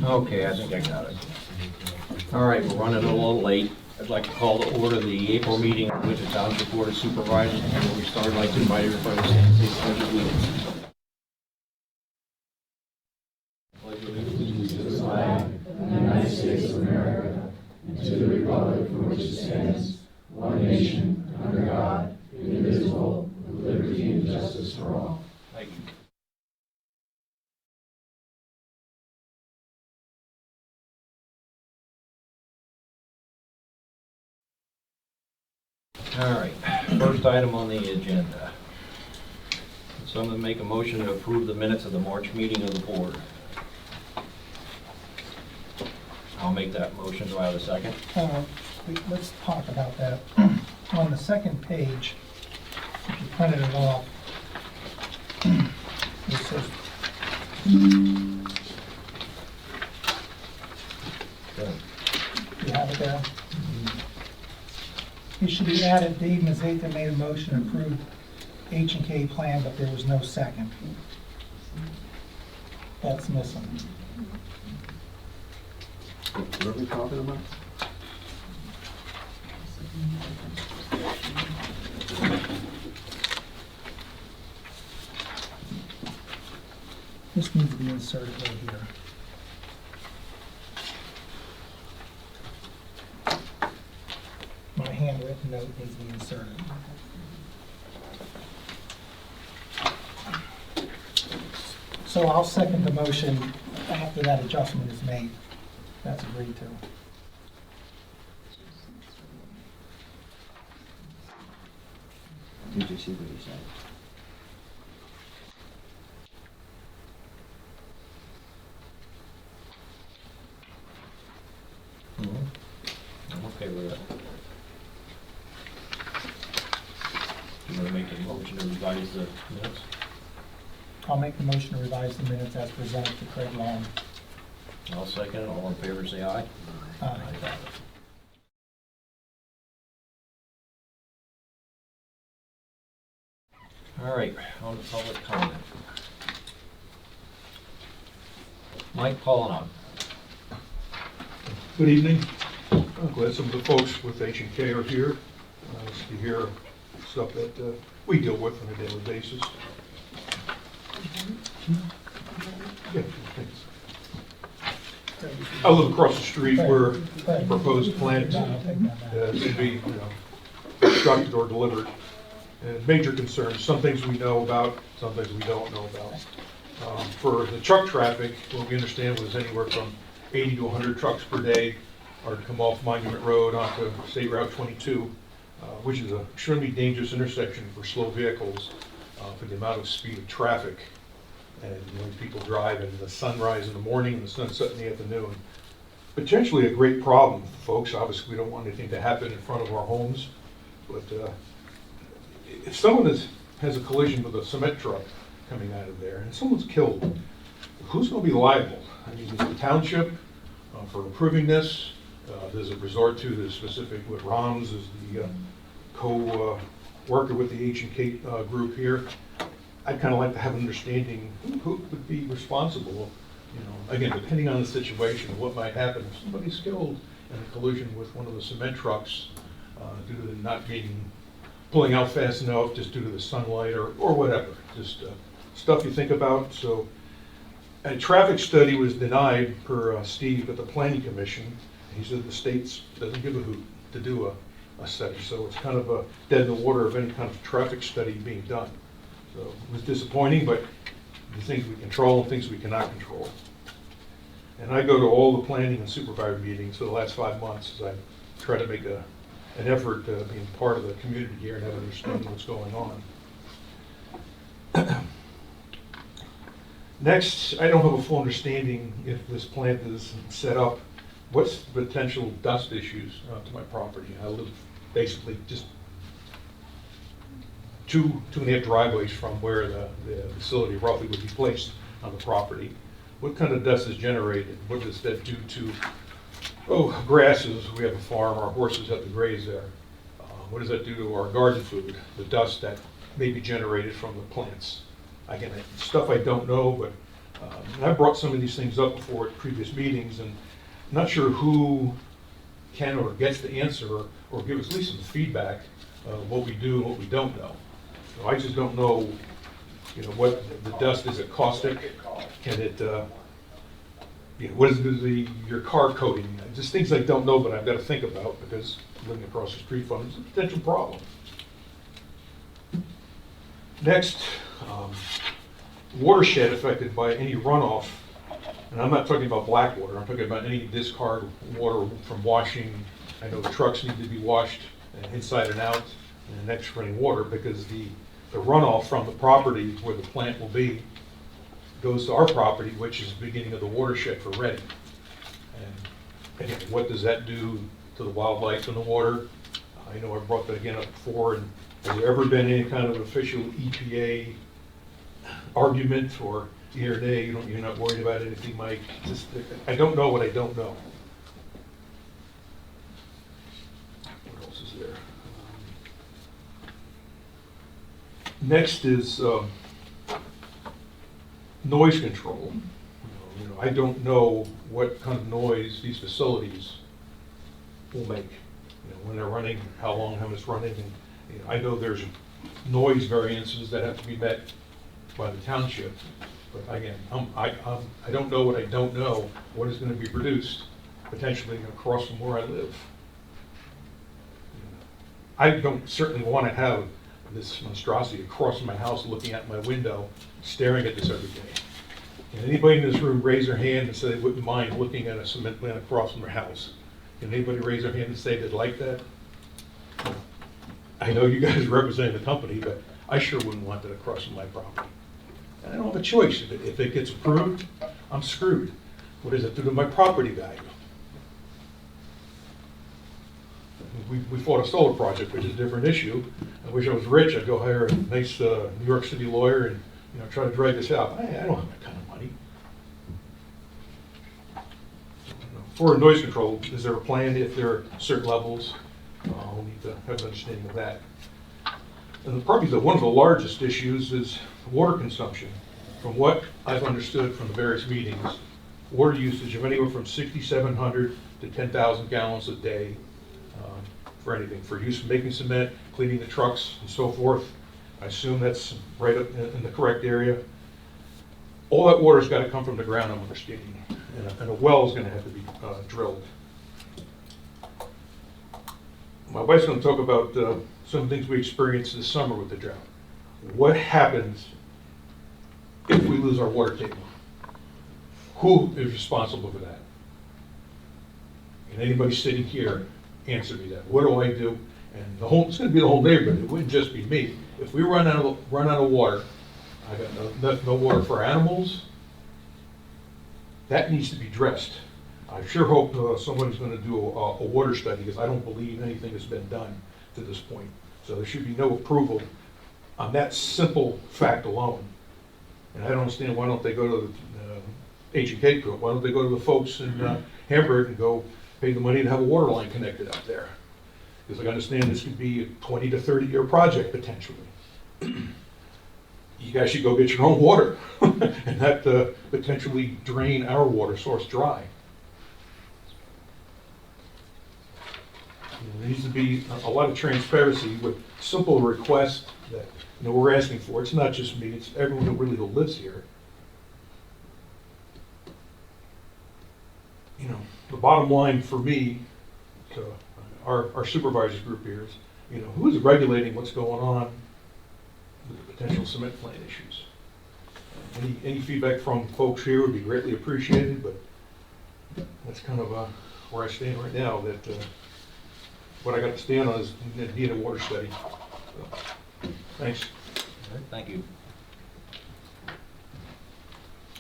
Okay, I think I got it. All right, we're running a little late. I'd like to call to order the April meeting of Windsor Township Board of Supervisors. Before we start, I'd like to invite everybody to stand and say the pledge of allegiance. Pledge of allegiance to the flag of the United States of America, and to the republic for which it stands, one nation, under God, indivisible, with liberty and justice for all. Thank you. All right, first item on the agenda. Someone make a motion to approve the minutes of the March meeting of the board. I'll make that motion. Do I have a second? Let's talk about that. On the second page, if you printed it off, it says, Good. you have it there? It should be added, Dave Mazaika made a motion to approve H&K plan, but there was no second. That's missing. What are we talking about? This needs to be inserted right here. My handwritten note needs to be inserted. So I'll second the motion after that adjustment is made. That's agreed to. Did you see what he said? I'm okay with it. You want to make a motion to revise the minutes? I'll make the motion to revise the minutes as presented to Craig Long. I'll second it. All in favor, say aye. Aye. All right, on to public comment. Mike Pollingham. Good evening. I'm glad some of the folks with H&K are here to hear stuff that we deal with on a daily basis. Yeah, thanks. I live across the street where the proposed plant to be constructed or delivered. And major concerns, some things we know about, some things we don't know about. For the truck traffic, what we understand was anywhere from 80 to 100 trucks per day are to come off Monument Road onto State Route 22, which is an extremely dangerous intersection for slow vehicles for the amount of speed of traffic. And when people drive in the sunrise in the morning and the sunset in the afternoon. Potentially a great problem for folks. Obviously, we don't want anything to happen in front of our homes, but if someone has a collision with a cement truck coming out of there and someone's killed, who's going to be liable? I mean, is the township for approving this? Does it resort to the specific, what Roms is the co-worker with the H&K group here? I'd kind of like to have an understanding who would be responsible. Again, depending on the situation, what might happen if somebody's killed in a collision with one of the cement trucks due to them not pulling out fast enough, just due to the sunlight or whatever. Just stuff you think about. So a traffic study was denied per Steve at the Planning Commission. He said the state doesn't give a hoot to do a study. So it's kind of a dead in the water of any kind of traffic study being done. So it was disappointing, but the things we control and things we cannot control. And I go to all the planning and supervisor meetings for the last 5 months as I try to make an effort to being part of the community here and have understanding what's going on. Next, I don't have a full understanding if this plant is set up. What's the potential dust issues to my property? I live basically just 2.5 driveways from where the facility roughly would be placed on the property. What kind of dust is generated? What does that do to, grasses? We have a farm, our horses have to graze there. What does that do to our garden food? The dust that may be generated from the plants. Again, stuff I don't know, but And I brought some of these things up before at previous meetings, and I'm not sure who can or gets the answer or give us at least some feedback of what we do and what we don't know. So I just don't know, what the dust, is it caustic? Can it, what is your car coating? Just things I don't know, but I've got to think about because living across the street from it is a potential problem. Next, watershed affected by any runoff, and I'm not talking about black water, I'm talking about any discard water from washing. I know the trucks need to be washed inside and out, and next running water, because the runoff from the property where the plant will be goes to our property, which is the beginning of the watershed for Reading. And again, what does that do to the wildlife in the water? I know I brought that again up before, and has there ever been any kind of official EPA argument or here or there, you're not worried about anything, Mike? Just, I don't know what I don't know. What else is there? Next is noise control. I don't know what kind of noise these facilities will make. When they're running, how long it's running, and I know there's noise variances that have to be met by the township. But again, I don't know what I don't know. What is going to be produced potentially across from where I live? I don't certainly want to have this monstrosity across from my house looking at my window, staring at this every day. Can anybody in this room raise their hand and say they wouldn't mind looking at a cement plant across from their house? Can anybody raise their hand and say they'd like that? I know you guys represent the company, but I sure wouldn't want that across from my property. And I don't have a choice. If it gets approved, I'm screwed. What does it do to my property value? We fought a solar project, which is a different issue. I wish I was rich. I'd go hire a nice New York City lawyer and try to drag this out. I don't have that kind of money. For noise control, is there a plan if there are certain levels? We'll need to have an understanding of that. And probably one of the largest issues is water consumption. From what I've understood from the various meetings, water usage of anywhere from 6,700 to 10,000 gallons a day for anything, for use of making cement, cleaning the trucks, and so forth. I assume that's right up in the correct area. All that water's got to come from the ground, I'm understanding, and a well is going to have to be drilled. My wife's going to talk about some things we experienced this summer with the drought. What happens if we lose our water table? Who is responsible for that? And anybody sitting here, answer me that. What do I do? And it's going to be the whole neighborhood. It wouldn't just be me. If we run out of water, I got no water for animals. That needs to be addressed. I sure hope somebody's going to do a water study, because I don't believe anything has been done to this point. So there should be no approval on that simple fact alone. And I don't understand, why don't they go to the H&K group? Why don't they go to the folks in Hamburg and go pay the money to have a water line connected out there? Because I understand this could be a 20 to 30 year project potentially. You guys should go get your own water and that potentially drain our water source dry. There needs to be a lot of transparency with simple requests that we're asking for. It's not just me, it's everyone who lives here. The bottom line for me, to our supervisors group here is, who is regulating what's going on with the potential cement plant issues? Any feedback from folks here would be greatly appreciated, but that's kind of where I stand right now, that what I got to stand on is need a water study. So, thanks. All right, thank you.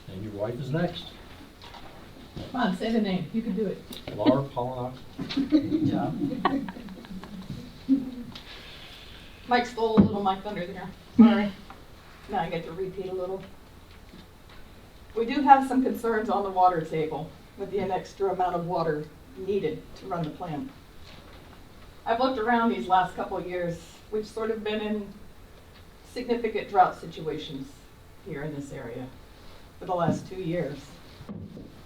And your wife is next. Come on, say the name. You can do it. Laura Pollock. Good job. Mike stole a little my thunder there. Sorry. Now I get to repeat a little. We do have some concerns on the water table with the extra amount of water needed to run the plant. I've looked around these last couple of years. We've sort of been in significant drought situations here in this area. for the last 2 years.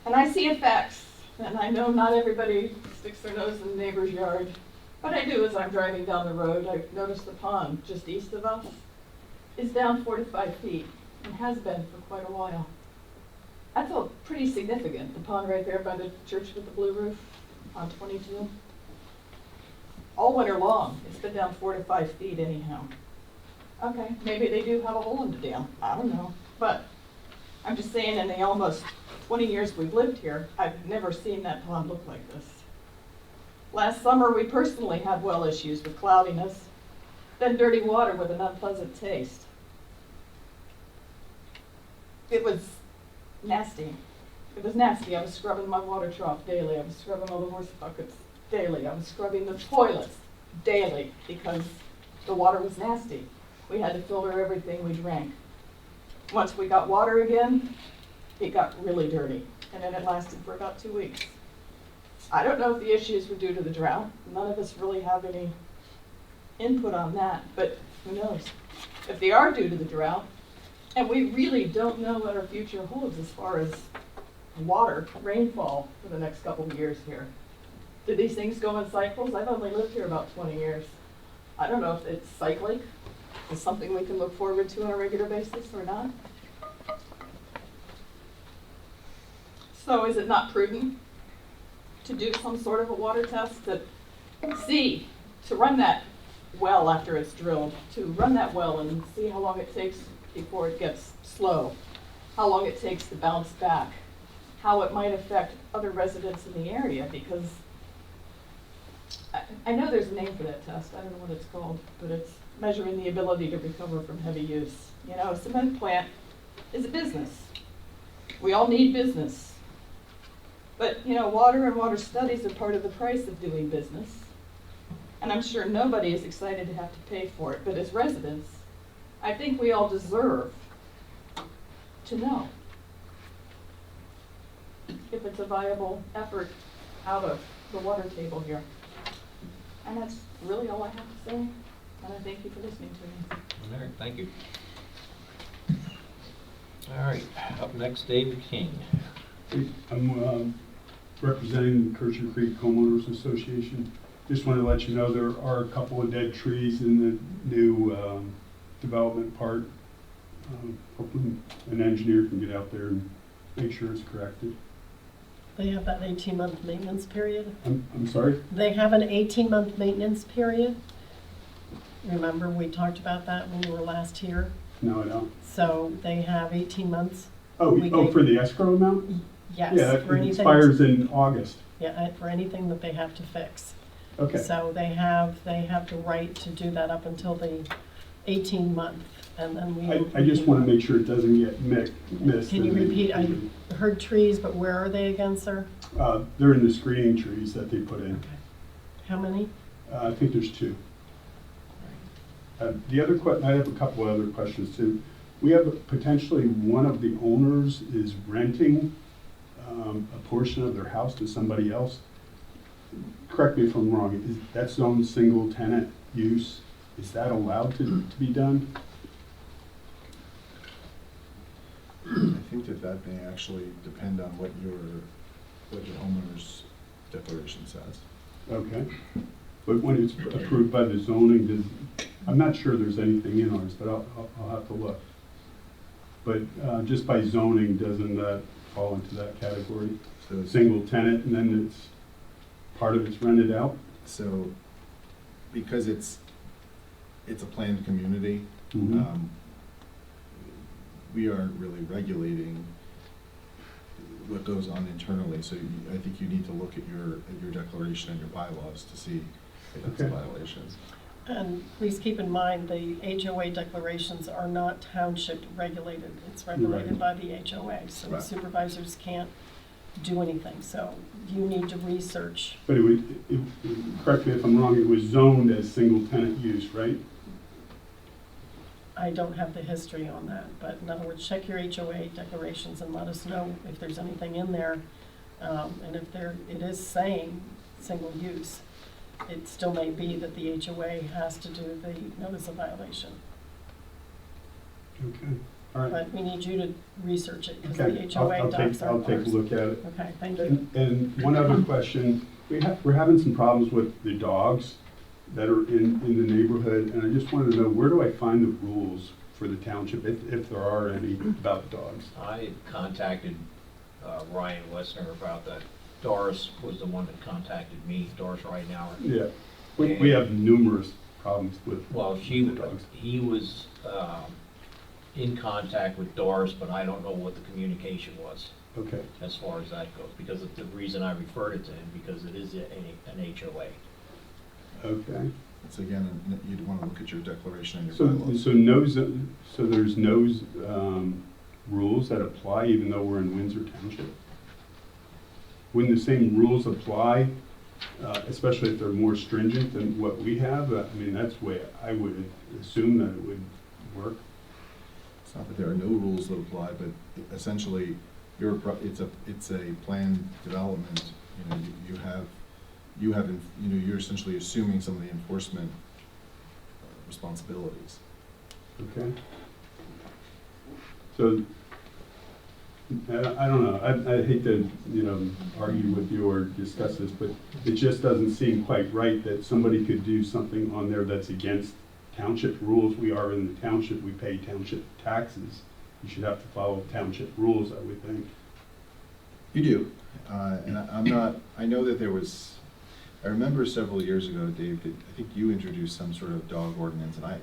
And I see effects, and I know not everybody sticks their nose in the neighbor's yard. What I do is I'm driving down the road, I notice the pond just east of us is down 4 to 5 feet and has been for quite a while. That's pretty significant, the pond right there by the church with the blue roof on 22. All winter long, it's been down 4 to 5 feet anyhow. Okay, maybe they do have a hole in the dam, I don't know. But I'm just saying, in the almost 20 years we've lived here, I've never seen that pond look like this. Last summer, we personally had well issues with cloudiness, then dirty water with an unpleasant taste. It was nasty. It was nasty. I was scrubbing my water trough daily. I was scrubbing all the horse buckets daily. I was scrubbing the toilets daily because the water was nasty. We had to filter everything we drank. Once we got water again, it got really dirty, and then it lasted for about 2 weeks. I don't know if the issues were due to the drought. None of us really have any input on that, but who knows? If they are due to the drought, and we really don't know what our future holds as far as water, rainfall for the next couple of years here. Do these things go in cycles? I've only lived here about 20 years. I don't know if it's cyclic. Is something we can look forward to on a regular basis or not? So is it not prudent to do some sort of a water test to see, to run that well after it's drilled, to run that well and see how long it takes before it gets slow, how long it takes to bounce back, how it might affect other residents in the area, because I know there's a name for that test, I don't know what it's called, but it's measuring the ability to recover from heavy use. You know, a cement plant is a business. We all need business. But, you know, water and water studies are part of the price of doing business. And I'm sure nobody is excited to have to pay for it, but as residents, I think we all deserve to know if it's a viable effort out of the water table here. And that's really all I have to say. And I thank you for listening to me. All right, thank you. All right, up next, David King. I'm representing the Kircher Creek Homeowners Association. Just want to let you know there are a couple of dead trees in the new development part. Hopefully an engineer can get out there and make sure it's corrected. They have that 18-month maintenance period. I'm sorry? They have an 18-month maintenance period. Remember, we talked about that when you were last here. No, I don't. So they have 18 months. Oh, for the escrow amount? Yes. Yeah, for it anything. expires in August. Yeah, for anything that they have to fix. Okay. So they have the right to do that up until the 18-month, and then we. I just want to make sure it doesn't get missed. Can you repeat? I heard trees, but where are they again, sir? They're in the screening trees that they put in. Okay. How many? I think there's 2. The other I have a couple other questions too. We have potentially one of the owners is renting a portion of their house to somebody else. Correct me if I'm wrong, that's zoned single tenant use? Is that allowed to be done? I think that may actually depend on what your homeowner's declaration says. Okay. But when it's approved by the zoning, I'm not sure there's anything in ours, but I'll have to look. But just by zoning, doesn't that fall into that category? So Single tenant, and then part of it's rented out? So because it's a planned community, Mhm. We aren't really regulating what goes on internally. So I think you need to look at your declaration and your bylaws to see if that's a Okay. violation. And please keep in mind, the HOA declarations are not township regulated. It's regulated by the HOA, so the Right. supervisors can't do anything. So you need to research. But correct me if I'm wrong, it was zoned as single tenant use, right? I don't have the history on that, but in other words, check your HOA declarations and let us know if there's anything in there. And if it is saying single use, it still may be that the HOA has to do the notice of violation. Okay. All right. but we need you to research it, because Okay, the I'll HOA docs I'll aren't take a ours. look at it. Okay, thank you. And one other question, we're having some problems with the dogs that are in the neighborhood, and I just wanted to know, where do I find the rules for the township, if there are any, about the dogs? I contacted Ryan Wessner about that. Doris was the one that contacted me, Doris Ridenhour. Yeah, we have numerous problems with Well, the dogs. he was in contact with Doris, but I don't know what the communication was Okay, as far as that goes, because of the reason I referred it to him, because it is an HOA. okay. It's again, you'd want to look at your declaration and your So, bylaws. so there's no rules that apply even though we're in Windsor Township? Wouldn't the same rules apply, especially if they're more stringent than what we have? I mean, that's the way I would assume that it would work. It's not that there are no rules that apply, but essentially, it's a planned development. You know, you're essentially assuming some of the enforcement responsibilities. Okay. So, I don't know, I hate to, argue with you or discuss this, but it just doesn't seem quite right that somebody could do something on there that's against township rules. We are in the township, we pay township taxes. You should have to follow township rules, I would think. You do, and I know that there was, I remember several years ago, Dave, that I think you introduced some sort of dog ordinance, and I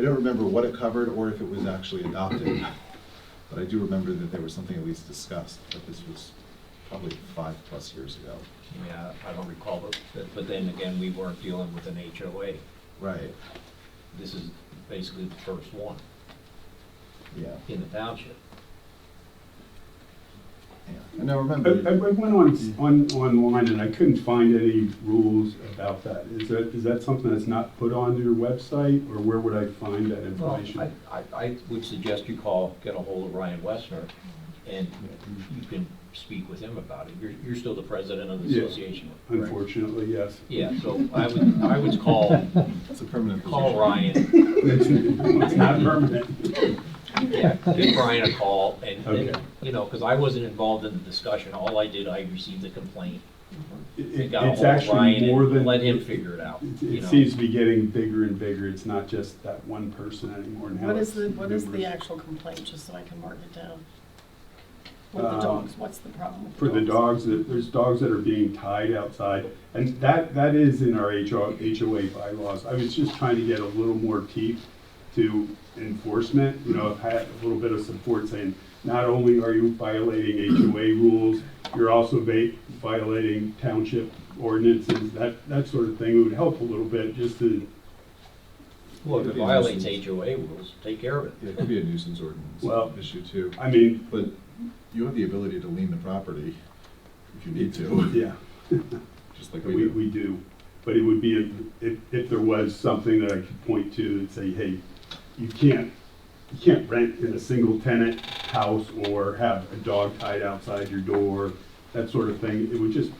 don't remember what it covered or if it was actually adopted, but I do remember that there was something at least discussed, but this was probably 5+ years ago. Yeah, I don't recall, but then again, we weren't dealing with an HOA. Right. This is basically the first one Yeah. in the township. Yeah. And I remember. I went online and I couldn't find any rules about that. Is that something that's not put on your website, or where would I find that Well, information? I would suggest you get a hold of Ryan Wessner, and you can speak with him about it. You're still the president of the Yeah. association, correct? Unfortunately, yes. Yeah, so I would call It's a permanent position. Ryan. It's not permanent. Yeah, give Brian a call, and, Okay. because I wasn't involved in the discussion, all I received a complaint. And got a It's hold of actually Ryan more and than. let him figure it out. It seems to be getting bigger and bigger. It's not just that one person anymore. Now What is it's the numerous. actual complaint, just so I can mark it down? With the Um, dogs, what's the problem with the For the dogs, there's dogs that are being tied outside, and that is in our HOA bylaws. I was just trying to get a little more teeth to enforcement, I've had a little bit of support saying, not only are you violating HOA rules, you're also violating township ordinances, that sort of thing. It would help a little bit just to, Well, if it violates HOA rules, take care of it. Yeah, it could be a nuisance ordinance Well, issue too. I mean, But you have the ability to lien the property if you need to, yeah. just like We do, but it would be, if there was something that I could point to and say, hey, you can't rent in a single tenant house or have a dog tied outside your door, that sort of thing. It would just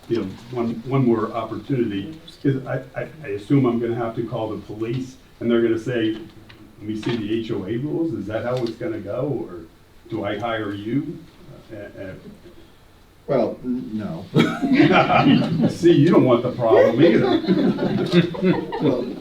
be one more opportunity, because I assume I'm gonna have to call the police, and they're gonna say, let me see the HOA rules, is that how it's gonna go, or do I hire you? Well, no. See, you don't want the problem either.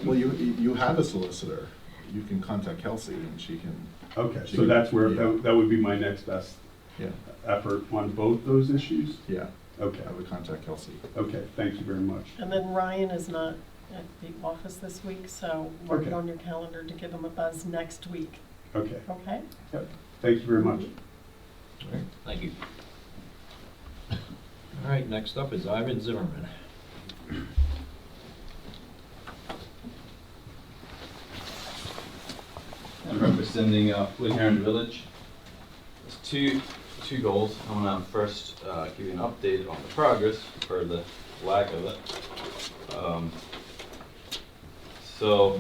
Well, you have a solicitor. You can contact Kelsey and she can. Okay, so that's where, Yeah. that would be my next best Yeah. effort on both those issues? Yeah. Okay, I would contact Kelsey. okay, thank you very much. And then Ryan is not at the office this week, so mark it Okay. on your calendar to give him a buzz next week, Okay, okay? yep, thank you very much. All right, thank you. All right, next up is Ivan Zimmerman. I'm representing Wood Heron Village. There's two goals. I want to first give you an update on the progress, or the lack of it. So,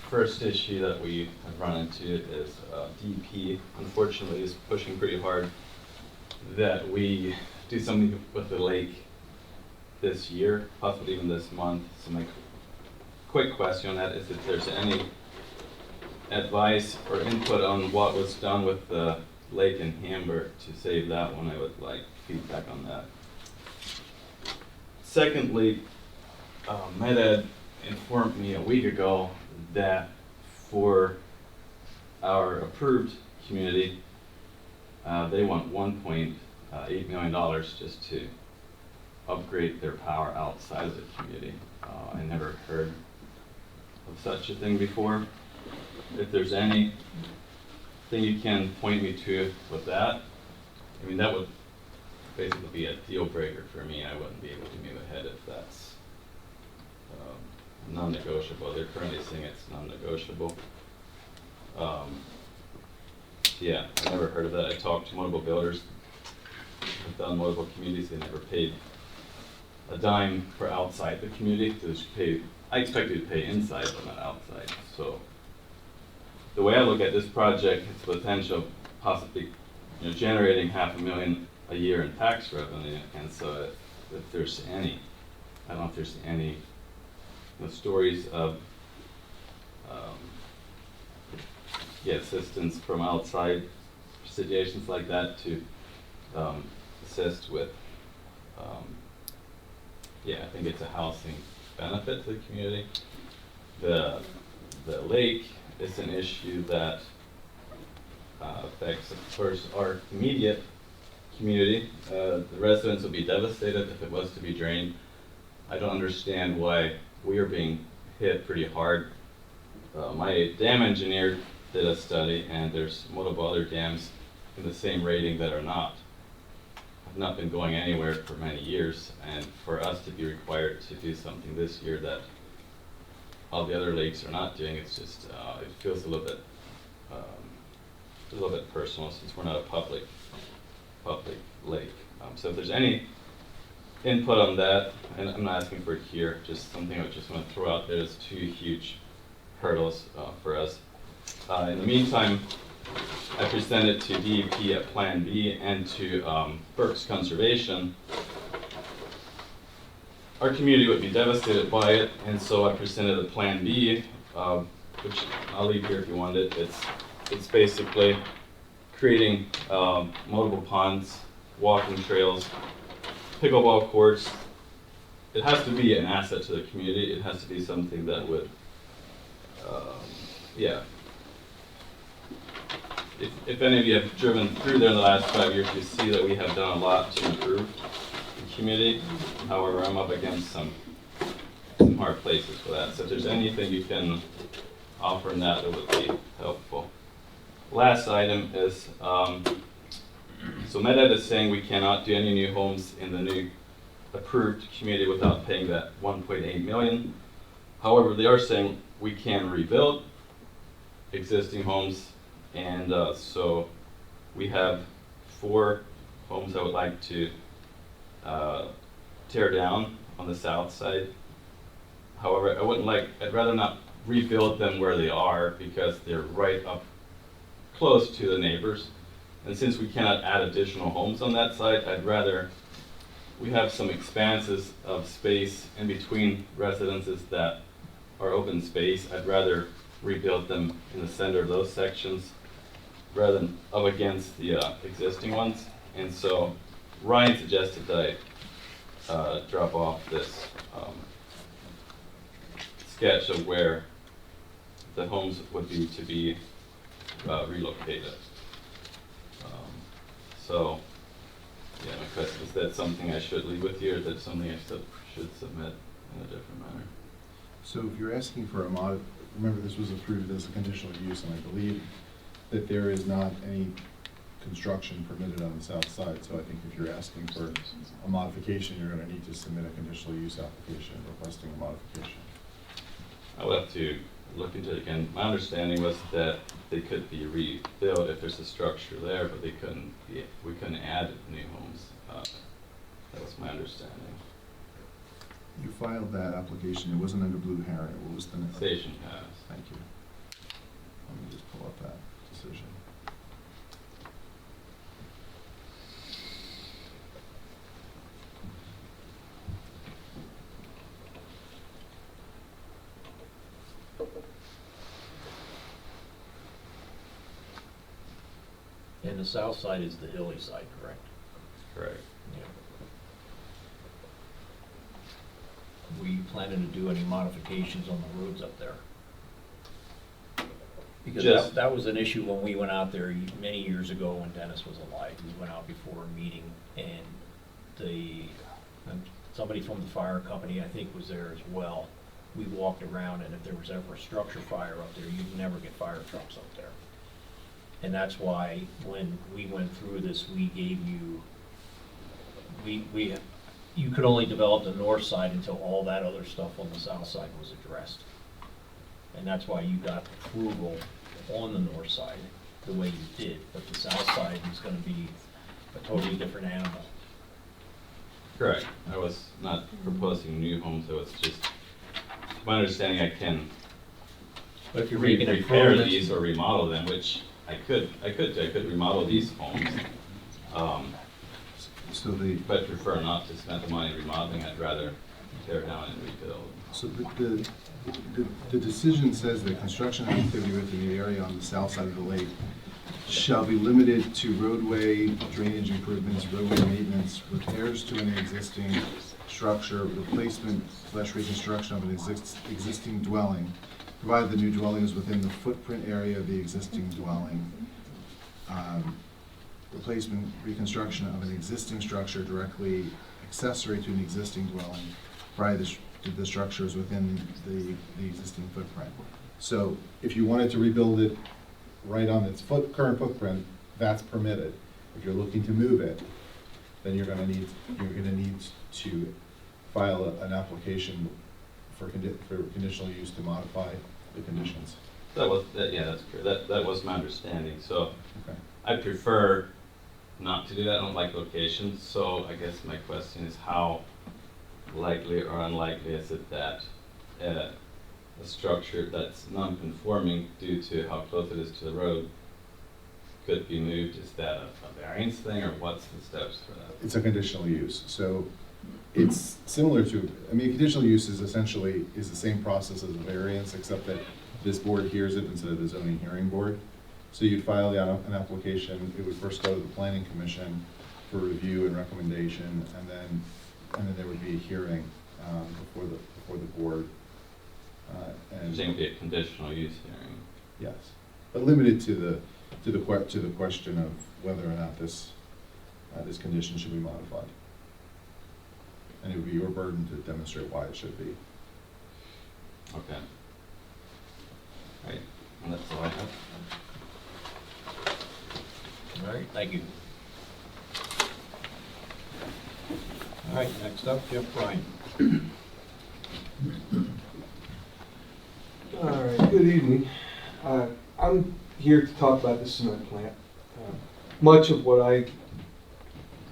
first issue that we have run into is DP, unfortunately, is pushing pretty hard that we do something with the lake this year, possibly even this month. So my quick question on that is if there's any advice or input on what was done with the lake in Hamburg. To save that one, I would like feedback on that. Secondly, MedEd informed me a week ago that for our approved community, they want $1.8 million just to upgrade their power outside of the community. I never heard of such a thing before. If there's anything you can point me to with that, I mean, that would basically be a deal breaker for me. I wouldn't be able to move ahead if that's non-negotiable. They're currently saying it's non-negotiable. Yeah, I never heard of that. I talked to multiple builders. I've done multiple communities. They never paid a dime for outside the community. They just paid. I expected to pay inside, but not outside. So the way I look at this project, it's potential possibly, generating $500,000 a year in tax revenue. And so if there's any, I don't know if there's any stories of assistance from outside situations like that to assist with. I think it's a housing benefit to the community. The lake is an issue that affects, of course, our immediate community. The residents will be devastated if it was to be drained. I don't understand why we are being hit pretty hard. My dam engineer did a study, and there's multiple other dams in the same rating that are not. Have not been going anywhere for many years, and for us to be required to do something this year that all the other lakes are not doing, it's just it feels a little bit personal since we're not a public lake. So if there's any input on that, and I'm not asking for it here, just something I just want to throw out there. There's two huge hurdles for us. In the meantime, I presented to DEP at Plan B and to Berks Conservation. Our community would be devastated by it, and so I presented a Plan B, which I'll leave here if you want it. It's basically creating multiple ponds, walking trails, pickleball courts. It has to be an asset to the community. It has to be something that would, If any of you have driven through there in the last 5 years, you see that we have done a lot to improve the community. However, I'm up against some hard places for that. So if there's anything you can offer in that would be helpful. Last item is, so MedEd is saying we cannot do any new homes in the new approved community without paying that $1.8 million. However, they are saying we can rebuild existing homes, and so we have 4 homes I would like to tear down on the south side. However, I'd rather not rebuild them where they are because they're right up close to the neighbors. And since we cannot add additional homes on that side, I'd rather we have some expanses of space in between residences that are open space. I'd rather rebuild them in the center of those sections rather than up against the existing ones. And so Ryan suggested that I drop off this sketch of where the homes would be to be relocated. So, yeah, my question is that something I should leave with you, or is that something I should submit in a different manner? So if you're asking for a mod, remember this was approved as a conditional use, and I believe that there is not any construction permitted on the south side. So I think if you're asking for a modification, you're going to need to submit a conditional use application requesting a modification. I will have to look into it again. My understanding was that they could be rebuilt if there's a structure there, but we couldn't add new homes. That was my understanding. You filed that application. It wasn't under Blue Heron. What was the name? Station Pass. Thank you. Let me just pull up that decision. the south side is the hilly side, correct? Correct. Yeah. Were you planning to do any modifications on the roads up there? Because Just- that was an issue when we went out there many years ago when Dennis was alive. We went out before a meeting and somebody from the fire company, I think, was there as well. We walked around, and if there was ever a structure fire up there, you'd never get fire trucks up there. And that's why when we went through this, we gave you, you could only develop the north side until all that other stuff on the south side was addressed. And that's why you got approval on the north side the way you did, but the south side is gonna be a totally different animal. Correct. I was not proposing new homes, it was just, my understanding I can But if you're making repair improvements, these or remodel them, which I could remodel these homes. So the, But prefer not to spend the money remodeling, I'd rather tear down and rebuild. so the decision says that construction activity within the area on the south side of the lake shall be limited to roadway drainage improvements, roadway maintenance, repairs to an existing structure, replacement/reconstruction of an existing dwelling, provided the new dwelling is within the footprint area of the existing dwelling. Replacement, reconstruction of an existing structure directly accessory to an existing dwelling, provided the structure is within the existing footprint. So if you wanted to rebuild it right on its current footprint, that's permitted. If you're looking to move it, then you're gonna need to file an application for conditional use to modify the conditions. Yeah, that's true, that was my understanding, so Okay. I prefer not to do that, I don't like locations, so I guess my question is how likely or unlikely is it that a structure that's non-conforming due to how close it is to the road could be moved? Is that a variance thing, or what's the steps for that? It's a conditional use, so it's similar to, conditional use is essentially the same process as a variance, except that this board hears it instead of the zoning hearing board. So you'd file an application, it would first go to the planning commission for review and recommendation, and then there would be a hearing before the board. You're saying it'd be a conditional use hearing? Yes, but limited to the question of whether or not this condition should be modified. And it would be your burden to demonstrate why it should be. Okay. Right, and that's all I have. all right, thank you. All right, next up, Jeff Bryan. All right, good evening. I'm here to talk about the cement plant. Much of what I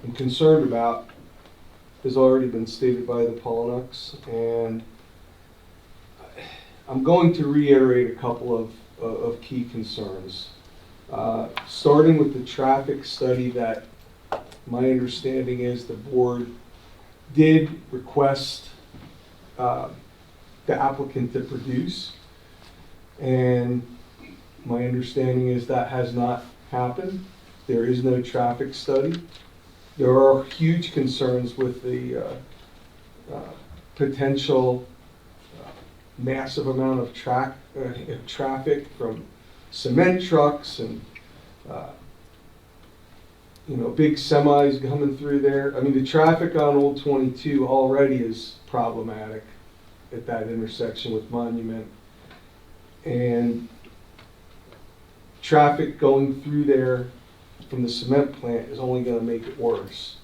am concerned about has already been stated by the Pollonucks, and I'm going to reiterate a couple of key concerns. Starting with the traffic study that my understanding is the board did request the applicant to produce, and my understanding is that has not happened. There is no traffic study. There are huge concerns with the potential massive amount of traffic from cement trucks and big semis coming through there. I mean, the traffic on Old 22 already is problematic at that intersection with Monument. And traffic going through there from the cement plant is only going to make it worse,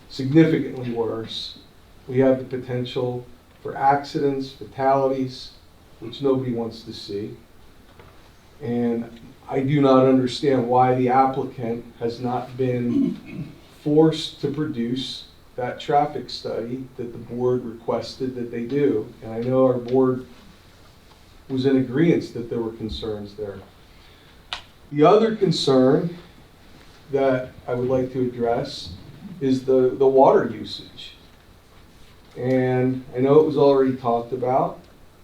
significantly worse. We have the potential for accidents, fatalities, which nobody wants to see. And I do not understand why the applicant has not been forced to produce that traffic study that the board requested that they do. And I know our board was in agreement that there were concerns there. The other concern that I would like to address is the water usage. And I know it was already talked about,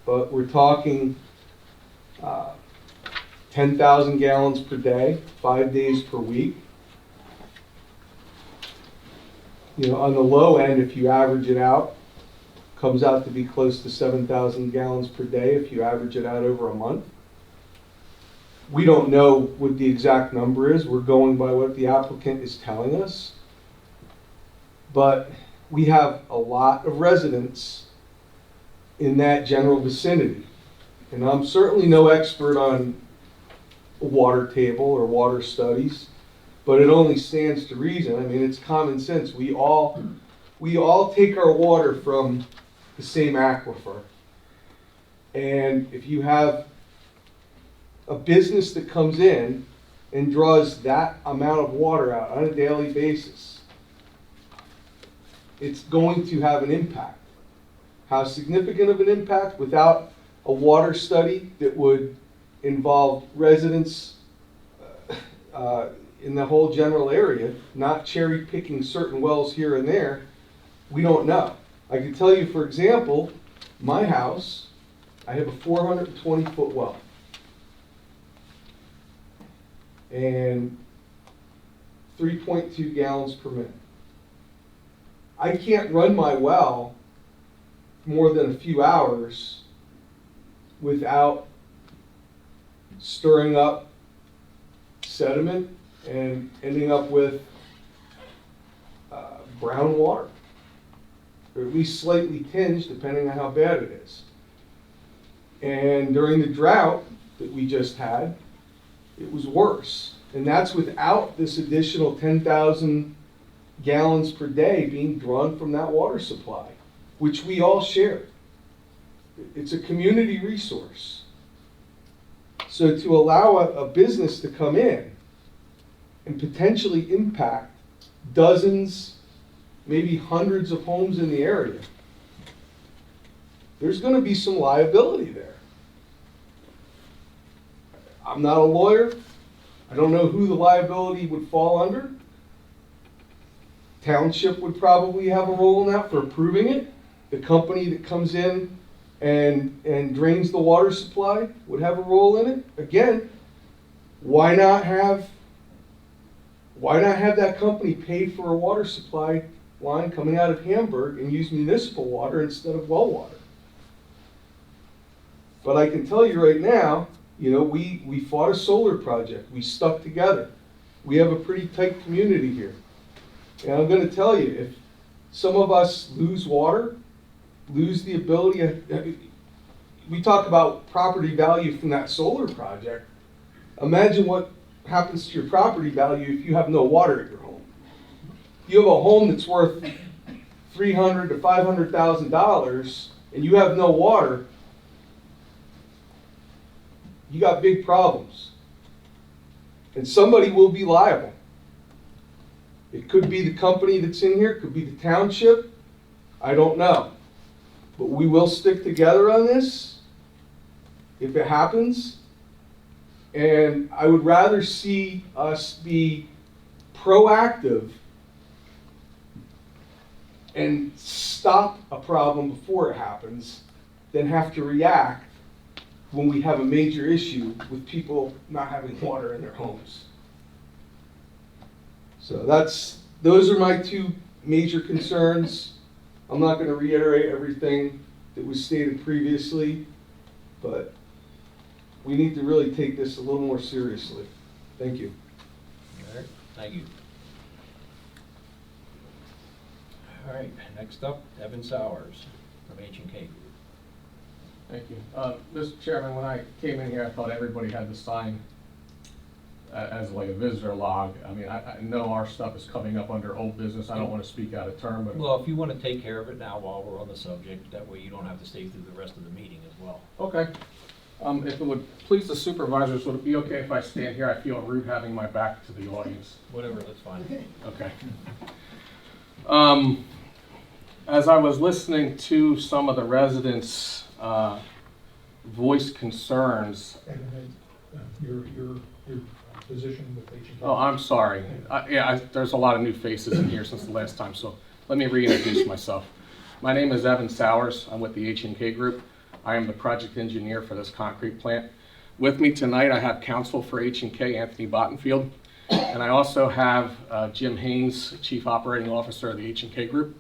but we're talking 10,000 gallons per day, 5 days per week. You know, on the low end, if you average it out, comes out to be close to 7,000 gallons per day if you average it out over a month. We don't know what the exact number is. We're going by what the applicant is telling us. But we have a lot of residents in that general vicinity. And I'm certainly no expert on a water table or water studies, but it only stands to reason. I mean, it's common sense. We all take our water from the same aquifer. And if you have a business that comes in and draws that amount of water out on a daily basis, it's going to have an impact. How significant of an impact? Without a water study that would involve residents in the whole general area, not cherry picking certain wells here and there, we don't know. I can tell you, for example, my house, I have a 420-foot well. And 3.2 gallons per minute. I can't run my well more than a few hours without stirring up sediment and ending up with brown water, or at least slightly tinged, depending on how bad it is. And during the drought that we just had, it was worse. And that's without this additional 10,000 gallons per day being drawn from that water supply, which we all share. It's a community resource. So to allow a business to come in and potentially impact dozens, maybe hundreds of homes in the area, there's going to be some liability there. I'm not a lawyer. I don't know who the liability would fall under. Township would probably have a role in that for approving it. The company that comes in and drains the water supply would have a role in it. Again, why not have that company pay for a water supply line coming out of Hamburg and use municipal water instead of well water? But I can tell you right now, you know, we fought a solar project. We stuck together. We have a pretty tight community here. And I'm going to tell you, if some of us lose water, lose the ability, we talk about property value from that solar project. Imagine what happens to your property value if you have no water at your home. You have a home that's worth $300,000 to $500,000 and you have no water, you got big problems. And somebody will be liable. It could be the company that's in here, it could be the township, I don't know. But we will stick together on this if it happens. And I would rather see us be proactive and stop a problem before it happens than have to react when we have a major issue with people not having water in their homes. So those are my two major concerns. I'm not going to reiterate everything that was stated previously, but we need to really take this a little more seriously. Thank you. All right, thank you. All right, next up, Evan Sowers from H&K Group. Thank you. Mr. Chairman, when I came in here, I thought everybody had to sign as like a visitor log. I mean, I know our stuff is coming up under old business. I don't want to speak out of turn, but. Well, if you want to take care of it now while we're on the subject, that way you don't have to stay through the rest of the meeting as well. Okay. If it would please the supervisors, would it be okay if I stand here? I feel rude having my back to the audience. Whatever, that's fine. Okay. As I was listening to some of the residents voice concerns. Your position with H&K. Oh, I'm sorry. There's a lot of new faces in here since the last time, so let me reintroduce myself. My name is Evan Sowers. I'm with the H&K Group. I am the project engineer for this concrete plant. With me tonight, I have counsel for H&K, Anthony Bottenfield, and I also have Jim Haynes, Chief Operating Officer of the H&K Group,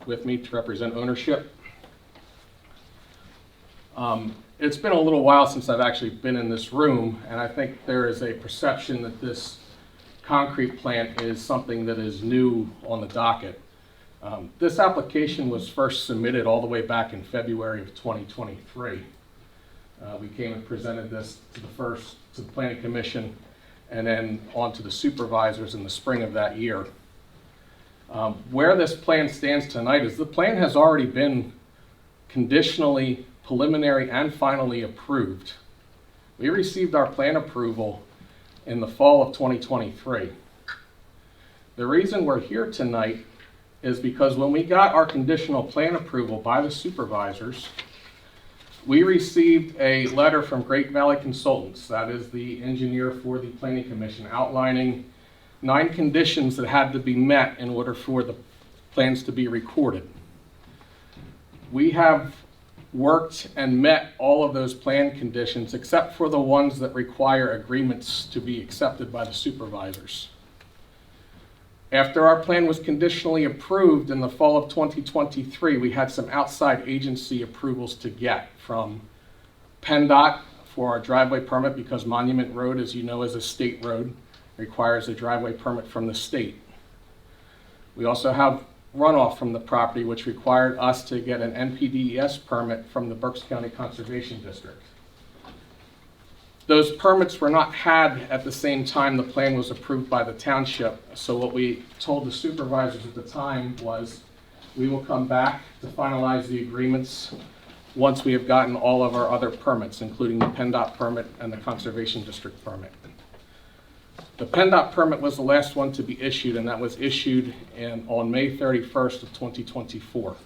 with me to represent ownership. It's been a little while since I've actually been in this room, and I think there is a perception that this concrete plant is something that is new on the docket. This application was first submitted all the way back in February of 2023. We came and presented this to the Planning Commission and then on to the supervisors in the spring of that year. Where this plan stands tonight is the plan has already been conditionally, preliminary, and finally approved. We received our plan approval in the fall of 2023. The reason we're here tonight is because when we got our conditional plan approval by the supervisors, we received a letter from Great Valley Consultants, that is the engineer for the Planning Commission, outlining 9 conditions that had to be met in order for the plans to be recorded. We have worked and met all of those plan conditions except for the ones that require agreements to be accepted by the supervisors. After our plan was conditionally approved in the fall of 2023, we had some outside agency approvals to get from PennDOT for our driveway permit, because Monument Road, as you know, is a state road, requires a driveway permit from the state. We also have runoff from the property, which required us to get an NPDES permit from the Berks County Conservation District. Those permits were not had at the same time the plan was approved by the township, so what we told the supervisors at the time was, we will come back to finalize the agreements once we have gotten all of our other permits, including the PennDOT permit and the Conservation District permit. The PennDOT permit was the last one to be issued, and that was issued on May 31st of 2024.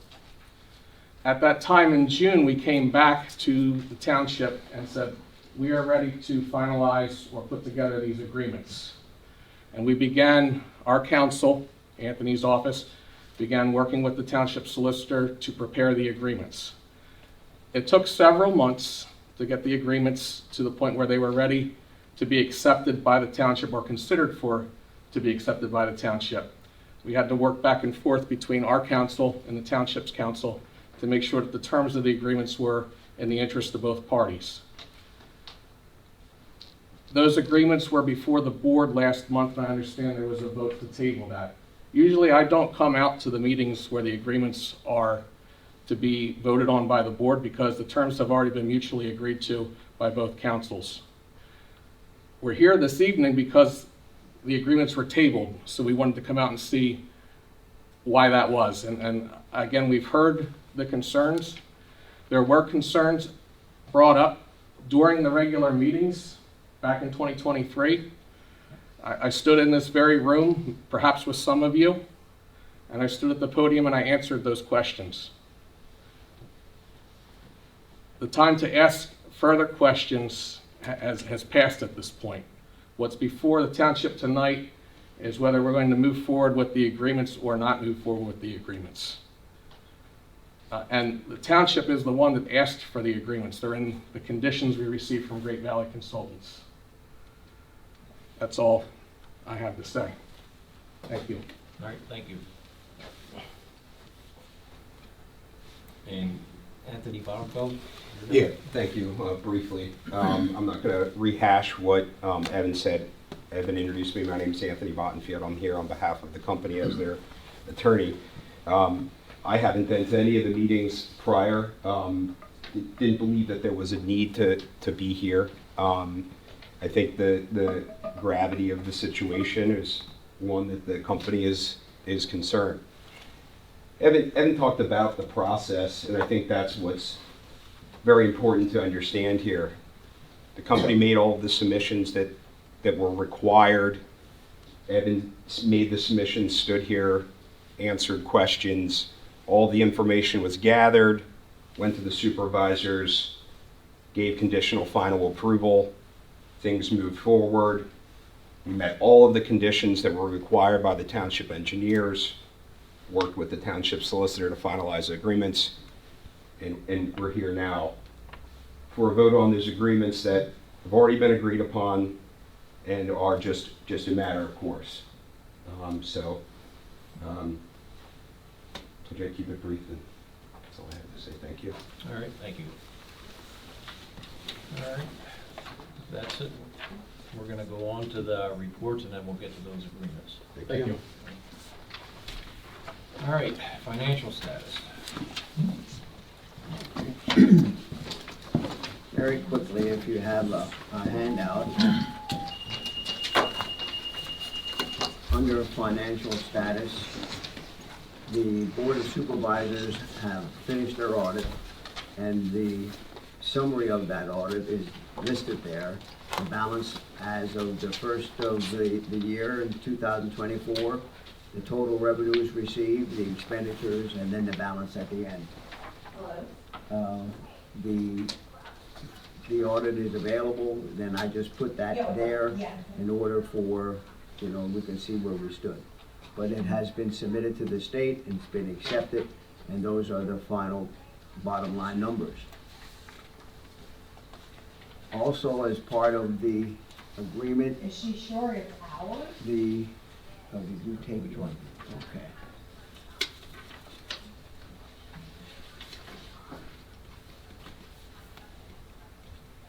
At that time in June, we came back to the township and said, we are ready to finalize or put together these agreements. And we began, our counsel, Anthony's office, began working with the township solicitor to prepare the agreements. It took several months to get the agreements to the point where they were ready to be accepted by the township, or considered to be accepted by the township. We had to work back and forth between our council and the township's council to make sure that the terms of the agreements were in the interest of both parties. Those agreements were before the board last month, and I understand there was a vote to table that. Usually I don't come out to the meetings where the agreements are to be voted on by the board, because the terms have already been mutually agreed to by both councils. We're here this evening because the agreements were tabled, so we wanted to come out and see why that was. And again, we've heard the concerns. There were concerns brought up during the regular meetings back in 2023. I stood in this very room, perhaps with some of you, and I stood at the podium and I answered those questions. The time to ask further questions has passed at this point. What's before the township tonight is whether we're going to move forward with the agreements or not move forward with the agreements. And the township is the one that asked for the agreements. They're in the conditions we received from Great Valley Consultants. That's all I have to say. Thank you. All right, thank you. And Anthony Bottenfield? Yeah, thank you. Briefly, I'm not going to rehash what Evan said. Evan introduced me. My name is Anthony Bottenfield. I'm here on behalf of the company as their attorney. I haven't been to any of the meetings prior. Didn't believe that there was a need to be here. I think the gravity of the situation is one that the company is concerned. Evan talked about the process, and I think that's what's very important to understand here. The company made all of the submissions that were required. Evan made the submissions, stood here, answered questions. All the information was gathered, went to the supervisors, gave conditional final approval. Things moved forward. We met all of the conditions that were required by the township engineers, worked with the township solicitor to finalize the agreements, and we're here now for a vote on these agreements that have already been agreed upon and are just a matter of course. So Jay, keep it brief, and that's all I have to say. Thank you. All right, thank you. All right, that's it. We're gonna go on to the reports and then we'll get to those agreements. Thank you. All right, financial status. Very quickly, if you have a handout, under financial status, the Board of Supervisors have finished their audit, and the summary of that audit is listed there. The balance as of the first of the year in 2024, the total revenues received, the expenditures, and then the balance at the end. The audit is available, then I just put that there in order for, we can see where we stood. But it has been submitted to the state, it's been accepted, and those are the final bottom line numbers. Also, as part of the agreement. Is she sure it's ours? Did you take which one? Okay.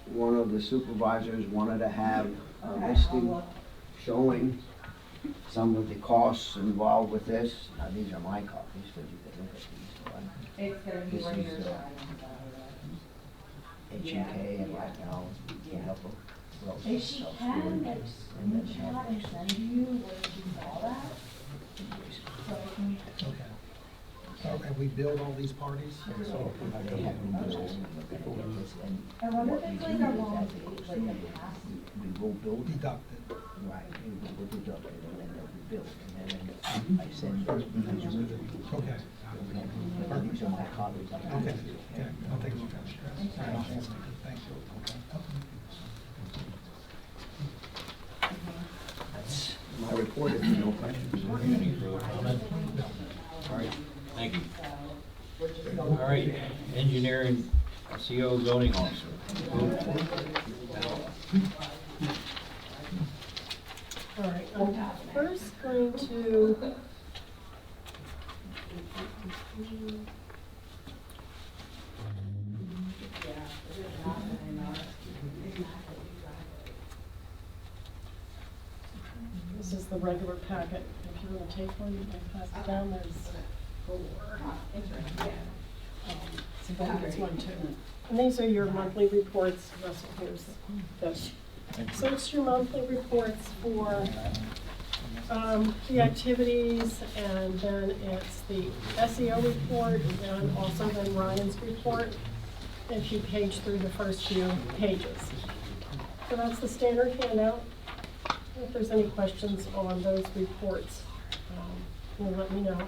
One of the supervisors wanted to have a listing showing some of the costs involved with this. Now, these are my copies, but you can look at these. It's gonna be This right is, here. H&K, and right now, you have a. If she can, like, screenshot and send you where she saw that. So I can. Okay. So, and we build all these parties? They have been built before this, and I wonder if what we it's do like a is wrong that date, like the past. we will build it. Deducted. Right, it will be deducted, and then they'll be built, and then I send those these with it. Okay. These are my copies. Okay. Okay. I'll take a look at it. All right, I'll answer it. Thank you. That's my report, if there's no questions. Any further comment? All right, thank you. All right, engineering, CO zoning officer. All right, I'm first going to. This is the regular packet. If you want to take one, you can pass it down. There's four. So that is one too. And these are your monthly reports. Russell, here's this. So it's your monthly reports for the activities, and then it's the SEO report, and also then Ryan's report, if you page through the first few pages. So that's the standard handout. If there's any questions on those reports, you'll let me know.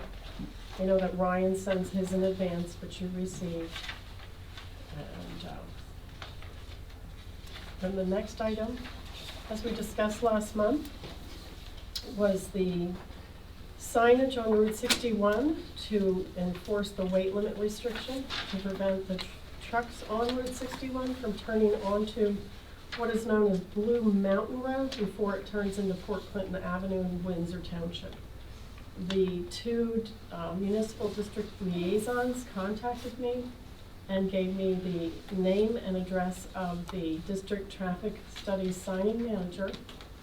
I know that Ryan sends his in advance, but you receive. And then the next item, as we discussed last month, was the signage on Route 61 to enforce the weight limit restriction to prevent the trucks on Route 61 from turning onto what is known as Blue Mountain Road before it turns into Port Clinton Avenue in Windsor Township. The two municipal district liaisons contacted me and gave me the name and address of the district traffic studies signing manager.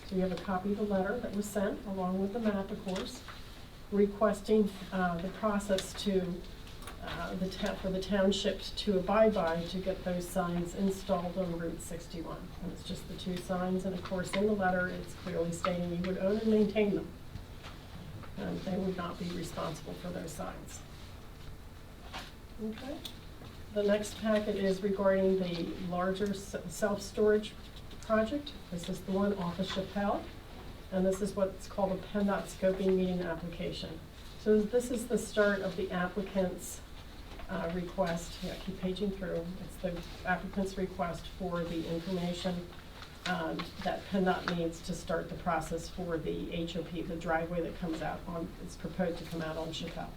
So you have a copy of the letter that was sent, along with the map, of course, requesting the process to for the townships to abide by to get those signs installed on Route 61. And it's just the two signs, and of course in the letter it's clearly stating you would own and maintain them. And they would not be responsible for those signs. Okay. The next packet is regarding the larger self-storage project. This is the one off of Chappelle, and this is what's called a PennDOT scoping meeting application. So this is the start of the applicant's request. Yeah, keep paging through. It's the applicant's request for the information that PennDOT needs to start the process for the HOP, the driveway that comes out on, is proposed to come out on Chappelle.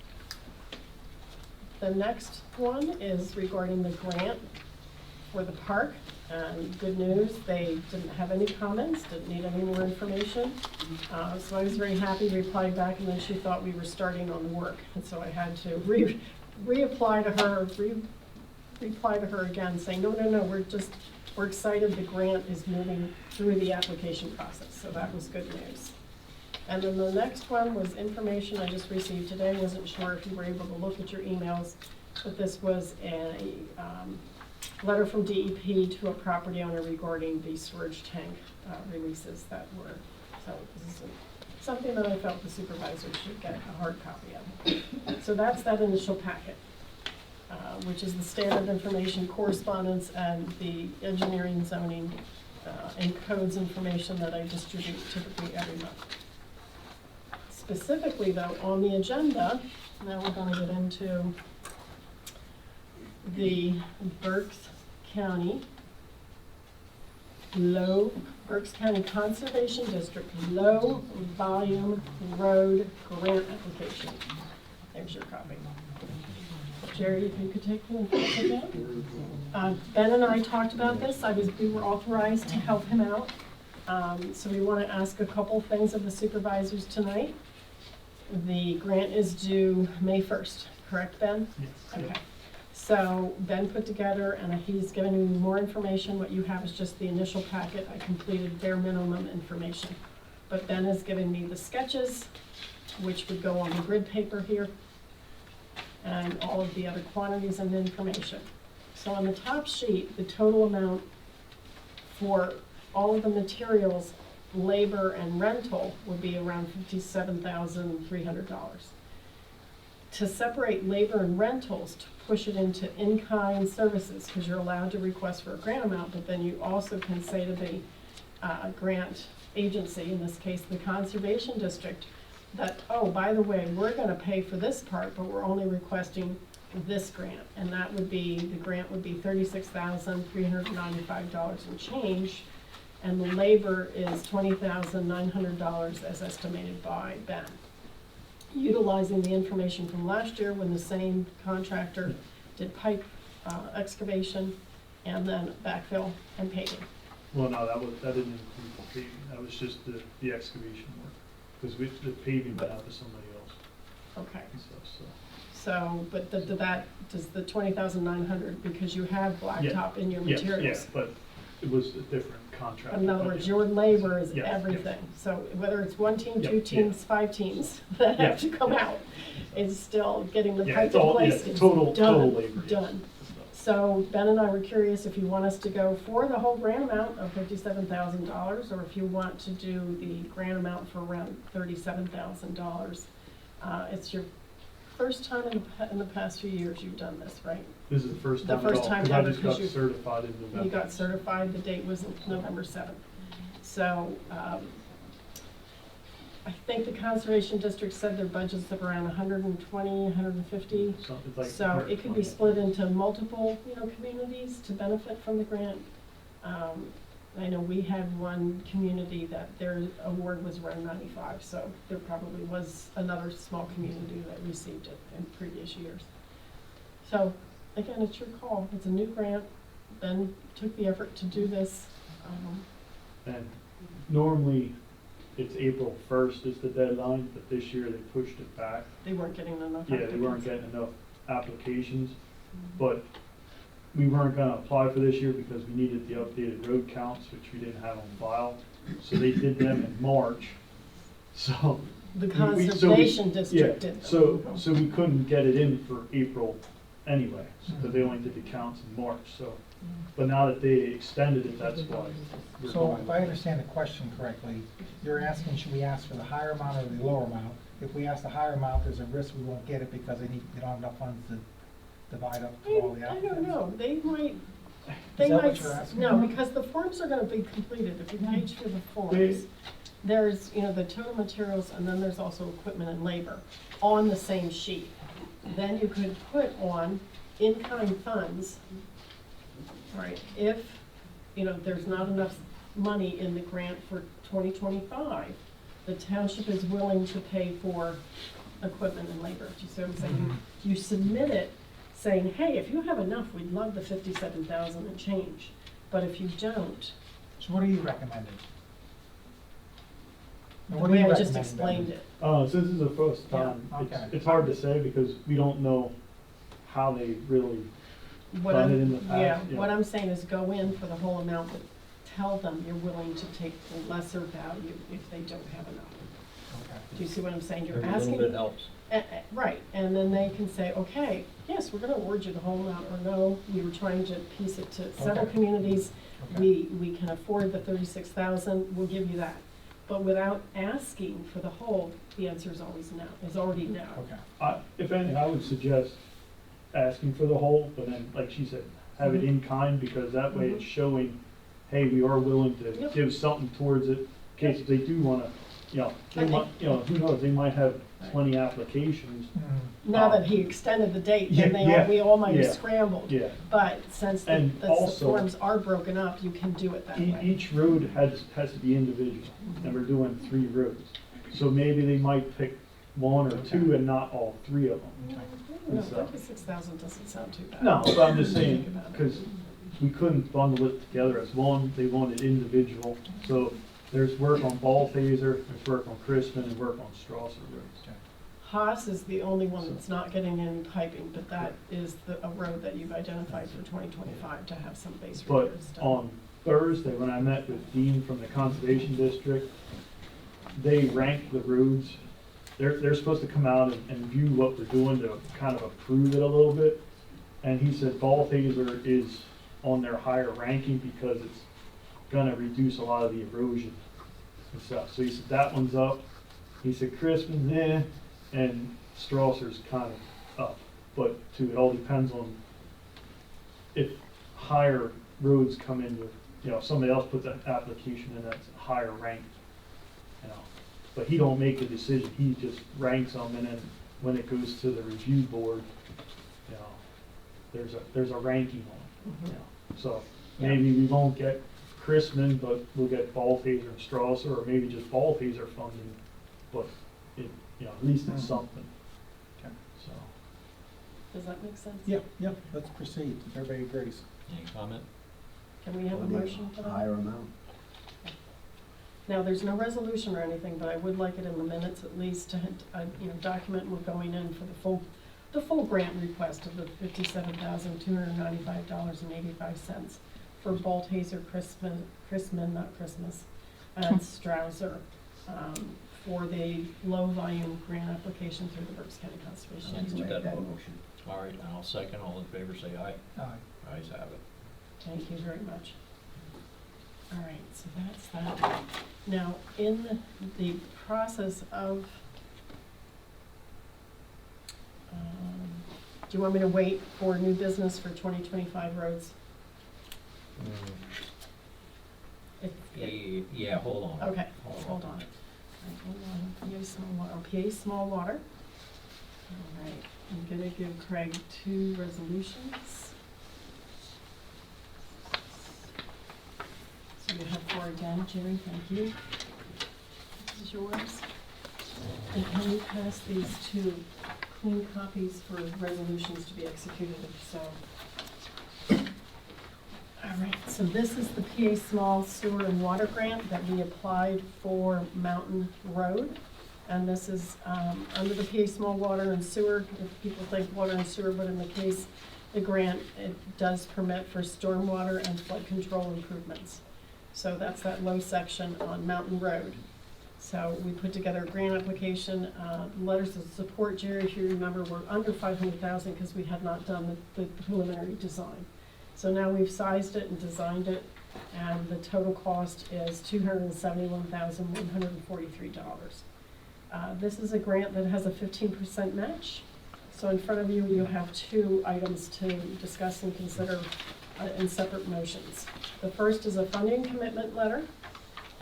The next one is regarding the grant for the park. And good news, they didn't have any comments, didn't need any more information. So I was very happy, replied back, and then she thought we were starting on the work. And so I had to reply to her again, saying, no, we're excited the grant is moving through the application process. So that was good news. And then the next one was information I just received today. Wasn't sure if you were able to look at your emails, but this was a letter from DEP to a property owner regarding the storage tank releases that were, so this is something that I felt the supervisor should get a hard copy of. So that's that initial packet, which is the standard information correspondence and the engineering, zoning, and codes information that I distribute typically every month. Specifically though, on the agenda, now we're going to get into the Berks County Conservation District Low Volume Road Grant Application. There's your copy. Jerry, if you could take the information down. Ben and I talked about this. We were authorized to help him out. So we want to ask a couple things of the supervisors tonight. The grant is due May 1st, correct, Ben? Yes. Okay. So Ben put together, and he's given you more information. What you have is just the initial packet. I completed bare minimum information. But Ben has given me the sketches, which would go on the grid paper here, and all of the other quantities and information. So on the top sheet, the total amount for all of the materials, labor and rental would be around $57,300. To separate labor and rentals, to push it into in-kind services, because you're allowed to request for a grant amount, but then you also can say to the grant agency, in this case the Conservation District, that, oh, by the way, we're going to pay for this part, but we're only requesting this grant. And that would be, the grant would be $36,395 and change. And the labor is $20,900 as estimated by Ben. Utilizing the information from last year when the same contractor did pipe excavation and then backfill and paving. Well, no, that didn't include the paving, that was just the excavation work, because the paving went out to somebody else Okay. and stuff, so. So, but does the $20,900, because you have blacktop in your materials? Yes, but it was a different contract. In other words, your labor is Yeah, everything. So whether it's one team, Yeah, two teams, yeah. 5 teams that have to come out, it's still getting the Yeah, pipe it's in all, place. yeah, It's total done, labor. yes. done. So Ben and I were curious if you want us to go for the whole grant amount of $57,000, or if you want to do the grant amount for around $37,000. It's your first time in the past few years you've done this, right? This is the first The time at first all, time 'cause I ever, just 'cause got you- certified in November. You got certified, the date was November 7th. So I think the Conservation District said their budget's of around 120, 150. Something like So it could be 120. split into multiple, communities to benefit from the grant. I know we had one community that their award was around 95, so there probably was another small community that received it in previous years. So again, it's your call. It's a new grant. Ben took the effort to do this. And normally, it's April 1st is the deadline, but this year they pushed it back. They weren't getting enough. Yeah, they weren't applicants. getting enough applications, but we weren't gonna apply for this year because we needed the updated road counts, which we didn't have on file. So they did them in March, so. The we- Conservation District Yeah, did them. so we couldn't get it in for April anyway, because they only did the counts in March, so. But now that they extended it, that's why. we're So going if I understand the question correctly, you're asking, should we ask for the higher amount or the lower amount? If we ask the higher amount, there's a risk we won't get it because they don't have enough funds to divide up to all the I applicants. don't know, they might, that what you're asking? no, because the forms are gonna be completed, if you page through the forms, there's, the total materials, and then there's also equipment and labor on the same sheet. Then you could put on in-kind funds, right, if, there's not enough money in the grant for 2025, the township is willing to pay for equipment and labor. Do you see what I'm saying? You submit it saying, hey, if you have enough, we'd love the 57,000 and change. But if you don't, So what are you recommending? the What are you way I just recommending, explained Ben? it. Since this is the first Yeah, time, okay. it's hard to say because we don't know how they really What done it I'm, in the past. yeah, what I'm saying is go in for the whole amount, but tell them you're willing to take the lesser value if they don't have enough. Okay. Do you see what I'm saying? You're Every asking. little bit helps. Right, and then they can say, okay, yes, we're gonna award you the whole amount, or no, we were trying to piece it to several Okay. communities. Okay. We can afford the 36,000, we'll give you that. But without asking for the whole, the answer is always no, is already no. Okay. If anything, I would suggest asking for the whole, but then, like she said, have it in kind, because that way it's showing, hey, we are willing to Yep. give something towards it, in case if they do wanna, they might, who knows, they might have 20 applications. Now that he extended the date, Yeah, then yeah, we all might have yeah, scrambled. Yeah. But since the And also- forms are broken up, you can do it that way. Each road has to be individual, and we're doing 3 roads. So maybe they might pick 1 or 2 and not all 3 of them. No, So- 36,000 doesn't sound too bad. No, but I'm just saying, Think about it. because we couldn't bundle it together as one, they wanted individual. So there's work on Balthaser, there's work on Crispin, and work on Strasser roads. Haas is the only one that's not getting any piping, but that is a road that you've identified for 2025 to have some base But repairs done. on Thursday, when I met with Dean from the Conservation District, they ranked the roads. They're supposed to come out and view what we're doing to kind of approve it a little bit. And he said Balthaser is on their higher ranking because it's gonna reduce a lot of the erosion and stuff. So he said that one's up. He said Crispin's and Strasser's kind of up. But too, it all depends on if higher roads come in with, somebody else puts an application in that's higher ranked, But he don't make the decision, he just ranks them, and then when it goes to the review board, there's a ranking on it, So maybe we won't get Crispin, but we'll get Balthaser and Strasser, or maybe just Balthaser funding, but it, at least it's something, Okay. so. Does that make sense? Yep, let's proceed, if everybody agrees. Any comment? Can we have a motion for that? Higher amount. Now, there's no resolution or anything, but I would like it in the minutes at least to, document we're going in for the full grant request of the $57,295.85 for Balthaser, Crispin, not Christmas, and Strasser, for the low volume grant application through the Berks County Conservation Let's District. make that That motion. motion. All right, and I'll second. All in favor, say aye. Aye. Ayes have it. Thank you very much. All right, so that's that. Now, in the process of, do you want me to wait for new business for 2025 roads? Yeah, hold on. Okay, hold on. Hold on, PA small water, PA small water. All right, I'm gonna give Craig 2 resolutions. So you have 4 again, Jerry, thank you. This is yours. And can you pass these 2 clean copies for resolutions to be executed if so? All right, so this is the PA Small Sewer and Water Grant that we applied for Mountain Road. And this is under the PA Small Water and Sewer, if people think water and sewer, but in the case, the grant, it does permit for stormwater and flood control improvements. So that's that low section on Mountain Road. So we put together a grant application, letters of support, Jerry, if you remember, were under 500,000 because we had not done the preliminary design. So now we've sized it and designed it, and the total cost is $271,143. This is a grant that has a 15% match. So in front of you, you have 2 items to discuss and consider in separate motions. The first is a funding commitment letter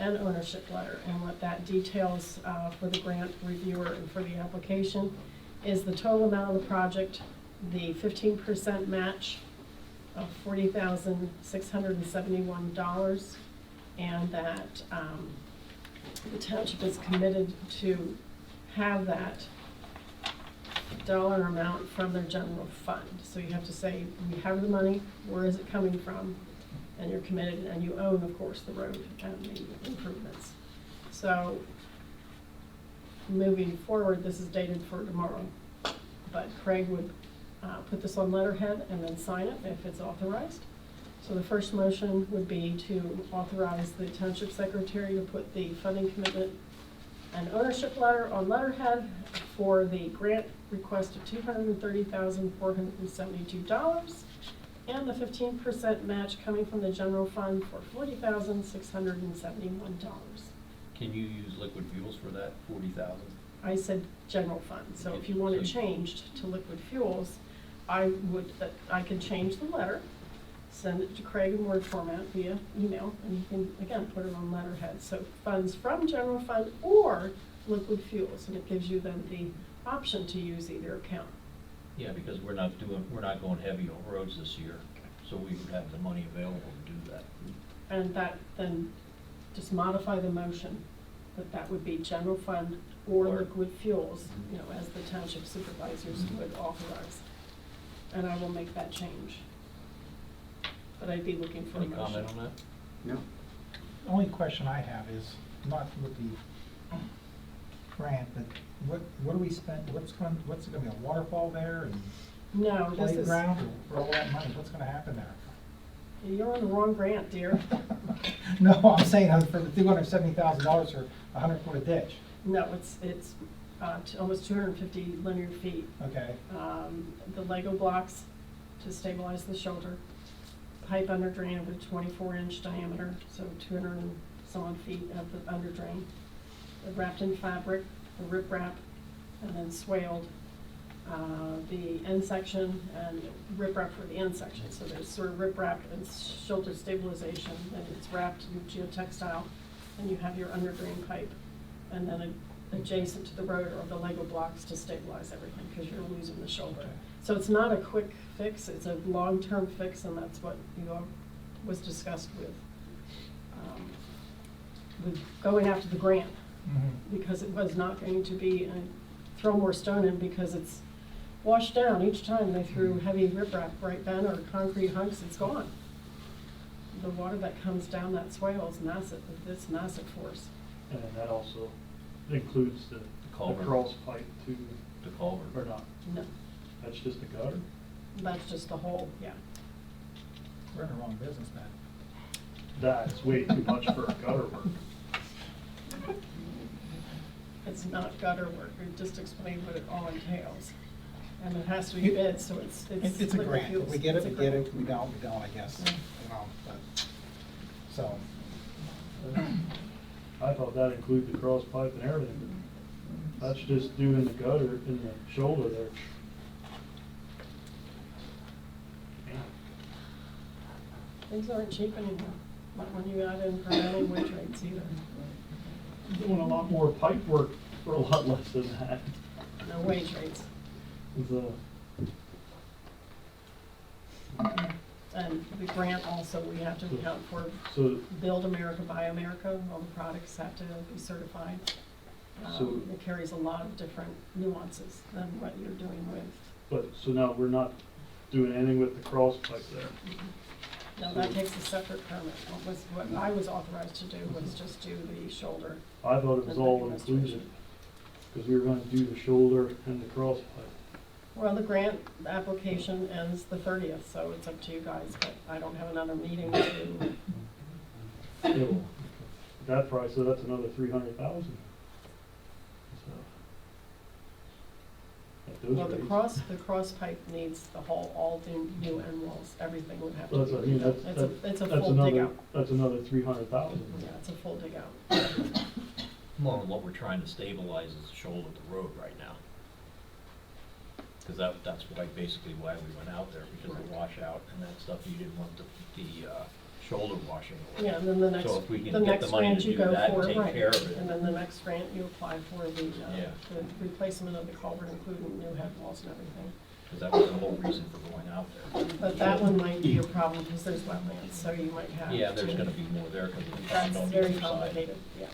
and ownership letter, and what that details for the grant reviewer and for the application is the total amount of the project, the 15% match of $40,671, and that the township is committed to have that dollar amount from their general fund. So you have to say, we have the money, where is it coming from? And you're committed, and you own, of course, the road and the improvements. So moving forward, this is dated for tomorrow, but Craig would put this on letterhead and then sign it if it's authorized. So the first motion would be to authorize the township secretary to put the funding commitment and ownership letter on letterhead for the grant request of $230,472 and the 15% match coming from the general fund for $40,671. Can you use liquid fuels for that 40,000? I said general fund, so if you want it changed to liquid fuels, I could change the letter, send it to Craig in Word format via email, and you can, again, put it on letterhead. So funds from general fund or liquid fuels, and it gives you then the option to use either account. Yeah, because we're not going heavy on roads this year, so we would have the money available to do that. And that, then, just modify the motion, that would be general fund or liquid fuels, you know, as the township supervisors would authorize. And I will make that change. But I'd be looking for a Any motion. comment on that? No. The only question I have is, not with the grant, but what do we spend, what's it gonna be, a waterfall there and No, this is, playground, or all that money, what's gonna happen there? you're on the wrong grant, dear. No, I'm saying for the $270,000 for a 100-foot ditch. No, it's almost 250 linear feet. Okay, The Lego blocks to stabilize the shoulder, pipe under drain of a 24-inch diameter, so 200 and some odd feet of the under drain. Wrapped in fabric, the riprap, and then swaled. The end section and riprap for the end section. So there's sort of riprap and shoulder stabilization, and it's wrapped in geotextile, and you have your under drain pipe, and then adjacent to the road are the Lego blocks to stabilize everything, because you're losing the shoulder. Okay. So it's not a quick fix, it's a long-term fix, and that's what was discussed with going after the grant, because it was not going to be throw more stone in, because it's washed down each time they threw heavy riprap right then, or concrete hunks, it's gone. The water that comes down that swale is massive, it's massive force. And then that also includes the culvert. cross pipe too, The culvert. or not? No, That's just the gutter? that's just the hole, yeah. we're in the wrong business, man. That's way too much for a gutter work. It's not gutter work, we just explained what it all entails. And it has to be bid, so it's It's a liquid grant, if fuels. we get it, It's a we get grant. it, we don't, I guess, Yeah. you know, but, so. I thought that included the cross pipe and everything, but that's just doing the gutter in the shoulder there. Man, Things aren't cheap anymore, not when you add in prevailing wage rates either. doing a lot more pipe work for a lot less than that. No wage rates. And the grant also, we have to account for So, Build America, Buy America, all the products have to be certified. So- It carries a lot of different nuances than what you're doing with. so now we're not doing anything with the cross pipe there. No, that takes a separate permit. What I was authorized to do was just do the shoulder. I thought it was and all the inclusive, restoration. because we were gonna do the shoulder and the cross pipe. Well, the grant application ends the 30th, so it's up to you guys, but I don't have another meeting to, Still, that price, so that's another 300,000. So. At those well, the rates. cross pipe needs the whole, all the new end walls, everything would have So to that's, be. I mean, that's, It's a that's full dig another, out. that's another 300,000. Yeah, it's a full dig out. Well, what we're trying to stabilize is the shoulder of the road right now. Because that's basically why we went out there, because of the washout and that stuff, you didn't want the shoulder washing away. Yeah, and then the next, So if we the can get next the money grant to you do go that for, and take right. care of it. And then the next grant you apply for the Yeah. replacement of the culvert, including new head walls and everything. Because that was the whole reason for going out there. But that one might be a problem because there's wetlands, so you might have. Yeah, there's to- gonna be more there because of the That's pond on the very other side. complicated, yeah.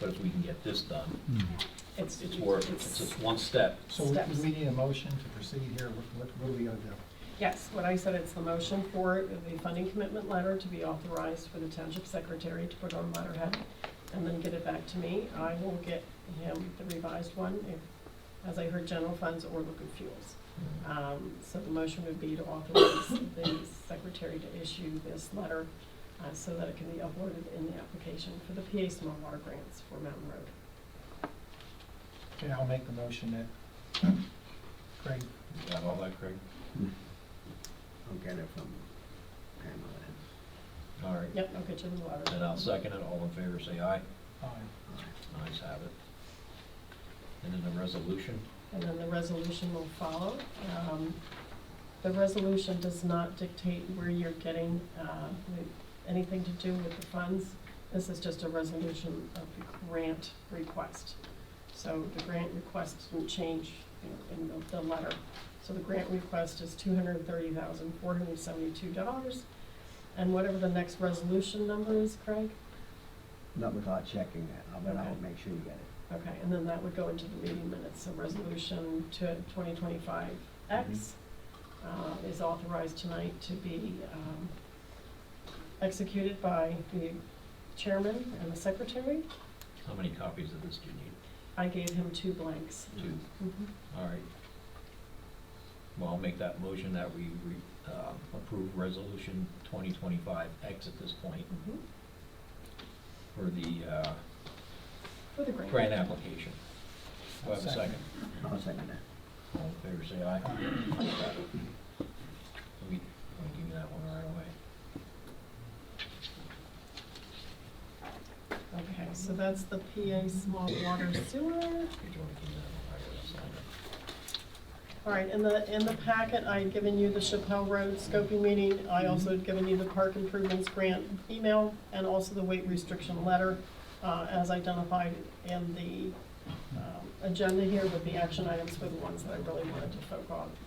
But if we can get this done, It's work, it's just one step. So Steps. we need a motion to proceed here, what are we gonna do? Yes, what I said, it's the motion for the funding commitment letter to be authorized for the township secretary to put on letterhead, and then get it back to me. I will get him the revised one, if, as I heard, general funds or liquid fuels. So the motion would be to authorize the secretary to issue this letter, so that it can be uploaded in the application for the PA Small Water Grants for Mountain Road. Okay, I'll make the motion that Craig, You got all that, Craig? I'll get it from Pamela. All right. Yep, I'll get you the letter. And I'll second it. All in favor, say aye. aye. Ayes have it. And then the resolution? And then the resolution will follow. The resolution does not dictate where you're getting anything to do with the funds. This is just a resolution of the grant request. So the grant request didn't change in the letter. So the grant request is $230,472. And whatever the next resolution number is, Craig? Not without checking that, but I'll Okay. make sure you get it. Okay, and then that would go into the meeting minutes. So resolution to 2025X is authorized tonight to be executed by the chairman and the secretary. How many copies of this do you need? I gave him 2 blanks. 2. Mhm. All right. Well, I'll make that motion that we approve resolution 2025X at this point Mhm. for the For the grant. grant application. Do I have a second? I'll second that. All in favor, say aye. Let me give you that one right away. Okay, so that's the PA Small Water Sewer. Did you want to give me that one right away? I'll sign it. All right, in the packet, I had given you the Chappelle Road scoping meeting. I also had given you the park improvements grant email and also the weight restriction letter as identified in the agenda here, with the action items were the ones that I really wanted to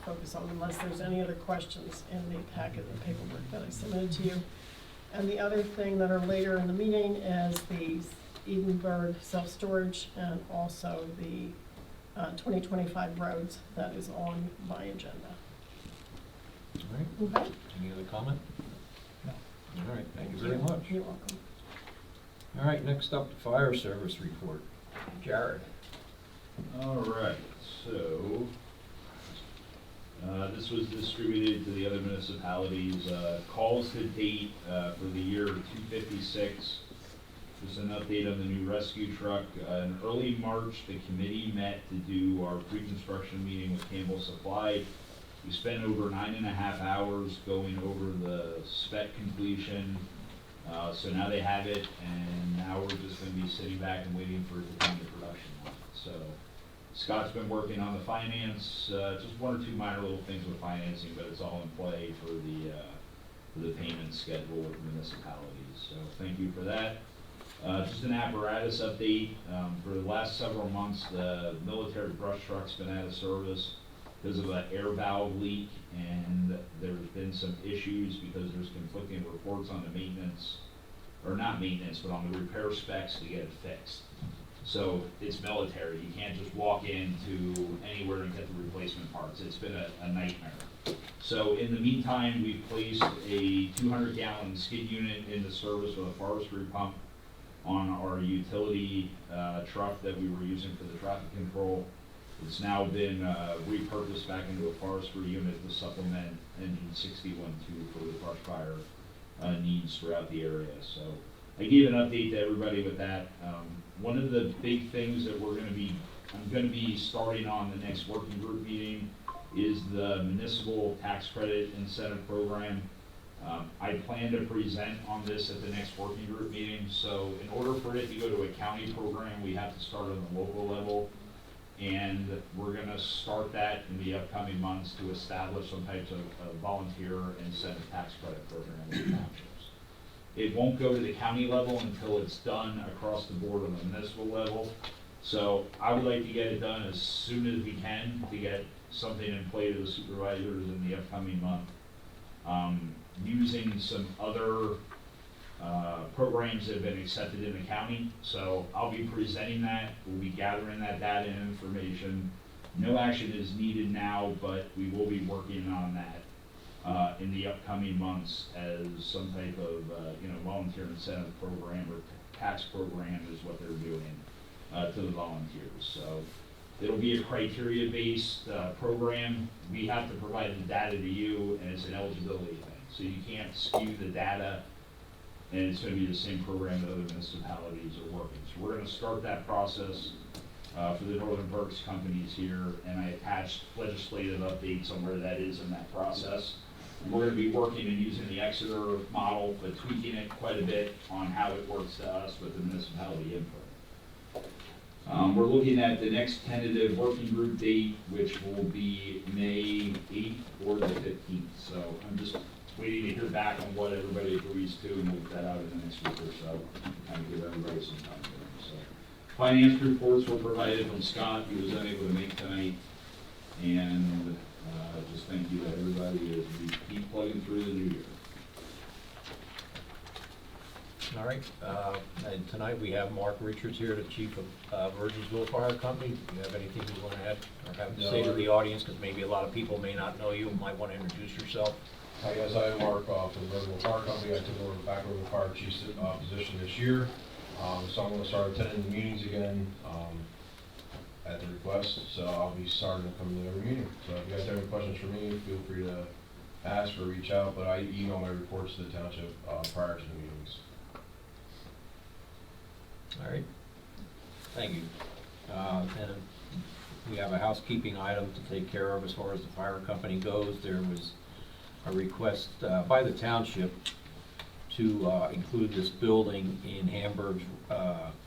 focus on, unless there's any other questions in the packet of paperwork that I submitted to you. And the other thing that are later in the meeting is the Edenburg self-storage and also the 2025 roads that is on my agenda. All right. Okay? Any other comment? No. All right, thank you very much. You're welcome. All right, next up, the fire service report. Jared. All right, so, this was distributed to the other municipalities. Calls to date for the year 256. Just an update on the new rescue truck. In early March, the committee met to do our pre-construction meeting with Campbell Supply. We spent over 9.5 hours going over the spec completion. So now they have it, and now we're just gonna be sitting back and waiting for it to come to production line. So Scott's been working on the finance, just 1 or 2 minor little things with financing, but it's all in play for the payment schedule with municipalities. So thank you for that. Just an apparatus update. For the last several months, the military brush truck's been out of service because of an air valve leak, and there's been some issues because there's conflicting reports on the maintenance, or not maintenance, but on the repair specs to get it fixed. So it's military, you can't just walk into anywhere and get the replacement parts. It's been a nightmare. So in the meantime, we've placed a 200-gallon skid unit into service with a forestry pump on our utility truck that we were using for the traffic control. It's now been repurposed back into a forestry unit to supplement engine 61-2 for the brush fire needs throughout the area. So I gave an update to everybody with that. One of the big things that I'm going to be starting on the next working group meeting is the municipal tax credit incentive program. I plan to present on this at the next working group meeting. So in order for it to go to a county program, we have to start on the local level. And we're going to start that in the upcoming months to establish some types of volunteer incentive tax credit program in the townships. It won't go to the county level until it's done across the board on the municipal level. So I would like to get it done as soon as we can to get something in play to the supervisors in the upcoming month. Using some other programs that have been accepted in the county. So I'll be presenting that, we'll be gathering that data and information. No action is needed now, but we will be working on that in the upcoming months as some type of, volunteer incentive program or tax program is what they're doing to the volunteers. So it'll be a criteria-based program. We have to provide the data to you, and it's an eligibility thing. So you can't skew the data, and it's going to be the same program that other municipalities are working. So we're going to start that process for the Northern Berks companies here, and I attached legislative updates on where that is in that process. We're going to be working and using the Exeter model, but tweaking it quite a bit on how it works to us with the municipality input. We're looking at the next tentative working group date, which will be May 8th or the 15th. So I'm just waiting to hear back on what everybody agrees to, and we'll get that out in the next week or so, kind of give everybody some time to them. So finance reports were provided from Scott. He was unable to make tonight. And just thank you to everybody as we keep plugging through the new year. All right, and tonight we have Mark Richards here, the chief of Virginsville Fire Company. Do you have anything you want to add or have to say to the audience? Because maybe a lot of people may not know you, might want to introduce yourself. Hi guys, I am Mark from the Virginsville Fire Company. I took over back over the fire chief's position this year. So I'm going to start attending the meetings again at the request. So I'll be starting to come to every meeting. So if you guys have any questions for me, feel free to ask or reach out. But I email my reports to the township prior to the meetings. All right, thank you. And we have a housekeeping item to take care of as far as the fire company goes. There was a request by the township to include this building in Hamburg's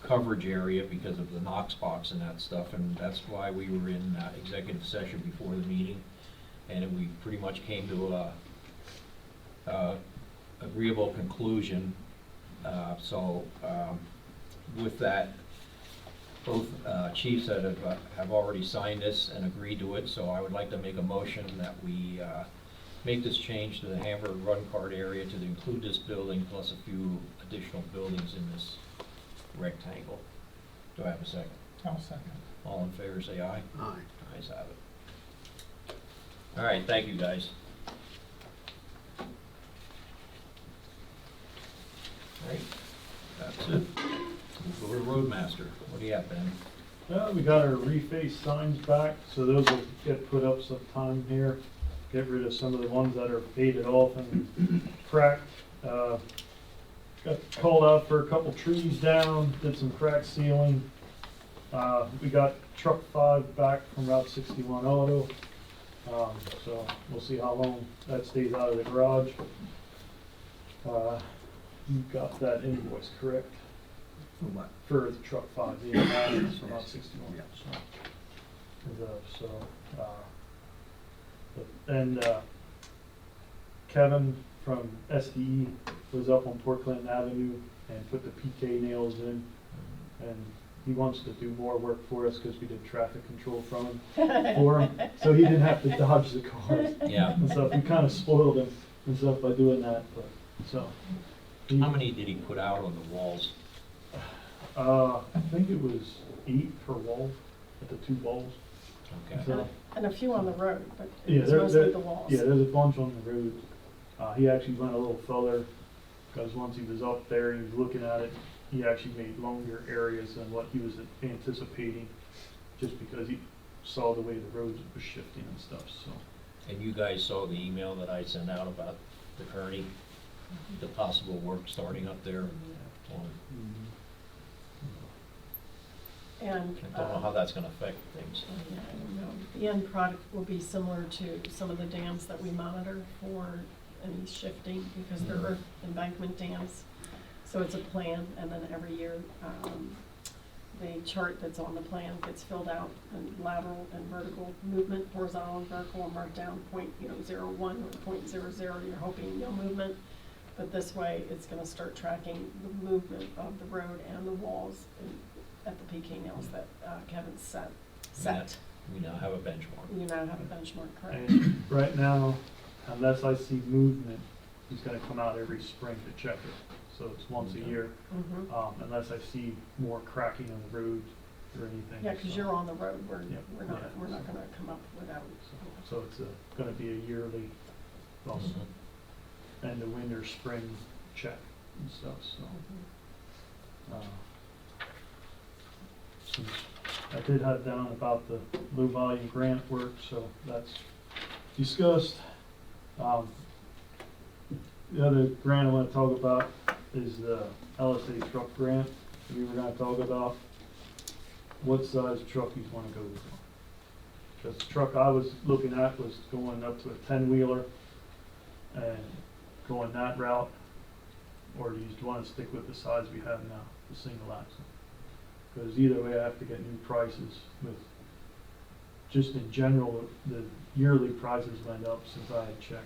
coverage area because of the Knox box and that stuff, and that's why we were in executive session before the meeting, and we pretty much came to a agreeable conclusion. With that, both chiefs that have already signed this and agreed to it, so I would like to make a motion that we make this change to the Hamburg Run Card area to include this building plus a few additional buildings in this rectangle. Do I have a second? I'll second. All in favor, say aye. Aye. Ayes have it. All right, thank you, guys. All right, that's it. We'll go to Roadmaster. What do you have, Ben? We got our reface signs back, so those will get put up sometime here. Get rid of some of the ones that are faded off and cracked. Got called out for a couple trees down, did some crack sealing. We got truck 5 back from Route 61 Auto. So we'll see how long that stays out of the garage. You got that invoice, correct? For what? For the truck 5, the amount from Route 61. Yeah. Kevin from SDE was up on Port Clinton Avenue and put the PK nails in, and he wants to do more work for us because we did traffic control for him, so he didn't have to dodge the cars. Yeah. And stuff. We kind of spoiled him and stuff by doing that, but so. How many did he put out on the walls? I think it was 8 per wall at the 2 walls. Okay. So, And a few on the road, but yeah, it's mostly the walls. Yeah, there's a bunch on the road. He actually went a little further because once he was up there and he was looking at it, he actually made longer areas than what he was anticipating, just because he saw the way the roads were shifting and stuff. So. And you guys saw the email that I sent out about the Kearney, the possible work starting up there. And I don't know how that's gonna affect things. yeah, I don't know. The end product will be similar to some of the dams that we monitor for any shifting, because they're earth embankment dams. So it's a plan, and then every year, the chart that's on the plan gets filled out, and lateral and vertical movement, horizontal and vertical are marked down 0.01 or 0.00, you're hoping no movement. But this way, it's gonna start tracking the movement of the road and the walls at the PK nails that Kevin set. We now have a benchmark. You now have a benchmark, correct? And right now, unless I see movement, he's gonna come out every spring to check it. so it's once a year, Mhm. unless I see more cracking on the road or anything. Yeah, because so- you're on the road, Yeah, we're yeah, not so- gonna come up without. So it's gonna be a yearly, well, and the winter, spring check and stuff, so. Since I did have down about the low volume grant work, so that's discussed. The other grant I wanna talk about is the LSA truck grant. We were gonna talk about what size truck you wanna go for. Because the truck I was looking at was going up to a 10-wheeler and going that route, or do you want to stick with the size we have now, the single axle? Because either way, I have to get new prices with, just in general, the yearly prices went up since I had checked.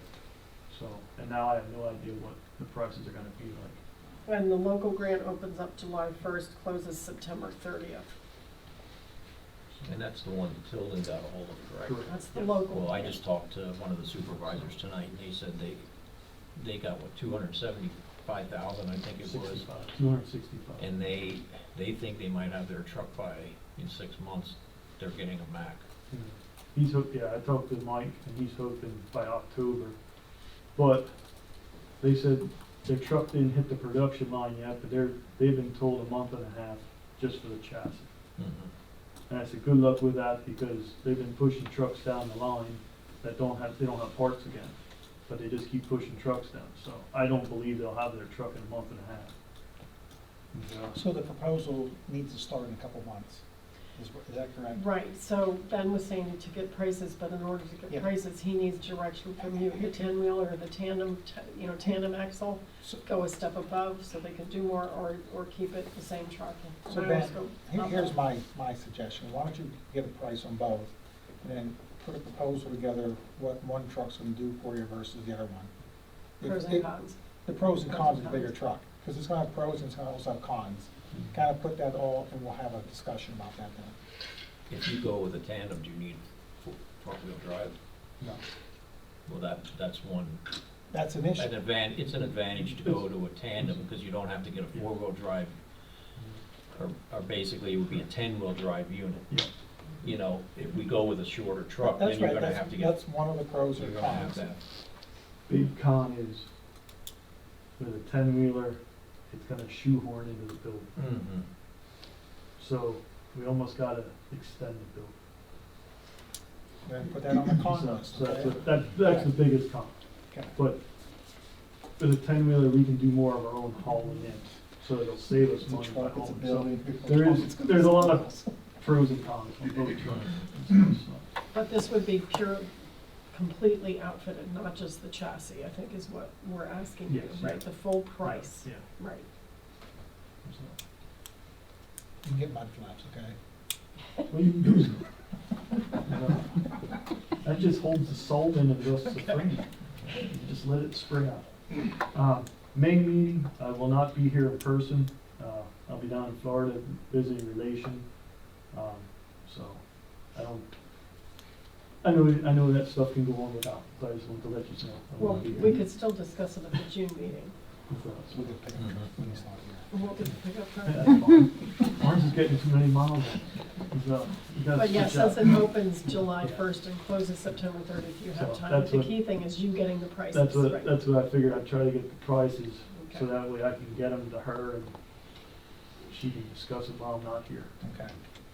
So, and now I have no idea what the prices are gonna be like. And the local grant opens up July 1st, closes September 30th. And that's the one Tilden got a hold of, correct? That's the local. Well, I just talked to one of the supervisors tonight, and they said they got, what, 275,000, I think it was. 265. And they think they might have their truck by, in 6 months, they're getting a Mack. He's hooked, yeah, I talked to Mike, and he's hoping by October. But they said their truck didn't hit the production line yet, but they've been told a month and a half just for the chassis. And I said, good luck with that, because they've been pushing trucks down the line that they don't have parts again, but they just keep pushing trucks down. So I don't believe they'll have their truck in a month and a half. So the proposal needs to start in a couple months, is that correct? Right, so Ben was saying to get prices, but in order to get Yeah. prices, he needs direction from you. The 10-wheeler or the tandem axle, go a step above so they can do more, or keep it the same truck. So Ben, here's my suggestion. Why don't you get a price on both, and then put a proposal together, what one truck's gonna do for you versus the other one. Pros and cons. The pros and cons of the bigger truck, because it's gonna have pros and it's gonna also have cons. Kind of put that all, and we'll have a discussion about that then. If you go with a tandem, do you need front-wheel drive? No. Well, that's one. That's an issue. It's an advantage to go to a tandem, because you don't have to get a 4-wheel drive, or basically it would be a 10-wheel drive unit. Yeah. You know, if we go with a shorter truck, then That's you're right, gonna have to get. that's one of the pros you're and gonna have cons. that. Big con is with a 10-wheeler, it's gonna shoehorn into the building. So we almost gotta extend the building. Then put that on the con So list, that's, okay? that's the biggest con. Okay. But with a 10-wheeler, we can do more of our own hauling in, so it'll save us It's a money by truck, it's a hauling. building. So there's a lot of pros and cons on both trucks and stuff, so. But this would be pure, completely outfitted, not just the chassis, I think is what we're asking you, Yes. right? The full price, Yeah. right? So. You can get mud flaps, okay? Well, you can do so. That just holds the salt in and goes to free. You just let it spray out. May meeting, I will not be here in person. I'll be down in Florida visiting relation. So I know that stuff can go on without, but I just wanted to let you know. I Well, won't be we here. could still discuss it at the June meeting. So we can pick up when he's not here. We'll get pick up Yeah, time. that's fine. Ours is getting too many miles. So you gotta But yes, switch up. since it opens July Yeah. 1st and closes September 30th, you have So time. that's The what- key thing is you getting the prices, right? That's what I figured. I'd try to get the prices, so Okay. that way I can get them to her and she can discuss it while I'm not here. Okay.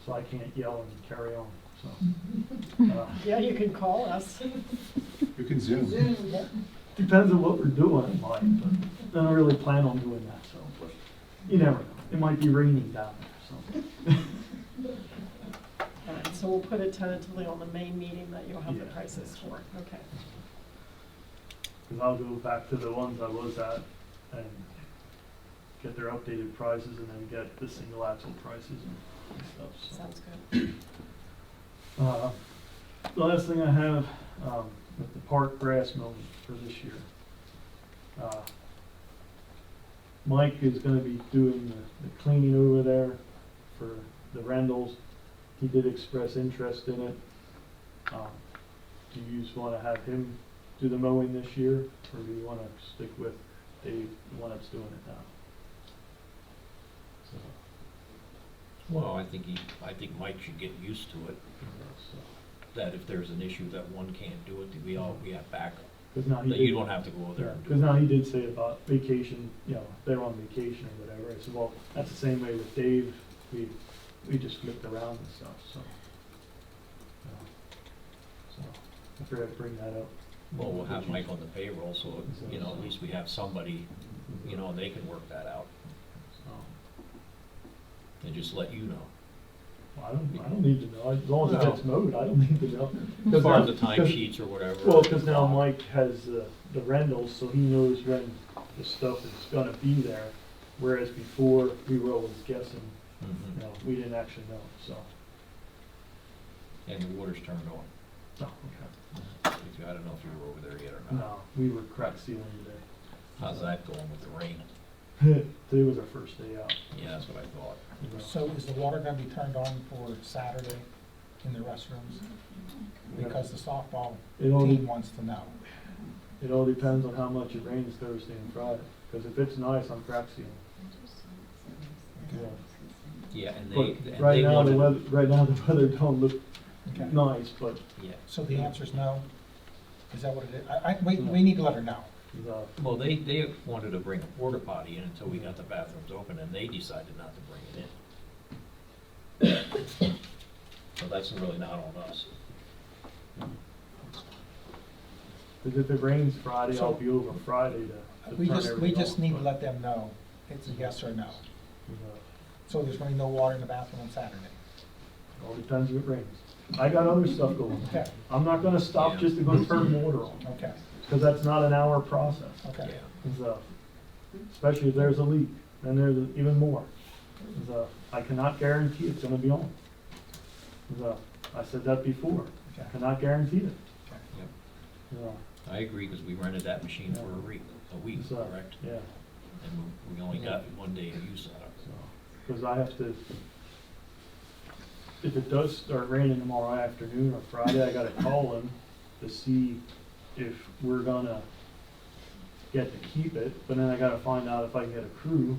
So I can't yell and carry on, so. Yeah, you can call us. You can Zoom. Depends on what we're doing, it might, but I don't really plan on doing that, so. But you never know. It might be raining down there, so. All right, so we'll put it tentatively on the main meeting that you'll have the Yeah. prices for, okay. Because I'll go back to the ones I was at and get their updated prices and then get the single axle prices and stuff, so. Sounds good. The last thing I have, with the park grass mowing for this year. Mike is gonna be doing the cleaning over there for the Rendals. He did express interest in it. Do you just wanna have him do the mowing this year, or do you wanna stick with Dave, the one that's doing it now? Well, I think Mike should get used to it, that if there's an issue that one can't do it, that we have backup. Because now he That did. you don't have to go over there and do Because it. now he did say about vacation, they're on vacation or whatever. I said, well, that's the same way with Dave. We just flipped around and stuff, so. So, I forgot to bring that up. Well, we'll have Mike on the payroll, so, at least we have somebody, and they can work that out, So, and just let you know. well, I don't need to know. As long as it gets mowed, I don't need to know. As far as the time sheets or whatever. Well, because now Mike has the rentals, so he knows when the stuff is gonna be there. Whereas before, we were always guessing, Mhm. we didn't actually know, so. And the water's turned on. Oh, okay. I don't know if you were over there yet or not. No, we were crack sealing today. How's that going with the rain? Today was our first day out. Yeah, that's what I thought. So is the water gonna be turned on for Saturday in the restrooms? Because the softball It only- team wants to know. It all depends on how much it rains Thursday and Friday, because if it's nice, I'm crack sealing. Yeah. Yeah, and But they right now, the wanted, weather, right now, the weather don't look Okay. nice, but yeah. So the answer's no? Is that what it is? We need to let her know. Well, they wanted to bring a porta potty in until we got the bathrooms open, and they decided not to bring it in. So that's really not on us. because if it rains Friday, I'll be over Friday to We turn just everything need to off, let them know. It's a yes or no. but, So there's gonna be no water in the bathroom on Saturday. all depends if it rains. I got other stuff going on. Okay. I'm not gonna stop Yeah. just to go turn water on, Okay, because that's not an hour process. okay. Yeah. So, especially if there's a leak, then there's even more. So, I cannot guarantee it's gonna be on. So, I said that before, Okay. cannot guarantee it. Yep. So, I agree, because we rented that machine for a week, so, correct? yeah, And we only got 1 day of use out of it. so, because I have to, if it does start raining tomorrow afternoon or Friday, I gotta call him to see if we're gonna get to keep it, but then I gotta find out if I can get a crew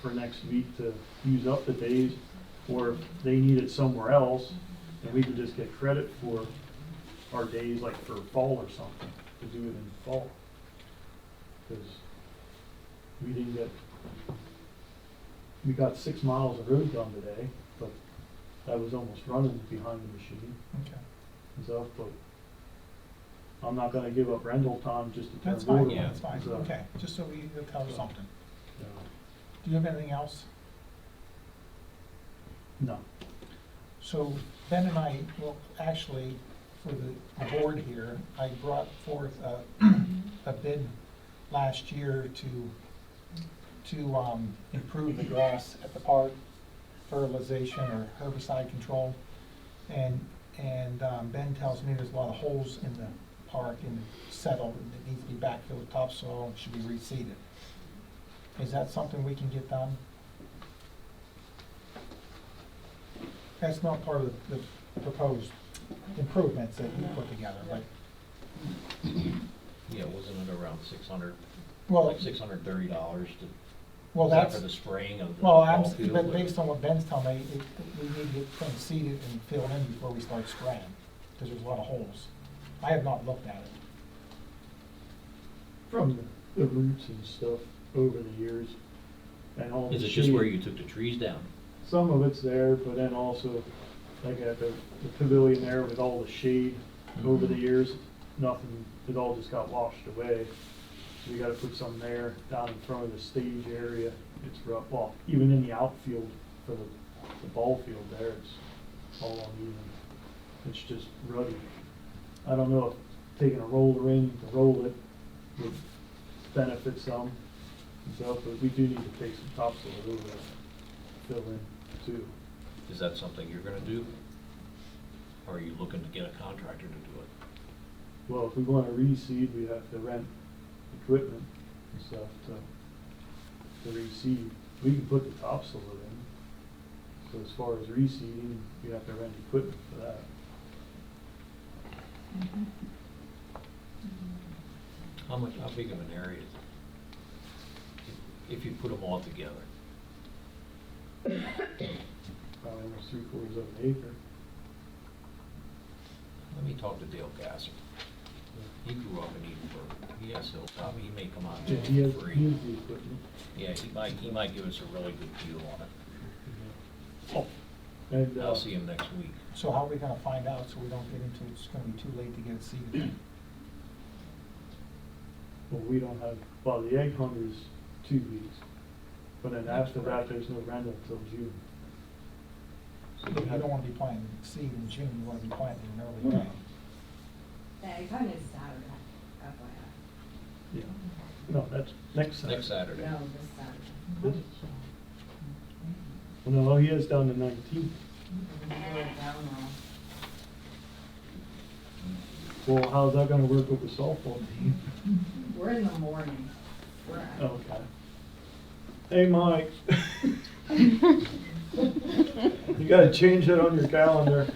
for next week to use up the days, or if they need it somewhere else, and we can just get credit for our days, like for fall or something, to do it in fall. Because we didn't get, we got 6 miles of road done today, but that was almost running behind the machine Okay. and stuff, but I'm not gonna give up rental time just to turn That's water fine, on. yeah, that's fine, So, okay, just so we cover something. yeah. Do you have anything else? No. So Ben and I, well, actually, for the board here, I brought forth a bid last year to improve the grass at the park, fertilization or herbicide control. And Ben tells me there's a lot of holes in the park and settled, and it needs to be backfilled with topsoil, and should be reseeded. Is that something we can get done? That's not part of the proposed improvements that you put together, but, Yeah, wasn't it around 600, well, like $630 to, well, is that that's, for the spraying of the well, ball field? but or- based on what Ben's telling me, we need to get things seeded and filled in before we start spraying, because there's a lot of holes. I have not looked at it. From the roots and stuff over the years, and all the Is it shade. just where you took the trees down? Some of it's there, but then also, like at the pavilion there with all the shade over the years, nothing, it all just got washed away. So we gotta put some there, down in front of the stage area, it's rough, well, even in the outfield for the ball field there, it's all uneven. It's just ruddy. I don't know if taking a roller in to roll it would benefit some and stuff, but we do need to take some topsoil over there, fill in too. Is that something you're gonna do? Or are you looking to get a contractor to do it? Well, if we want to reseed, we have to rent equipment and stuff to reseed. We can put the topsoil in. So as far as reseeding, we have to rent equipment for that. How big of an area is it? If you put them all together? probably almost 3/4 of an acre. Let me talk to Dale Gasser. He grew up in Edenburg. He has Hilltop. He may come out Yeah, and he do has, it for he free. has the equipment. Yeah, he might give us a really good deal on it. Oh, and, I'll see him next week. So how are we gonna find out so we don't get into, it's gonna be too late to get it seeded? well, we don't have, well, the egg hunt is 2 weeks, but then That's after that, correct. there's no rental till June. So You don't wanna be planting seed in June, you wanna be planting in early May. The egg hunt is Saturday, FYI. Yeah, no, that's next Saturday. Next Saturday. No, this Saturday. This- Well, no, he is down to 19. We're down now. Well, how's that gonna work with the softball team? We're in the morning. We're at. Okay. Hey, Mike. You gotta change that on your calendar.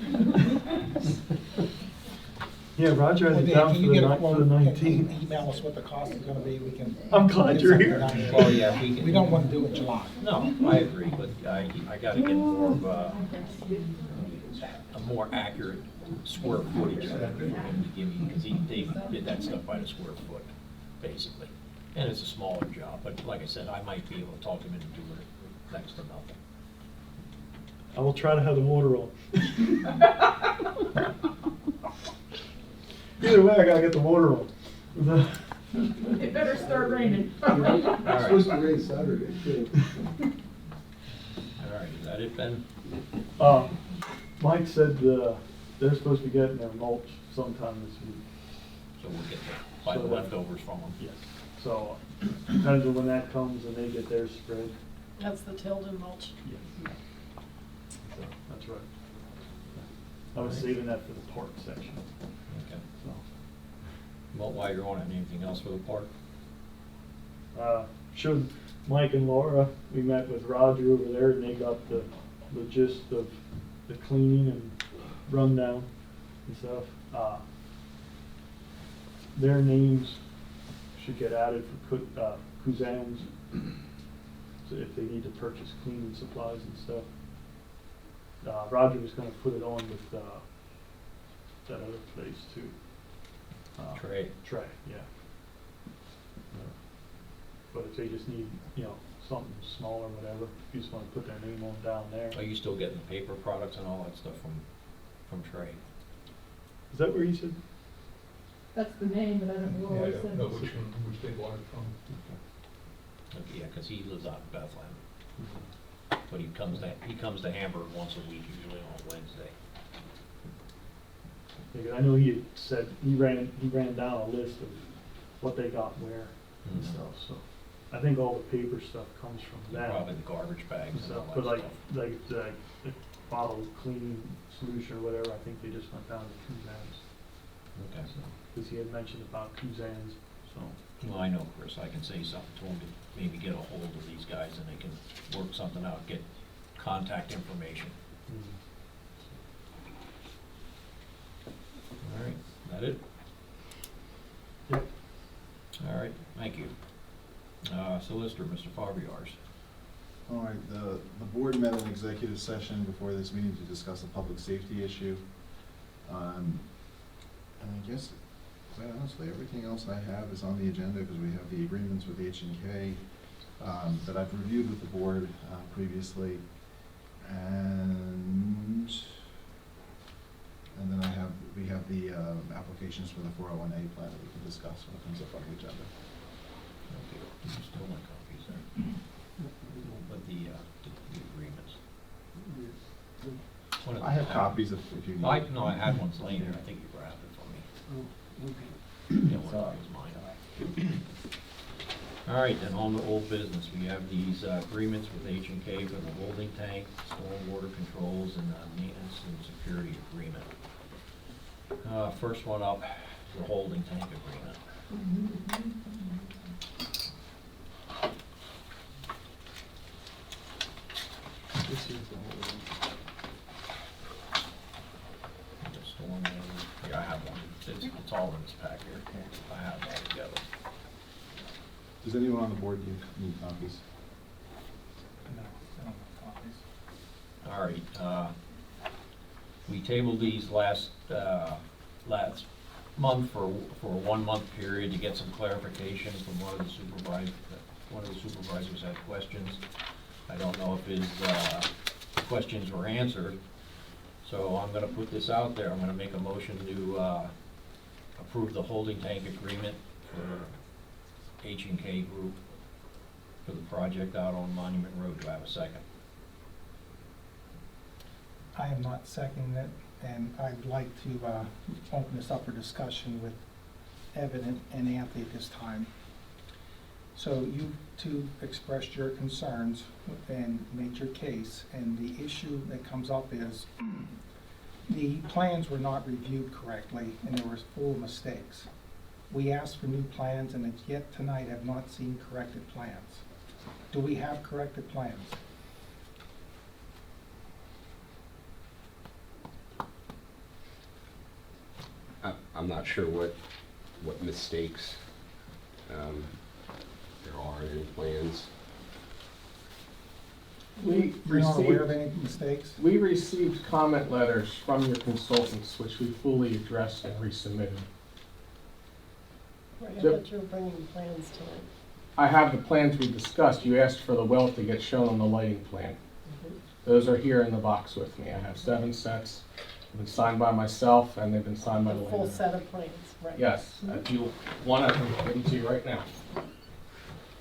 Yeah, Roger has Well, it Dan, down can for you the get a night, for the quote and 19th. email us what the cost is gonna be, we can. I'm glad you're here. Get something down Oh, yeah, we can- We don't wanna do it in July. No, I agree, but I gotta get more of a more accurate square footage for him to give me, because they did that stuff by the square foot, basically. And it's a smaller job, but like I said, I might be able to talk him into doing it next to nothing. I will try to have the water on. Either way, I gotta get the water on. It better start raining. It's supposed to rain Saturday, too. All right, is that it, Ben? Mike said, they're supposed to be getting their mulch sometime this week. So we'll get buy the So that- leftovers from them. Yes. So, depends on when that comes and they get theirs spread. That's the Tilden mulch. Yes. So, that's right. I was saving that for the park section, Okay. so. Well, while you're on it, anything else for the park? Showed Mike and Laura, we met with Roger over there and they got the gist of the cleaning and rundown and stuff. Their names should get added for Kuzan's, so if they need to purchase cleaning supplies and stuff. Roger was gonna put it on with, that other place too. Trey. Trey, yeah. But if they just need, something small or whatever, if you just wanna put their name on down there. Are you still getting the paper products and all that stuff from Trey? Is that where you said? That's the name, but I don't know where it says. Which they bought it from. Okay, yeah, because he lives out in Bethlehem. But he comes to Hamburg once a week, usually on Wednesday. Because I know he had said, he ran down a list of what they got where and Mhm. stuff, so. I think all the paper stuff comes from them. Probably the garbage bags and all So, that but like, stuff. the bottle cleaning solution or whatever, I think they just went down to Kuzan's. Okay. Because he had mentioned about Kuzan's, so. Well, I know, Chris, I can say something to him to maybe get a hold of these guys and they can work something out, get contact information. All right, that it? Yep. All right, thank you. Solicitor, Mr. Fabiars. All right, the board met in executive session before this meeting to discuss a public safety issue. And I guess, quite honestly, everything else I have is on the agenda because we have the agreements with H&K that I've reviewed with the board previously. And then we have the applications for the 401A plan that we can discuss when it comes up on the agenda. Okay, you still want copies there? But the agreements. I have copies if you need. No, I had one laying there, I think you grabbed it from me. Yeah, one of those mine. All right, then on to old business, we have these agreements with H&K for the holding tank, stormwater controls, and maintenance and security agreement. First one up, the holding tank agreement. This is the whole. The stormwater, yeah, I have one, it's all in this pack here, I have it all together. Does anyone on the board need copies? No, I don't have copies. All right, we tabled these last month for a 1 month period to get some clarification from one of the supervisors. One of the supervisors had questions. I don't know if his questions were answered, so I'm gonna put this out there. I'm gonna make a motion to approve the holding tank agreement for H&K Group for the project out on Monument Road. Do I have a second? I am not seconding it, and I'd like to open this up for discussion with Evan and Anthony at this time. So you two expressed your concerns and made your case, and the issue that comes up is the plans were not reviewed correctly, and there was full of mistakes. We asked for new plans, and as yet tonight have not seen corrected plans. Do we have corrected plans? I'm not sure what mistakes there are in any plans. We You're not aware of received, any mistakes? we received comment letters from your consultants, which we fully addressed and resubmitted. Right, I Yep. thought you were bringing plans tonight. I have the plans we discussed. You asked for the well to get shown on the lighting plan. Those are here in the box with me. I have 7 sets. They've been signed by myself, and they've been signed by the The full landowner. set of plans, right? Yes, if you want to, I can give them to you right now.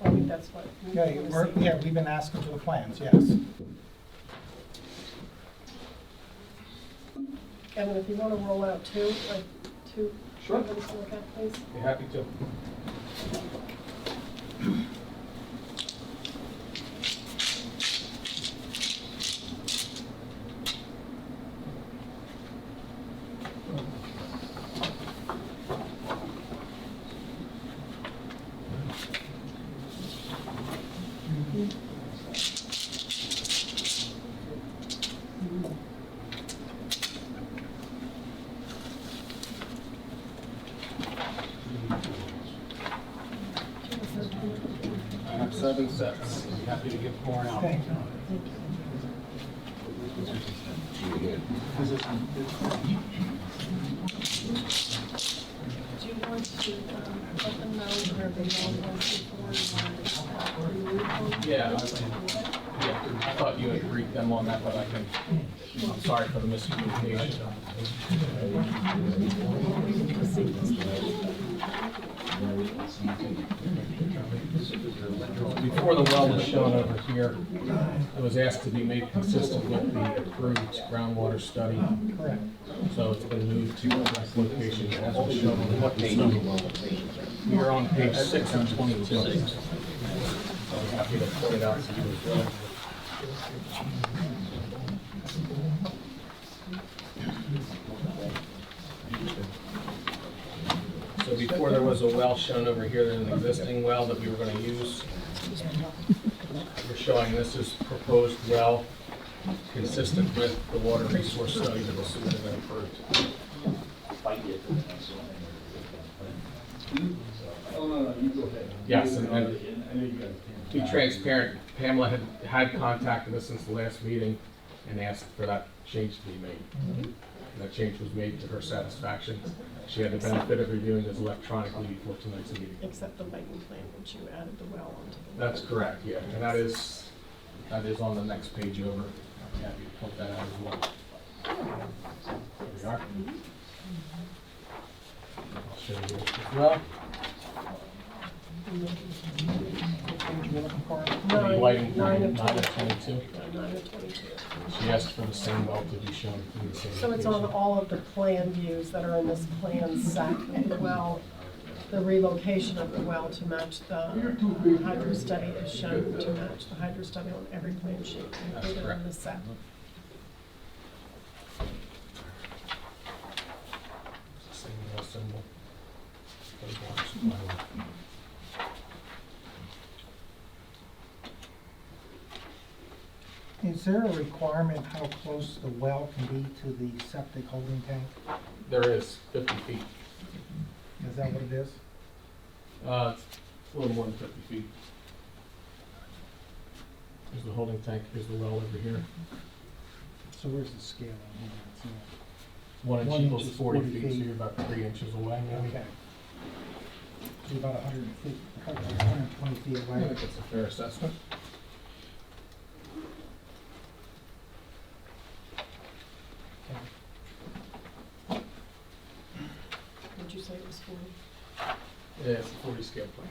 I think that's what. we received. Yeah, we've been asking for the plans, yes. Evan, if you want to roll out two Sure. items to look at, please. Be happy to. I have 7 sets. Be happy to give more out. Thank you. Do you want to let them know where they all went before? Yeah, I thought you had briefed them on that, but I'm sorry for the miscommunication. Before the well was shown over here, it was asked to be made consistent with the approved groundwater study. Correct. So it's been moved to the next location as was shown on the study. We are on page 6 of 22. So I'm happy to point it out to you as well. So before there was a well shown over here, there's an existing well that we were going to use. We're showing this as proposed well, consistent with the water resource study that was submitted and approved. Yes, and to be transparent, Pamela had contacted us since the last meeting and asked for that change to be made. And that change was made to her satisfaction. She had the benefit of reviewing this electronically before tonight's meeting. Except the lighting plan, which you added the well onto the. That's correct, yeah, and that is on the next page over. I'm happy to put that out as well. There we are. I'll show you this as well. You're looking for? The lighting plan, 9 of 22. 9 of 22. She asked for the same well to be shown in the same So it's on location. all of the plan views that are in this plan set of the well, the relocation of the well to match the hydro study is shown to match the hydro study on every plan sheet included in the set. Same well symbol. Those water supply. Is there a requirement how close the well can be to the septic holding tank? There is 50 feet. Is that what it is? It's a little more than 50 feet. Here's the holding tank, here's the well over here. So where's the scale on here? It's, 1 inch 1 equals inch is 40 40 feet, so feet. you're about 3 inches away, maybe. Okay. So you're about 120 feet I away. think that's a fair assessment. Would you say it was 40? Yeah, it's a 40 scale plane.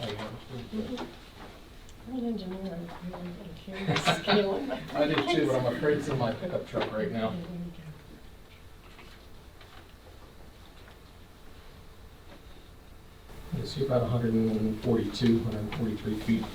Oh, yeah. I'm an engineer, I really don't care about scaling. I do too, but I'm afraid it's in my pickup truck right now. You see about 142, 143 feet.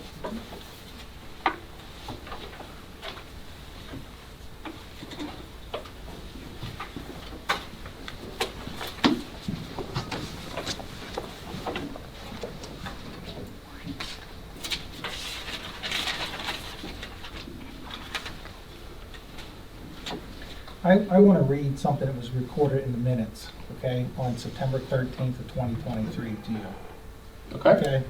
I want to read something that was recorded in the minutes, okay, on September 13th of 2023 to you. Okay.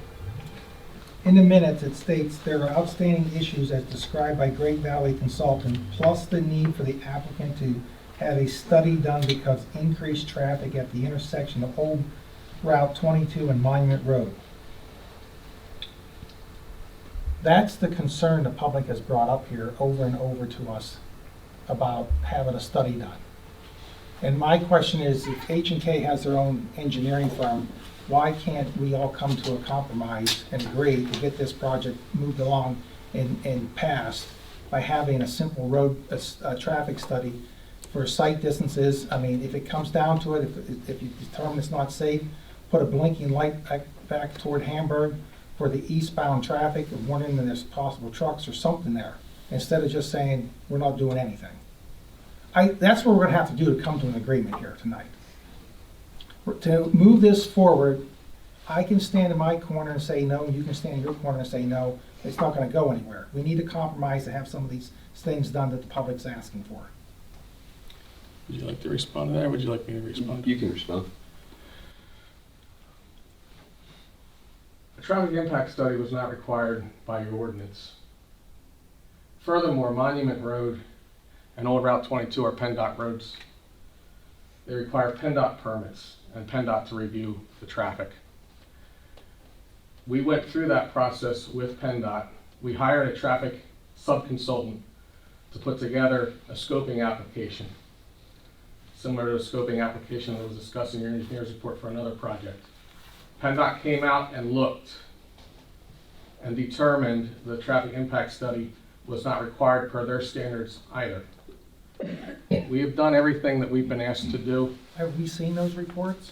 In the minutes, it states there are outstanding issues as described by Great Valley Consultant, plus the need for the applicant to have a study done because increased traffic at the intersection of Old Route 22 and Monument Road. That's the concern the public has brought up here over and over to us about having a study done. And my question is, if H&K has their own engineering firm, why can't we all come to a compromise and agree to get this project moved along and passed by having a simple road, a traffic study for sight distances? I mean, if it comes down to it, if you determine it's not safe, put a blinking light back toward Hamburg for the eastbound traffic, warning that there's possible trucks or something there, instead of just saying, we're not doing anything. That's what we're gonna have to do to come to an agreement here tonight. To move this forward, I can stand in my corner and say no, you can stand in your corner and say no. It's not gonna go anywhere. We need to compromise to have some of these things done that the public's asking for. Would you like to respond to that, or would you like me to respond? You can respond. A traffic impact study was not required by your ordinance. Furthermore, Monument Road and Old Route 22 are PennDOT roads. They require PennDOT permits and PennDOT to review the traffic. We went through that process with PennDOT. We hired a traffic sub-consultant to put together a scoping application, similar to the scoping application that was discussed in your engineer's report for another project. PennDOT came out and looked and determined the traffic impact study was not required per their standards either. We have done everything that we've been asked to do. Have we seen those reports?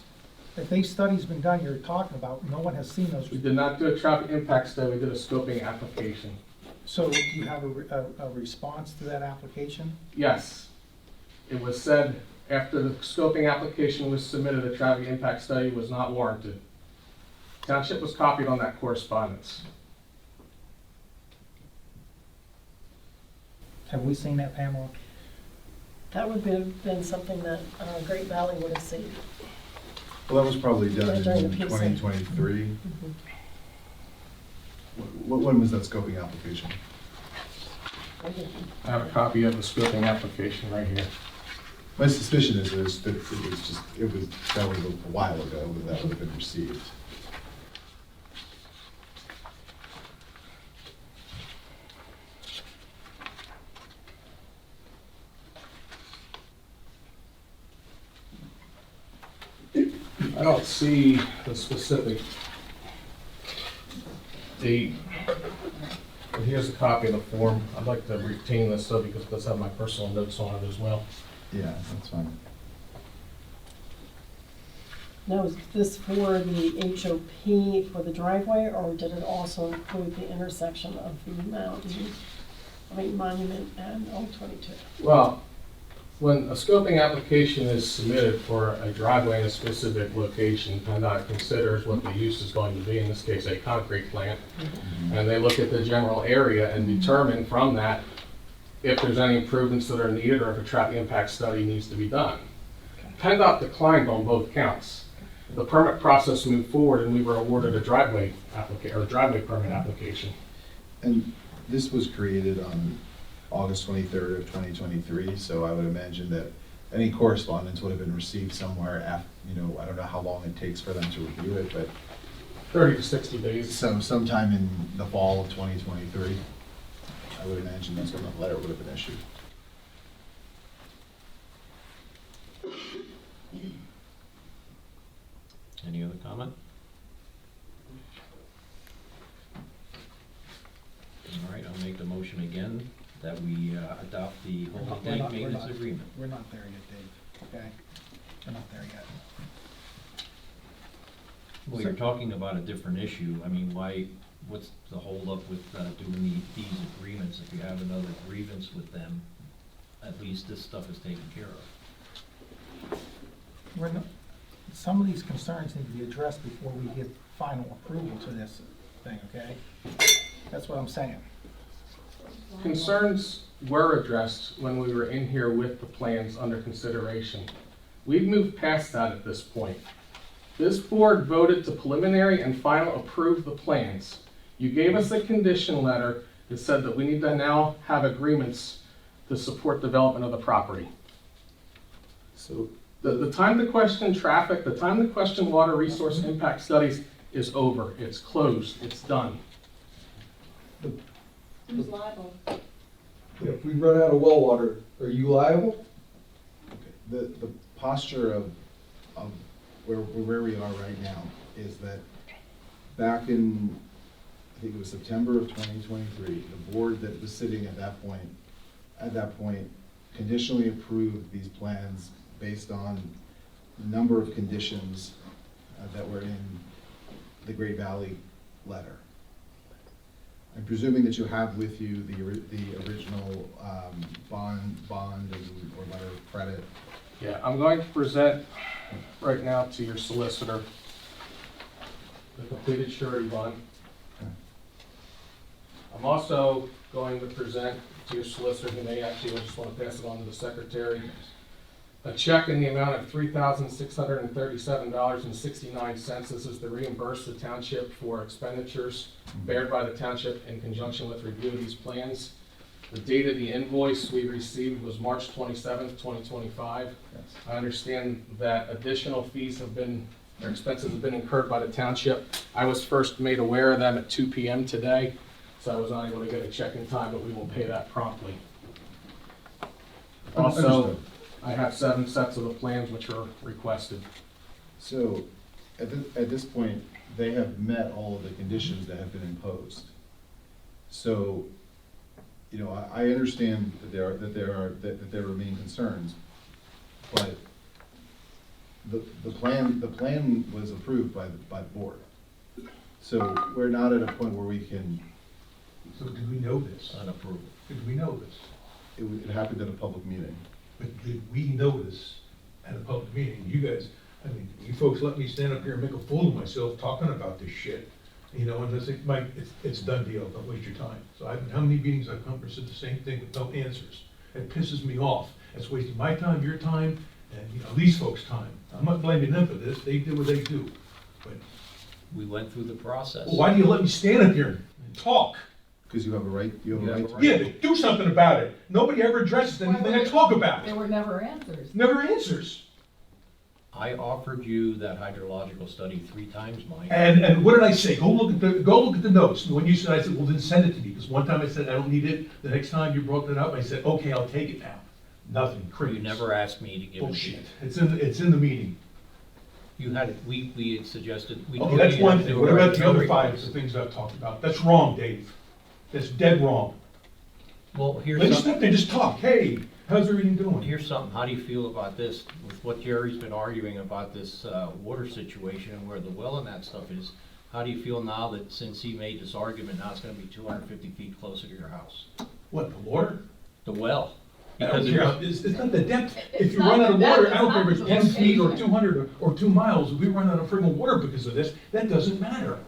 If these studies been done you're talking about, no one has seen those We reports. did not do a traffic impact study, we did a scoping application. So do you have a response to that application? Yes, it was said after the scoping application was submitted, a traffic impact study was not warranted. Township was copied on that correspondence. Have we seen that, Pamela? That would have been something that Great Valley would have seen. Well, that was probably done During in the PC. 2023. When was that scoping application? I have a copy of the scoping application right here. My suspicion is that that was a while ago that would have been received. I don't see the specific date. But here's a copy of the form. I'd like to retain this though because it does have my personal notes on it as well. Yeah, that's fine. Now, is this for the HOP for the driveway, or did it also include the intersection of the Monument and Old 22? Well, when a scoping application is submitted for a driveway in a specific location, PennDOT considers what the use is going to be, in this case, a concrete plant. And they look at the general area and determine from that if there's any improvements that are needed or if a traffic impact study needs to be done. PennDOT declined on both counts. The permit process moved forward and we were awarded a driveway permit application. And this was created on August 23rd of 2023, so I would imagine that any correspondence would have been received somewhere after, I don't know how long it takes for them to review it, but 30 to 60 days. so sometime in the fall of 2023, I would imagine that's when the letter would have been issued. Any other comment? All right, I'll make the motion again that we adopt the holding tank maintenance agreement. We're not there yet, Dave, okay? We're not there yet. Well, you're talking about a different issue. I mean, what's the holdup with doing these agreements? If you have another grievance with them, at least this stuff is taken care of. We're not, some of these concerns need to be addressed before we give final approval to this thing, okay? That's what I'm saying. Concerns were addressed when we were in here with the plans under consideration. We've moved past that at this point. This board voted to preliminary and final approve the plans. You gave us a condition letter that said that we need to now have agreements to support development of the property. So The time to question traffic, the time to question water resource impact studies is over. It's closed. It's done. Who's liable? if we run out of well water, are you liable? The posture of where we are right now is that back in, I think it was September of 2023, the board that was sitting at that point conditionally approved these plans based on the number of conditions that were in the Great Valley letter. I'm presuming that you have with you the original bond or letter of credit. Yeah, I'm going to present right now to your solicitor the completed surety bond. I'm also going to present to your solicitor, who may actually just want to pass it on to the secretary, a check in the amount of $3,637.69. This is to reimburse the township for expenditures bared by the township in conjunction with review of these plans. The date of the invoice we received was March 27th, 2025. Yes. I understand that additional fees have been, or expenses have been incurred by the township. I was first made aware of them at 2 p.m. today, so I was not able to get a check in time, but we will pay that promptly. Also, I have 7 sets of the plans which are requested. So at this point, they have met all of the conditions that have been imposed. So, I understand that there remain concerns, but the plan was approved by the board. So we're not at a point where we can. So did we know this? On approval. Did we know this? It happened at a public meeting. But did we know this at a public meeting? You guys, you folks let me stand up here and make a fool of myself talking about this shit. And I think, Mike, it's done deal, don't waste your time. So how many meetings I've come and said the same thing with no answers. It pisses me off. It's wasting my time, your time, and these folks' time. I'm not blaming them for this, they do what they do. But We went through the process. well, why do you let me stand up here and talk? Because you have a right, You have a right. Yeah, but do something about it. Nobody ever addresses anything I talk about. There were never answers. Never answers. I offered you that hydrological study 3 times, Mike. And what did I say? Go look at the notes. And when you said, I said, well, then send it to me. Because one time I said, I don't need it. The next time you brought it up, I said, okay, I'll take it now. Nothing, crickets. You never asked me to give it to you. Bullshit. It's in the meeting. You had it, we had suggested. We Okay, told that's you one to thing. do What it about right the other to 5 things I've talked about? That's wrong, Dave. That's dead wrong. Well, here's They just something. step there, just talk. Hey, how's everything doing? Here's something, how do you feel about this, with what Jerry's been arguing about this water situation and where the well and that stuff is? How do you feel now that since he made this argument, now it's gonna be 250 feet closer to your house? What, the water? The well. I don't Because care. It's not the depth. If It's you not run out the of depth, water, I it's don't care not if it's the 10 feet or location. 200 or 2 miles, if we run out of freaking water because of this, that doesn't matter.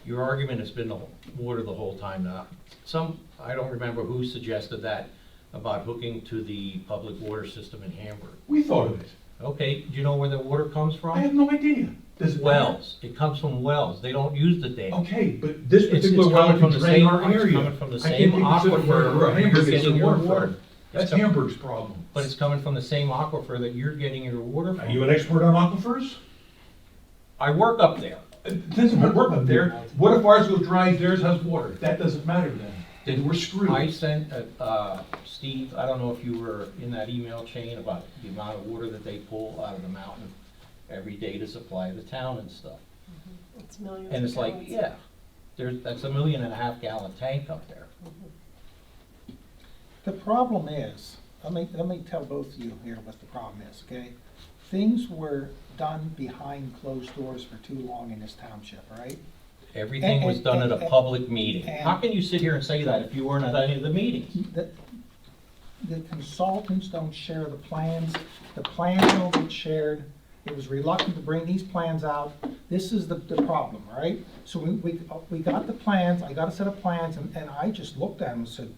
your argument has been the water the whole time now. I don't remember who suggested that, about hooking to the public water system in Hamburg. We thought of it. Okay, do you know where the water comes from? I have no idea. Does it matter? Wells, it comes from wells, they don't use the dam. Okay, but this It's particular well coming from can the drain same, our it's area. coming from the I can't same be considered where aquifer that Hamburg you're gets getting their your water water. from. That's Hamburg's problem. But it's coming from the same aquifer that you're getting your water Are from. you an expert on aquifers? I work up there. It doesn't work up there. What if ours goes dry and theirs has water? That doesn't matter then. Then we're screwed. I sent, Steve, I don't know if you were in that email chain about the amount of water that they pull out of the mountain every day to supply the town and stuff. It's millions And it's of like, gallons. yeah, that's 1.5 million gallon tank up there. The problem is, let me tell both of you here what the problem is, okay? Things were done behind closed doors for too long in this township, right? Everything was done at a public meeting. and- How can you sit here and say that if you weren't at any of the meetings? The consultants don't share the plans don't get shared. It was reluctant to bring these plans out. This is the problem, right? So we got the plans, I got a set of plans, and I just looked at them and said,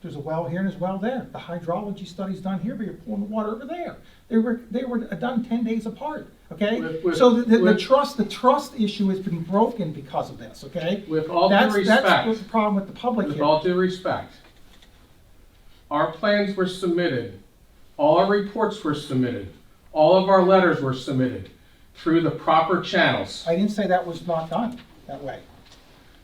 there's a well here and there's a well there. The hydrology study's done here, but you're pulling the water over there. They were done 10 days apart, okay? So the trust issue has been broken because of this, okay? With all due That's respect, what's the problem with the public with here. all due respect, our plans were submitted, all our reports were submitted, all of our letters were submitted through the proper channels. I didn't say that was not done that way.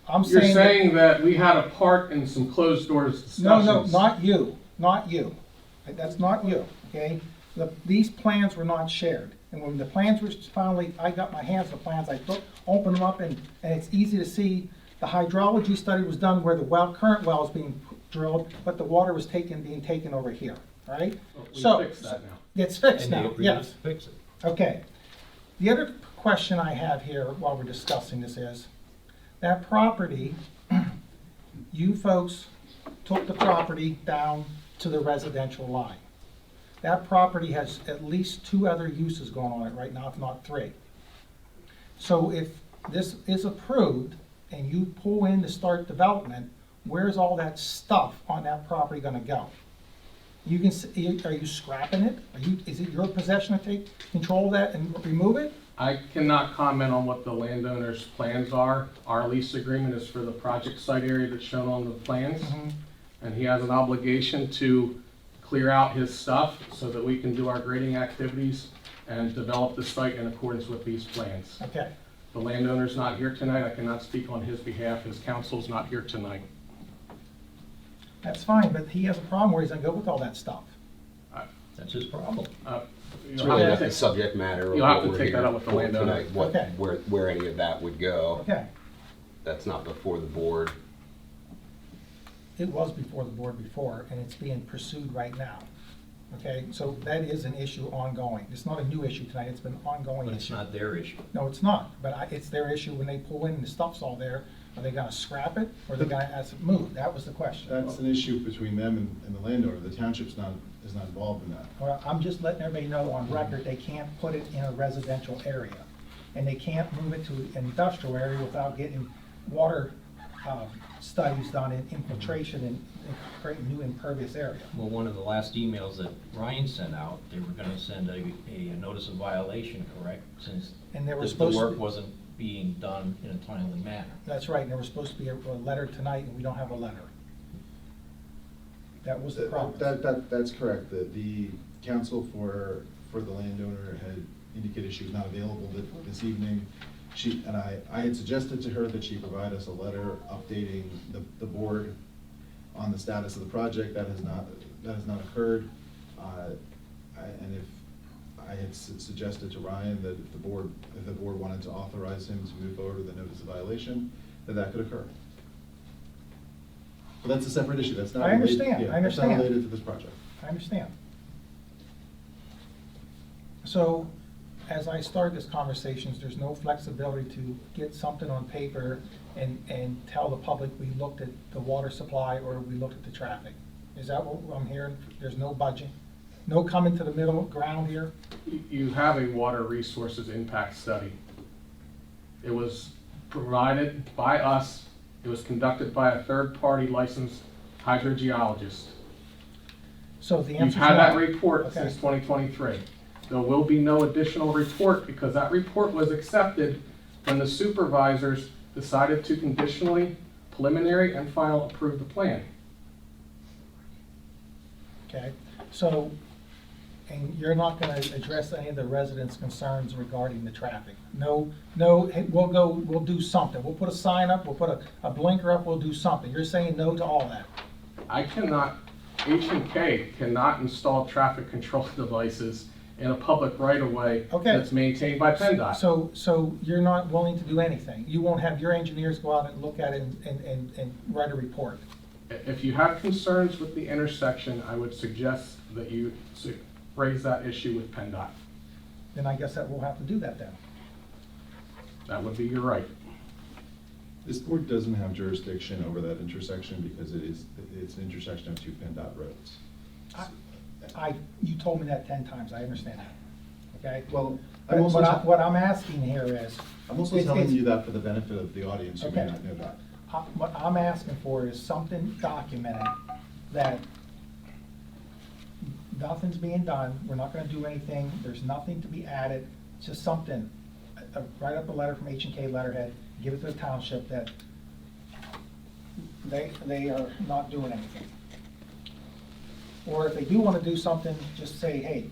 I'm You're saying. saying that we had a part in some closed doors discussions. No, not you, not you. That's not you, okay? These plans were not shared. And when the plans were finally, I got my hands on the plans, I opened them up and it's easy to see the hydrology study was done where the current well is being drilled, but the water was being taken over here, all right? We So fixed that now. it's fixed And they now, agreed yes. to fix it. Okay. The other question I have here while we're discussing this is, that property, you folks took the property down to the residential line. That property has at least 2 other uses going on it right now, if not 3. So if this is approved and you pull in to start development, where's all that stuff on that property gonna go? You can, are you scrapping it? Is it your possession to take control of that and remove it? I cannot comment on what the landowner's plans are. Our lease agreement is for the project site area that's shown on the plans. And he has an obligation to clear out his stuff so that we can do our grading activities and develop the site in accordance with these plans. Okay. The landowner's not here tonight. I cannot speak on his behalf. His counsel's not here tonight. That's fine, but he has a problem where he's gonna go with all that stuff. That's his problem. It's really not the subject matter of You'll have what to we're take that here up with the for landowner. tonight, Okay. where any of that would go. Okay. That's not before the board. It was before the board before, and it's being pursued right now. Okay, so that is an issue ongoing. It's not a new issue tonight, it's been an ongoing But it's issue. not their issue. No, it's not, but it's their issue when they pull in and the stuff's all there. Are they gonna scrap it, or are they gonna ask it moved? That was the question. That's an issue between them and the landowner. The township's is not involved in that. Well, I'm just letting everybody know on record, they can't put it in a residential area. And they can't move it to an industrial area without getting water studies done in infiltration and creating new impervious area. Well, one of the last emails that Ryan sent out, they were gonna send a notice of violation, correct? Since And they were the supposed to- work wasn't being done in a timely manner. That's right, and there was supposed to be a letter tonight, and we don't have a letter. That was the problem. That's correct. The counsel for the landowner had indicated she was not available this evening. I had suggested to her that she provide us a letter updating the board on the status of the project. That has not occurred. And if I had suggested to Ryan that if the board wanted to authorize him to move forward with a notice of violation, that could occur. But that's a separate issue. That's not I understand, related, I That's not understand. related to this project. I understand. So, as I start this conversations, there's no flexibility to get something on paper and tell the public we looked at the water supply or we looked at the traffic. Is that what I'm hearing? There's no budget? No coming to the middle ground here? You have a water resources impact study. It was provided by us. It was conducted by a third-party licensed hydrogeologist. So the You've answer had that report Okay. since 2023. there will be no additional report because that report was accepted when the supervisors decided to conditionally, preliminary, and final approve the plan. Okay, so, and you're not gonna address any of the residents' concerns regarding the traffic? No, hey, we'll do something. We'll put a sign up, we'll put a blinker up, we'll do something. You're saying no to all that? I cannot, H&K cannot install traffic control devices in a public right-of-way Okay. that's maintained by PennDOT. So you're not willing to do anything? You won't have your engineers go out and look at it and write a report? If you have concerns with the intersection, I would suggest that you raise that issue with PennDOT. Then I guess that we'll have to do that then. That would be your right. This board doesn't have jurisdiction over that intersection because it's an intersection of two PennDOT roads. You told me that 10 times, I understand that, okay? Well, What I'm asking here is. I'm also it's- telling it's- you that for the benefit of the audience who may Okay. not know that. What I'm asking for is something documented that nothing's being done, we're not gonna do anything, there's nothing to be added, just something. Write up a letter from H&K letterhead, give it to the township that they are not doing anything. Or if they do wanna do something, just say, hey,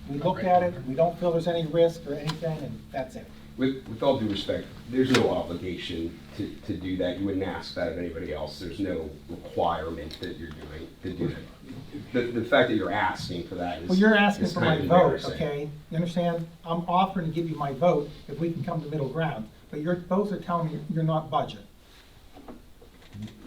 we looked at it, we don't feel there's any risk or anything, and that's it. With all due respect, there's no obligation to do that. You wouldn't ask that of anybody else. There's no requirement that you're doing to do it. The fact that you're asking for that is. Well, you're asking is for kind my of vote, embarrassing. okay? You understand? I'm offering to give you my vote if we can come to middle ground, but you're, both are telling me you're not budget.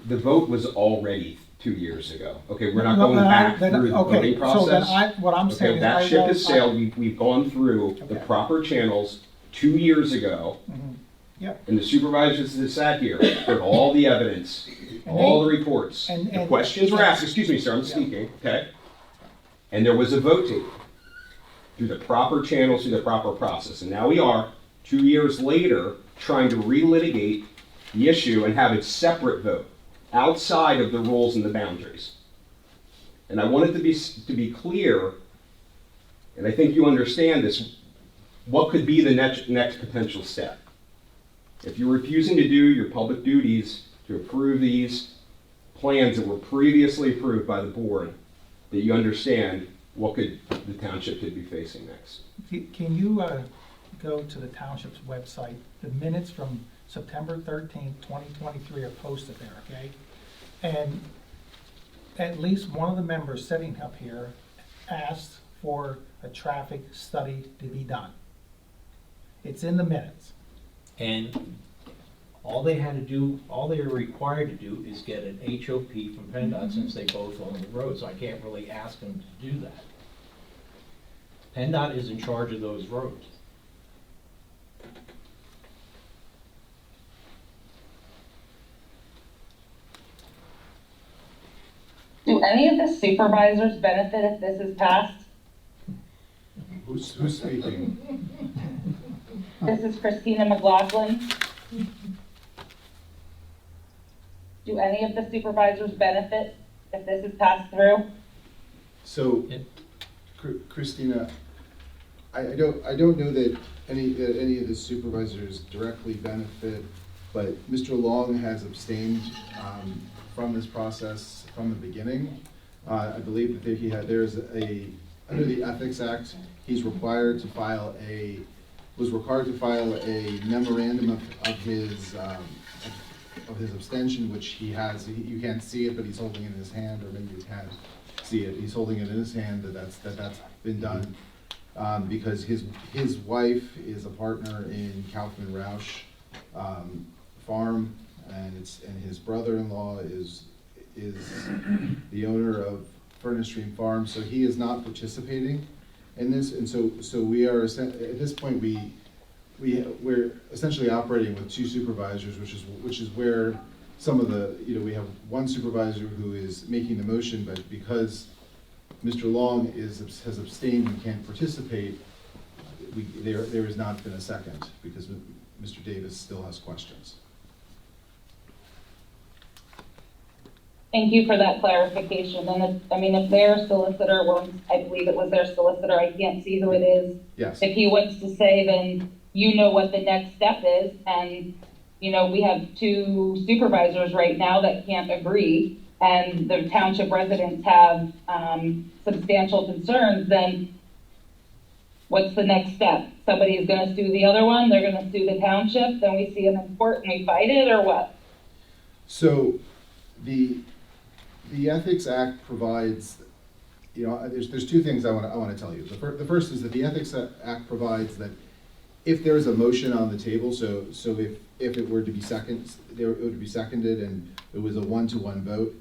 The vote was already 2 years ago. Okay, we're not No, going then back then- through the okay, voting process. So then what I'm saying Okay, is. that ship has I- sailed. We've gone through the Okay. proper channels 2 years ago. Mhm. Yeah. And the supervisors that sat here heard all the evidence, And all they- the reports. and- The and- questions were asked, excuse me, sir, I'm Yeah. speaking, okay? And there was a vote taken through the proper channels, through the proper process. And now we are, 2 years later, trying to relitigate the issue and have a separate vote outside of the rules and the boundaries. And I want it to be clear, and I think you understand this, what could be the next potential step? If you're refusing to do your public duties to approve these plans that were previously approved by the board, that you understand what the township could be facing next. Can you go to the township's website? The minutes from September 13th, 2023 are posted there, okay? And at least one of the members sitting up here asked for a traffic study to be done. It's in the minutes. And all they had to do, all they were required to do is get an HOP from PennDOT since they both own the roads. I can't really ask them to do that. PennDOT is in charge of those roads. Do any of the supervisors benefit if this is passed? Who's speaking? This is Christina McLaughlin. Do any of the supervisors benefit if this is passed through? So, Christina, I don't know that any of the supervisors directly benefit, but Mr. Long has abstained from this process from the beginning. I believe that under the Ethics Act, he's required to file a memorandum of his abstention, which he has. You can't see it, but he's holding it in his hand, or maybe you can see it. He's holding it in his hand that's been done because his wife is a partner in Kaufman Roush Farm, and his brother-in-law is the owner of Furnace Stream Farm, so he is not participating in this, and so we are at this point we're essentially operating with two supervisors, which is where some of the we have one supervisor who is making the motion, but because Mr. Long has abstained and can't participate, there has not been a second because Mr. Davis still has questions. Thank you for that clarification. And if, I mean, if their solicitor wants, I believe it was their solicitor, I can't see who it is. Yes. If he wants to say, then you know what the next step is. And, you know, we have 2 supervisors right now that can't agree, and the township residents have substantial concerns, then what's the next step? Somebody is gonna sue the other one, they're gonna sue the township, then we see them in court and we fight it, or what? So the Ethics Act provides, you know, there's 2 things I want to tell you. The first is that the Ethics Act provides that if there is a motion on the table, so if it were to be it would be seconded and it was a 1-to-1 vote,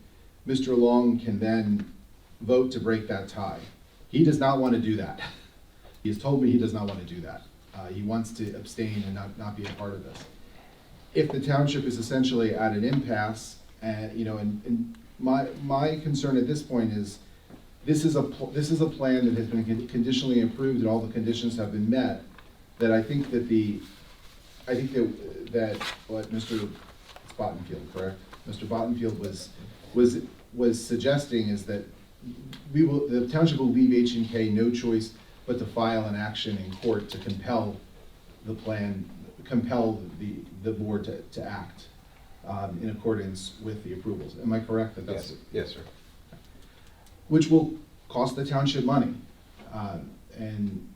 Mr. Long can then vote to break that tie. He does not want to do that. He has told me he does not want to do that. He wants to abstain and not be a part of this. If the township is essentially at an impasse, and you know, and my concern at this point is, this is a plan that has been conditionally approved and all the conditions have been met. That I think that that what Mr. Bottenfield, correct? Mr. Bottenfield was suggesting is that the township will leave H&K no choice but to file an action in court to compel the board to act in accordance with the approvals. Am I correct that that's? Yes, sir. Which will cost the township money. And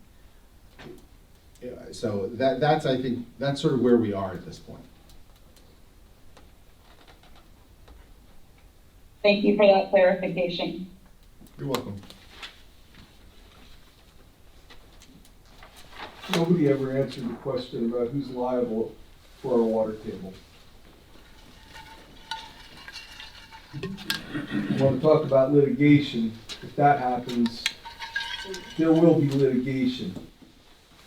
so that's, I think, that's sort of where we are at this point. Thank you for that clarification. You're welcome. Nobody ever answered the question about who's liable for our water table. I want to talk about litigation. If that happens, there will be litigation.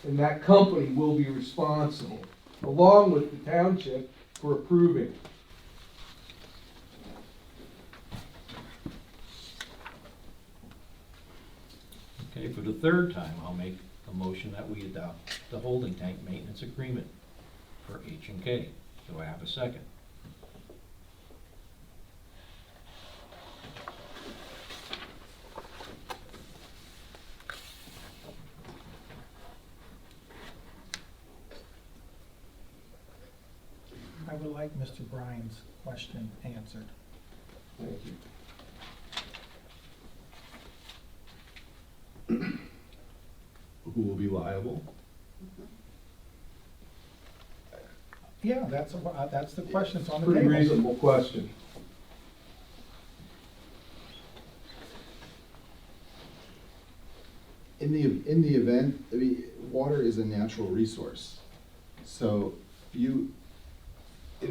And that company will be responsible, along with the township, for approving. Okay, for the 3rd time, I'll make a motion that we adopt the holding tank maintenance agreement for H&K. Do I have a second? I would like Mr. Bryan's question answered. Thank you. Who will be liable? Yeah, that's the question that's on the Pretty table. reasonable question. In the event, I mean, water is a natural resource. So in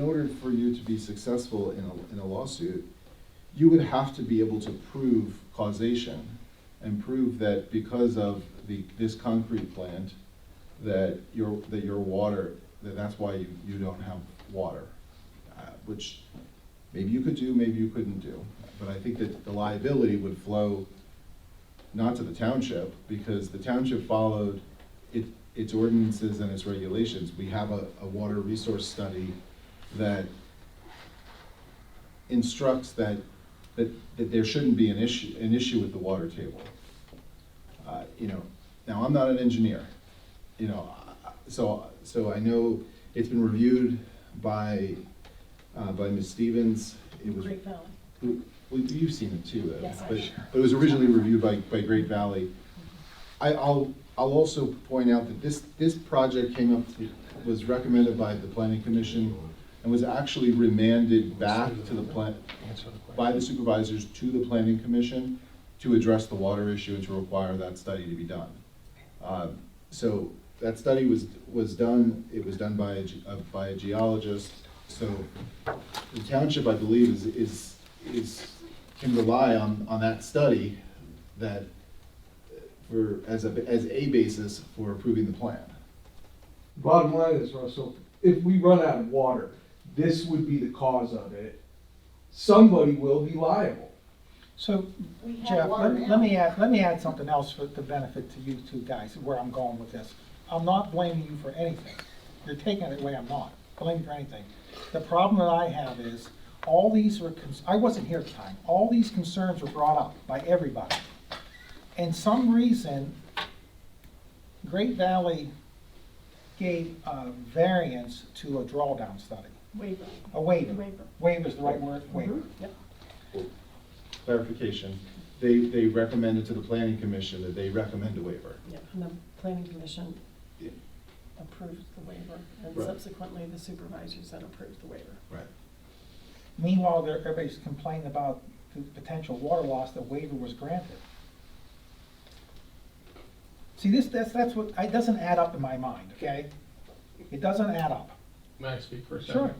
order for you to be successful in a lawsuit, you would have to be able to prove causation and prove that because of this concrete plant, that your water, that's why you don't have water, which maybe you could do, maybe you couldn't do. But I think that the liability would flow not to the township, because the township followed its ordinances and its regulations. We have a water resource study that instructs that there shouldn't be an issue with the water table. You know, now I'm not an engineer, you know, so I know it's been reviewed by Ms. Stevens. It was, Great Valley. well, you've seen it too, Yes, but it was originally reviewed by Great Valley. I'll also point out that this project was recommended by the Planning Commission and was actually remanded back to by the supervisors to the Planning Commission to address the water issue and to require that study to be done. So that study was done. It was done by a geologist. So the township, I believe, can rely on that study as a basis for approving the plan. Bottom line is, Russell, if we run out of water, this would be the cause of it. Somebody will be liable. So, We have Jeff, water let now. me add something else for the benefit to you two guys, where I'm going with this. I'm not blaming you for anything. You're taking it away, I'm not blaming you for anything. The problem that I have is, all these were, I wasn't here at the time, all these concerns were brought up by everybody. And some reason, Great Valley gave a variance to a drawdown study. Waiver. A waiver. Waiver. Waiver is the right word, waiver. Yep. Clarification, they recommended to the planning commission that they recommend a waiver. Yeah, and the planning commission Yeah. approved the waiver, and Right. subsequently the supervisors then approved the waiver. Right. Meanwhile, everybody's complaining about the potential water loss, the waiver was granted. See, that's what, it doesn't add up in my mind, okay? It doesn't add up. May I speak for a second? Sure.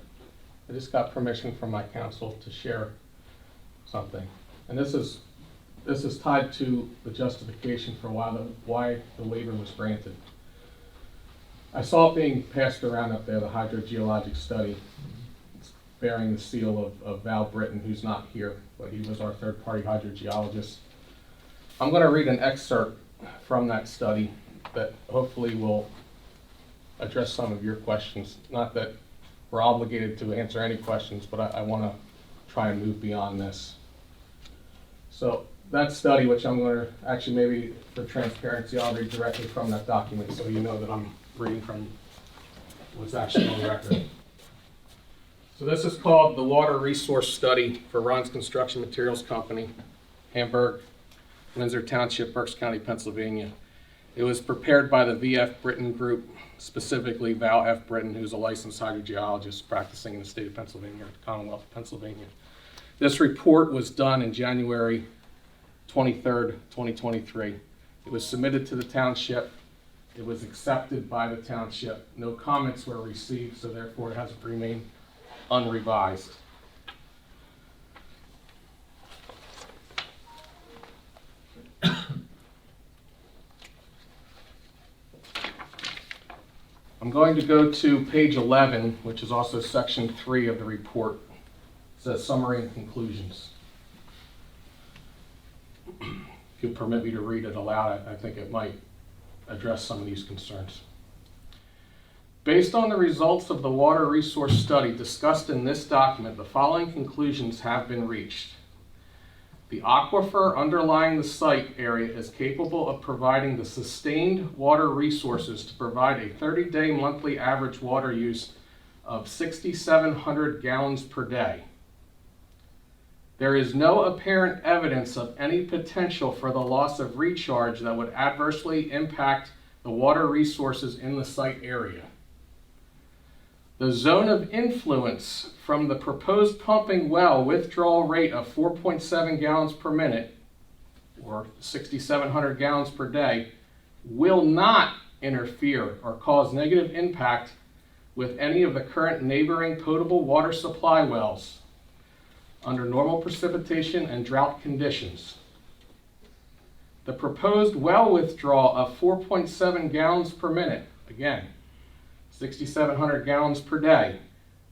I just got permission from my counsel to share something. And this is tied to the justification for why the waiver was granted. I saw it being passed around up there, the hydrogeologic study. It's bearing the seal of Val Britton, who's not here, but he was our third-party hydrogeologist. I'm going to read an excerpt from that study that hopefully will address some of your questions. Not that we're obligated to answer any questions, but I want to try and move beyond this. So that study, which I'm going to, actually maybe for transparency, I'll read directly from that document so you know that I'm reading from what's actually on the record. So this is called the Water Resource Study for Ron's Construction Materials Company, Hamburg, Windsor Township, Berks County, Pennsylvania. It was prepared by the V.F. Britton Group, specifically Val F. Britton, who's a licensed hydrogeologist practicing in the state of Pennsylvania, the Commonwealth of Pennsylvania. This report was done in January 23rd, 2023. It was submitted to the township. It was accepted by the township. No comments were received, so therefore it has remained unrevised. I'm going to go to page 11, which is also section 3 of the report. It says summary and conclusions. If you'll permit me to read it aloud, I think it might address some of these concerns. Based on the results of the water resource study discussed in this document, the following conclusions have been reached. The aquifer underlying the site area is capable of providing the sustained water resources to provide a 30-day monthly average water use of 6,700 gallons per day. There is no apparent evidence of any potential for the loss of recharge that would adversely impact the water resources in the site area. The zone of influence from the proposed pumping well withdrawal rate of 4.7 gallons per minute, or 6,700 gallons per day, will not interfere or cause negative impact with any of the current neighboring potable water supply wells under normal precipitation and drought conditions. The proposed well withdrawal of 4.7 gallons per minute, again, 6,700 gallons per day,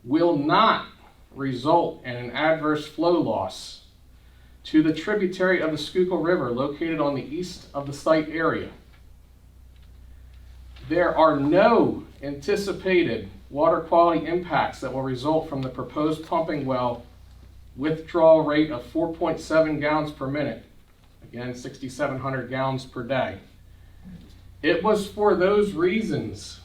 will not result in an adverse flow loss to the tributary of the Schuylkill River located on the east of the site area. There are no anticipated water quality impacts that will result from the proposed pumping well withdrawal rate of 4.7 gallons per minute, again 6,700 gallons per day. It was for those reasons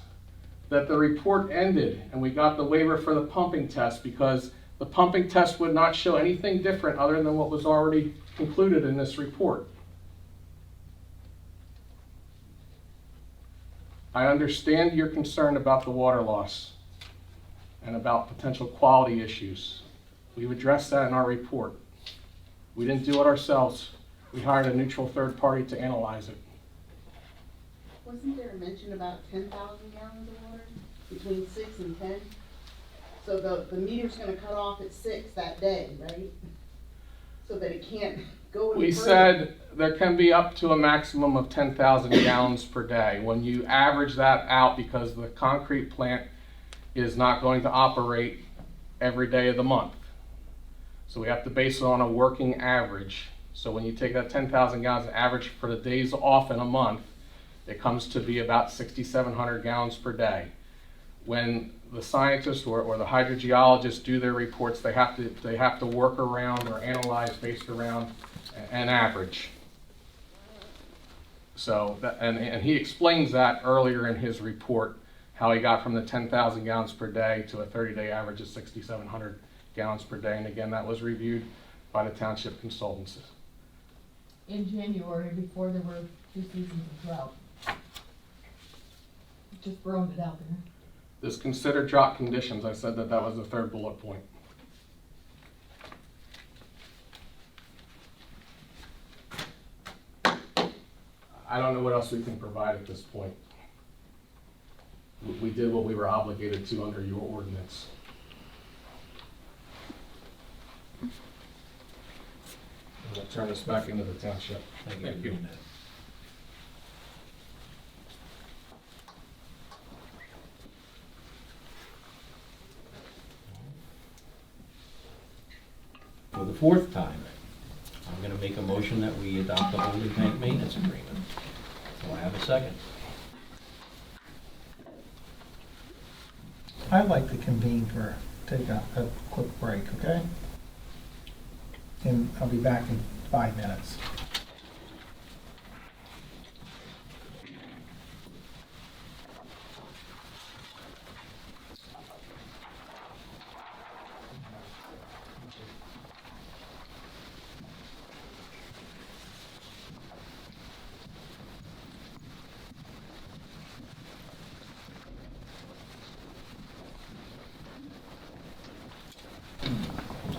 that the report ended and we got the waiver for the pumping test, because the pumping test would not show anything different other than what was already concluded in this report. I understand your concern about the water loss and about potential quality issues. We've addressed that in our report. We didn't do it ourselves. We hired a neutral third party to analyze it. Wasn't there a mention about 10,000 gallons of water, between 6 and 10? So the meter's gonna cut off at 6 that day, right? So that it can't go any We further. said there can be up to a maximum of 10,000 gallons per day. When you average that out, because the concrete plant is not going to operate every day of the month. So we have to base it on a working average. So when you take that 10,000 gallons average for the days off in a month, it comes to be about 6,700 gallons per day. When the scientists or the hydrogeologists do their reports, they have to work around or analyze based around an average. So, and he explains that earlier in his report, how he got from the 10,000 gallons per day to a 30-day average of 6,700 gallons per day. And again, that was reviewed by the township consultants. In January, before there were 2 seasons of drought. Just throwing it out there. This considered drought conditions. I said that was the 3rd bullet point. I don't know what else we can provide at this point. We did what we were obligated to under your ordinance. I'm going to turn this back into the township. Thank you. For the 4th time, I'm going to make a motion that we adopt the holding tank maintenance agreement. Do I have a second? I'd like to convene take a quick break, okay? And I'll be back in 5 minutes.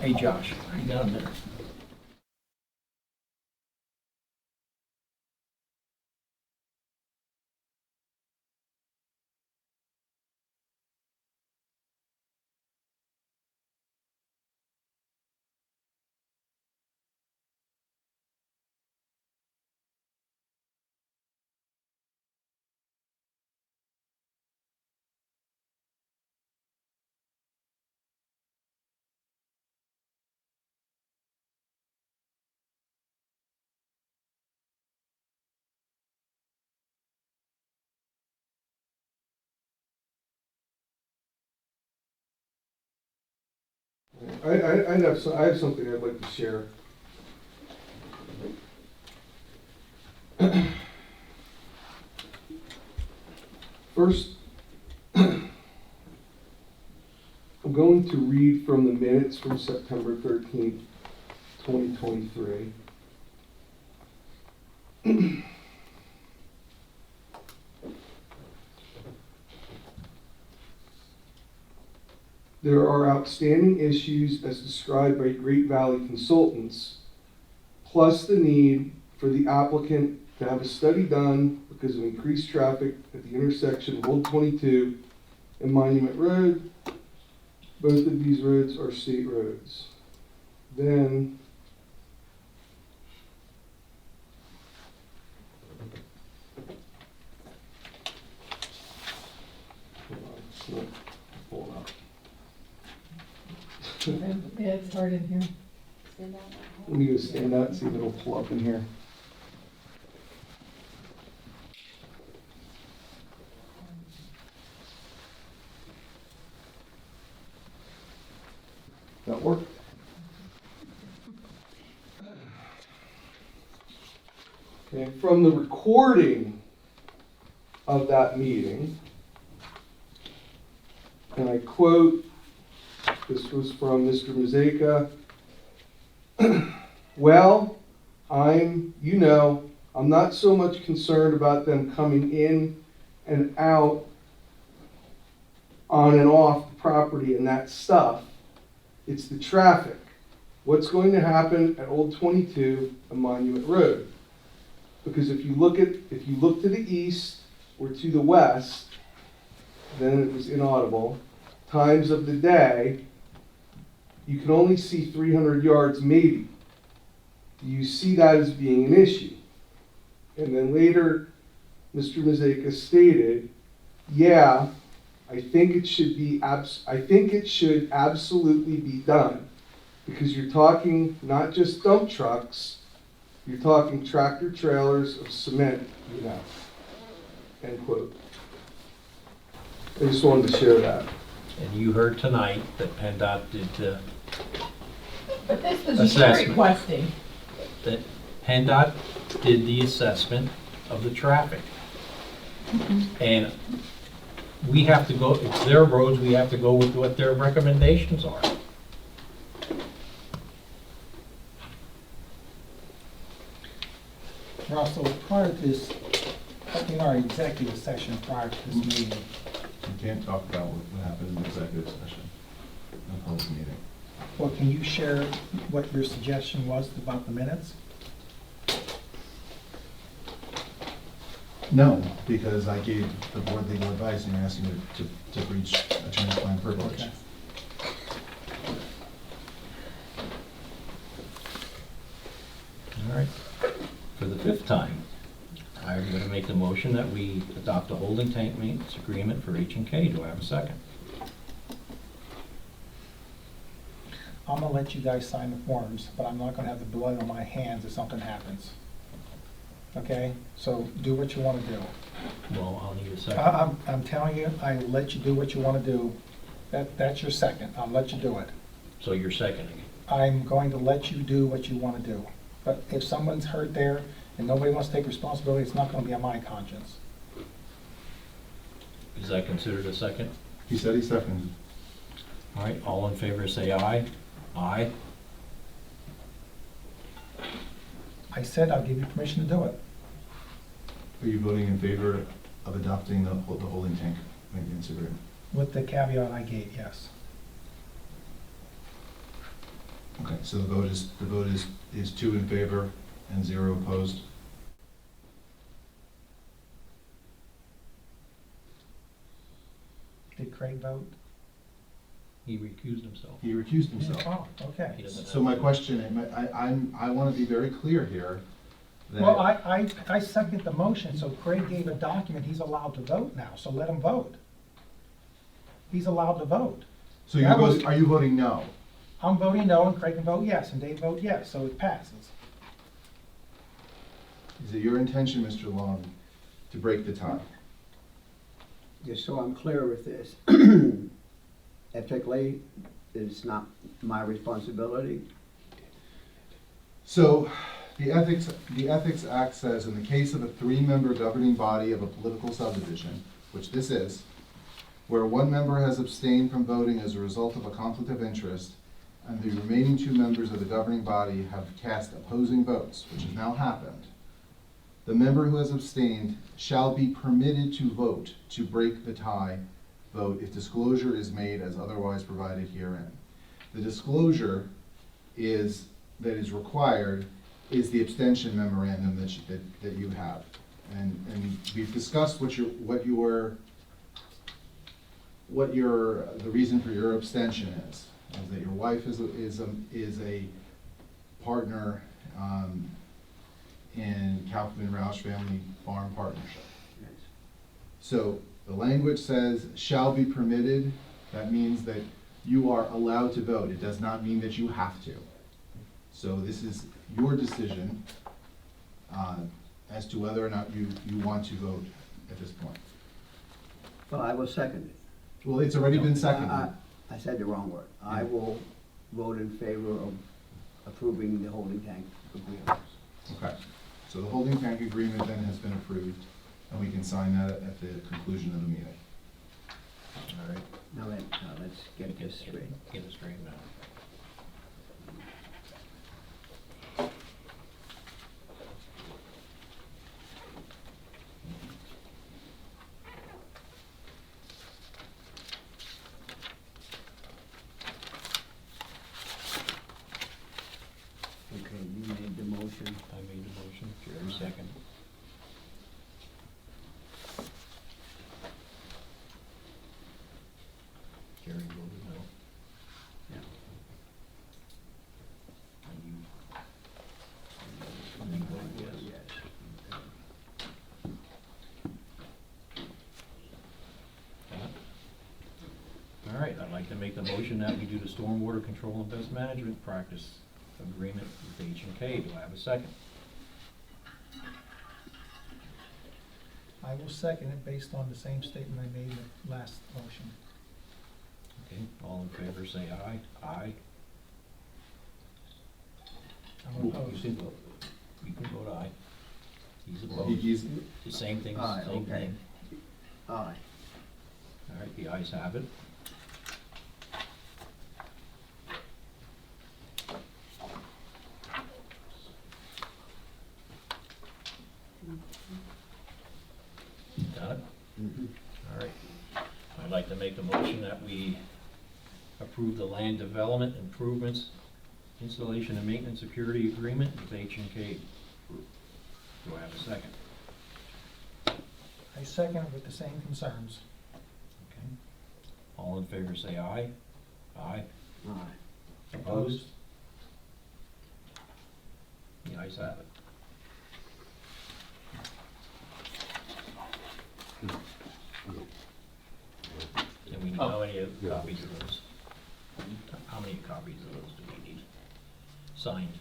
Hey, Josh, you got a minute? I have something I'd like to share. First, I'm going to read from the minutes from September 13th, 2023. There are outstanding issues as described by Great Valley Consultants, plus the need for the applicant to have a study done because of increased traffic at the intersection of Old 22 and Monument Road. Both of these roads are state roads. Then Yeah, it's hard in here. let me go stand out and see if it'll pull up in here. That worked. Okay, from the recording of that meeting, and I quote, this was from Mr. Mazaika. Well, I'm not so much concerned about them coming in and out on and off the property and that stuff. It's the traffic. What's going to happen at Old 22 and Monument Road? Because if you look to the east or to the west, then it was inaudible, times of the day, you can only see 300 yards maybe. Do you see that as being an issue? And then later, Mr. Mazaika stated, yeah, I think it should absolutely be done, because you're talking not just dump trucks, you're talking tractor trailers of cement, end quote. I just wanted to share that. And you heard tonight that PennDOT did the But this is what you're assessment. requesting. That PennDOT did the assessment of the traffic. And we have to go, it's their roads, we have to go with what their recommendations are. Russell, prior to this, in our executive session prior to this meeting, You can't talk about what happened in the executive session, in a public meeting. well, can you share what your suggestion was about the minutes? No, because I gave the board legal advice and you're asking me to breach attorney-client privilege. Okay. All right. For the fifth time, I'm going to make the motion that we adopt a holding tank maintenance agreement for H&K. Do I have a second? I'm gonna let you guys sign the forms, but I'm not gonna have the blood on my hands if something happens. Okay, so do what you wanna do. Well, I'll need a second. I'm telling you, I let you do what you wanna do. That's your second, I'll let you do it. So you're seconding it. I'm going to let you do what you wanna do. But if someone's hurt there and nobody wants to take responsibility, it's not gonna be on my conscience. Is that considered a second? He said he seconded. All right, all in favor say aye. Aye. I said I'll give you permission to do it. Are you voting in favor of adopting the holding tank maintenance agreement? With the caveat I gave, yes. Okay, so the vote is 2 in favor and 0 opposed. Did Craig vote? He recused himself. He recused himself. Oh, okay. He doesn't So have my to. question, I want to be very clear here that. Well, I second the motion, so Craig gave a document, he's allowed to vote now, so let him vote. He's allowed to vote. So you're that was- voting, are you voting no? I'm voting no, and Craig can vote yes, and Dave vote yes, so it passes. Is it your intention, Mr. Long, to break the tie? Just so I'm clear with this, ethically, it's not my responsibility. So, the Ethics Act says in the case of a 3-member governing body of a political subdivision, which this is, where one member has abstained from voting as a result of a conflict of interest, and the remaining 2 members of the governing body have cast opposing votes, which has now happened, the member who has abstained shall be permitted to vote to break the tie vote if disclosure is made as otherwise provided herein. The disclosure that is required is the abstention memorandum that you have. And we've discussed the reason for your abstention is that your wife is a partner in Kaufman Roush Family Farm Partnership. So the language says shall be permitted. That means that you are allowed to vote. It does not mean that you have to. So this is your decision as to whether or not you want to vote at this point. Well, I will second it. Well, it's already been seconded. I said the wrong word. I will vote in favor of approving the holding tank agreement. Okay, so the holding tank agreement then has been approved, and we can sign that at the conclusion of the meeting. All right. Now let's get this straight. Get it straight now. Okay, you made the motion. I made the motion, Jerry second. Jerry voted no. Yeah. And you voted yes. All right, I'd like to make the motion that we do the stormwater control and best management practice agreement with H&K. Do I have a second? I will second it based on the same statement I made in the last motion. Okay, all in favor, say aye. Aye. I'm You opposed. can vote, you can vote aye. He's He- opposed. He's, The same thing, Aye, same okay. thing. Aye. All right, the ayes have it. Got it? All right. I'd like to make a motion that we approve the land development improvements, installation and maintenance security agreement with H&K Group. Do I have a second? I second it with the same concerns. Okay. All in favor, say aye. Aye. Aye. Opposed? The ayes have it. And we need how many copies of those? How many copies of those do we need? Signed.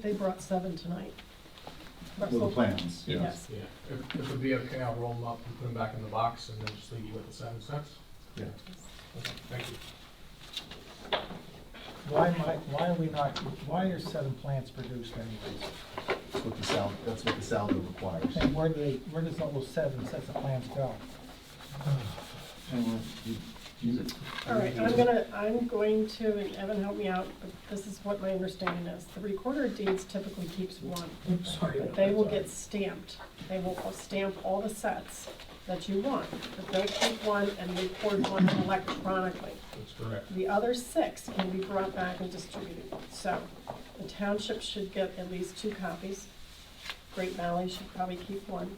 They brought 7 tonight. well, the plans, yeah. Yes. Yeah, if it would be okay, I'll roll them up and put them back in the box and then just leave you with the 7 cents. Yeah. Okay, thank you. Why are we not, why are 7 plants produced anyways? That's what the saldo requires. And where does all those 7 sets of plants go? All right, I'm going to, and Evan help me out, but this is what my understanding is. The recorder of deeds typically keeps 1. Sorry. But they will get stamped. They will stamp all the sets that you want. But they'll keep 1 and record 1 electronically. That's correct. The other 6 can be brought back and distributed. So the township should get at least 2 copies. Great Valley should probably keep 1.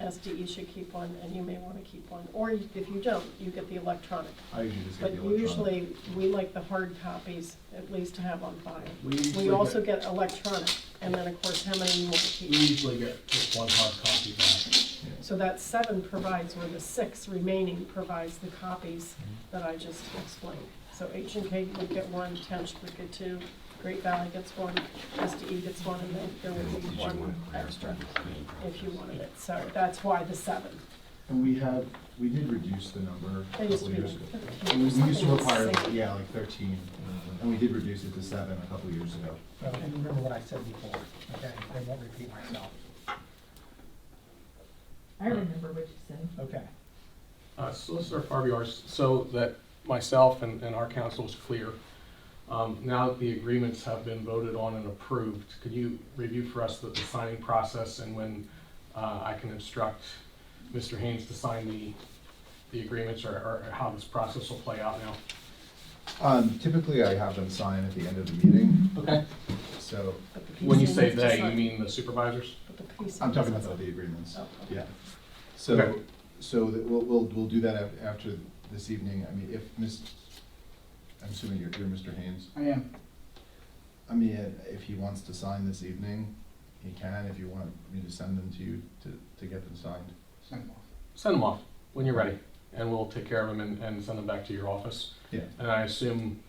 SDE should keep 1, and you may want to keep 1. Or if you don't, you get the electronic. I usually just get But the electronic. usually, we like the hard copies at least to have on file. We usually We also get electronic, and then of course, how many you want to We keep. usually get just 1 hard copy back. So that 7 provides, or the 6 remaining provides the copies that I just explained. So H&K would get 1, Township would get 2, Great Valley gets 1, SDE gets 1, and then there would be 1 extra if you wanted it. So that's why the 7. And we did reduce the number a They used couple to be years ago. 15 or We used to something require, insane. yeah, like 13, and we did reduce it to 7 a couple years ago. Well, and remember what I said before, okay? I won't repeat myself. I remember what you said. Okay. Solicitor Farbiar's, so that myself and our counsel is clear, now that the agreements have been voted on and approved, could you review for us the signing process and when I can instruct Mr. Haynes to sign the agreements or how this process will play out now? Typically, I have them sign at the end of the meeting. Okay. So, But the When you PC say needs to they, you sign. mean the supervisors? But the PC I'm talking doesn't about sign. the agreements. Oh, okay. Yeah. So, Okay. we'll do that after this evening. I mean, I'm assuming you're Mr. Haynes. I am. I mean, if he wants to sign this evening, he can. If you want me to send them to you to get them signed. Send them off when you're ready, and we'll take care of them and send them back to your office. Yeah. And I assume,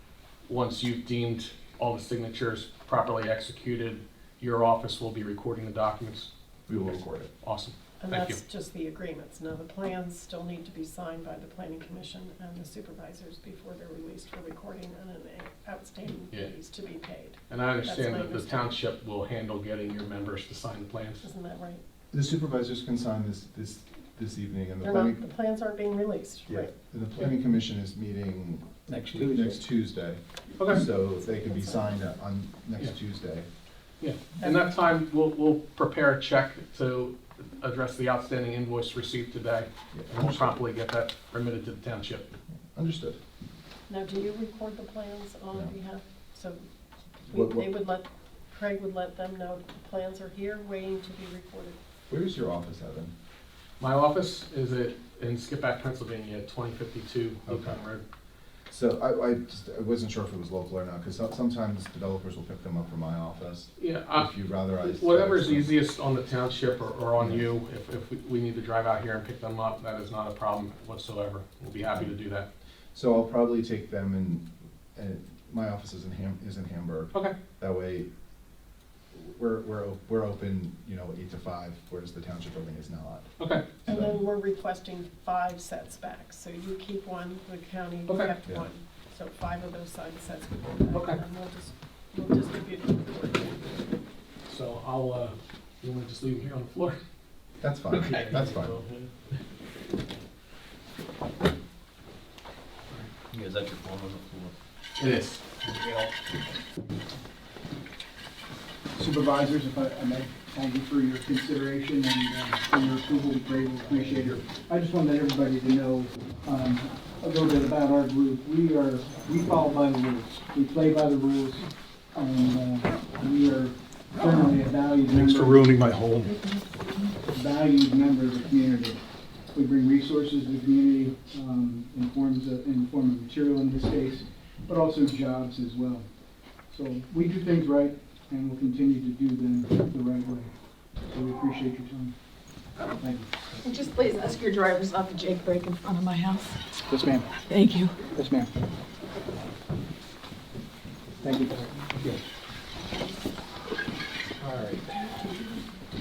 once you've deemed all the signatures properly executed, your office will be recording the documents? We will record it. Awesome. And Thank that's you. just the agreements. Now, the plans still need to be signed by the planning commission and the supervisors before they're released for recording and an outstanding Yeah. fees to be paid. And I understand my that the understanding. township will handle getting your members to sign the plans. Isn't that right? The supervisors can sign this evening, and the They're planning. not, the plans aren't being released, Yeah, right? and the planning commission is meeting Next Tuesday. Okay. So they can be signed on Yeah. next Tuesday. Yeah, and that time, we'll prepare a check to address the outstanding invoice received today, Yeah, and we'll promptly get that remitted to the township. Understood. Now, do you record the plans on No. behalf? So What- they would let, Craig would let them know the plans are here, waiting to be recorded. Where's your office, Evan? My office is in Skippack, Pennsylvania, 2052 Oakland Road. So I wasn't sure if it was local or not, because sometimes developers will pick them up from my office. Yeah, If you'd rather whatever is them. easiest on the township or on you, if we need to drive out here and pick them up, that is not a problem whatsoever. We'll be happy to do that. So I'll probably take them and my office is in Hamburg. Okay. That way, we're open, 8 to 5, whereas the township building is not. Okay. And then we're requesting 5 sets back, so you keep one, the county Okay. kept Yeah. one. So 5 of those side sets we go back, Okay. and then we'll distribute them. So I'll, you want to just leave it here on the floor? That's fine, Okay. that's fine. You guys have your phone on the floor. It is. Supervisors, if I may, thank you for your consideration and for your approval. We greatly appreciate it. I just wanted everybody to know a little bit about our group. We follow by the rules. We play by the rules, and we are generally a valued member. Thanks for ruining my home. Valued member of the community. We bring resources to the community in form of material in this case, but also jobs as well. So we do things right, and we'll continue to do them the right way. So we appreciate your time. Thank you. And just please ask your drivers not to jake brake in front of my house. Yes, ma'am. Thank you. Yes, ma'am. Thank you. All right.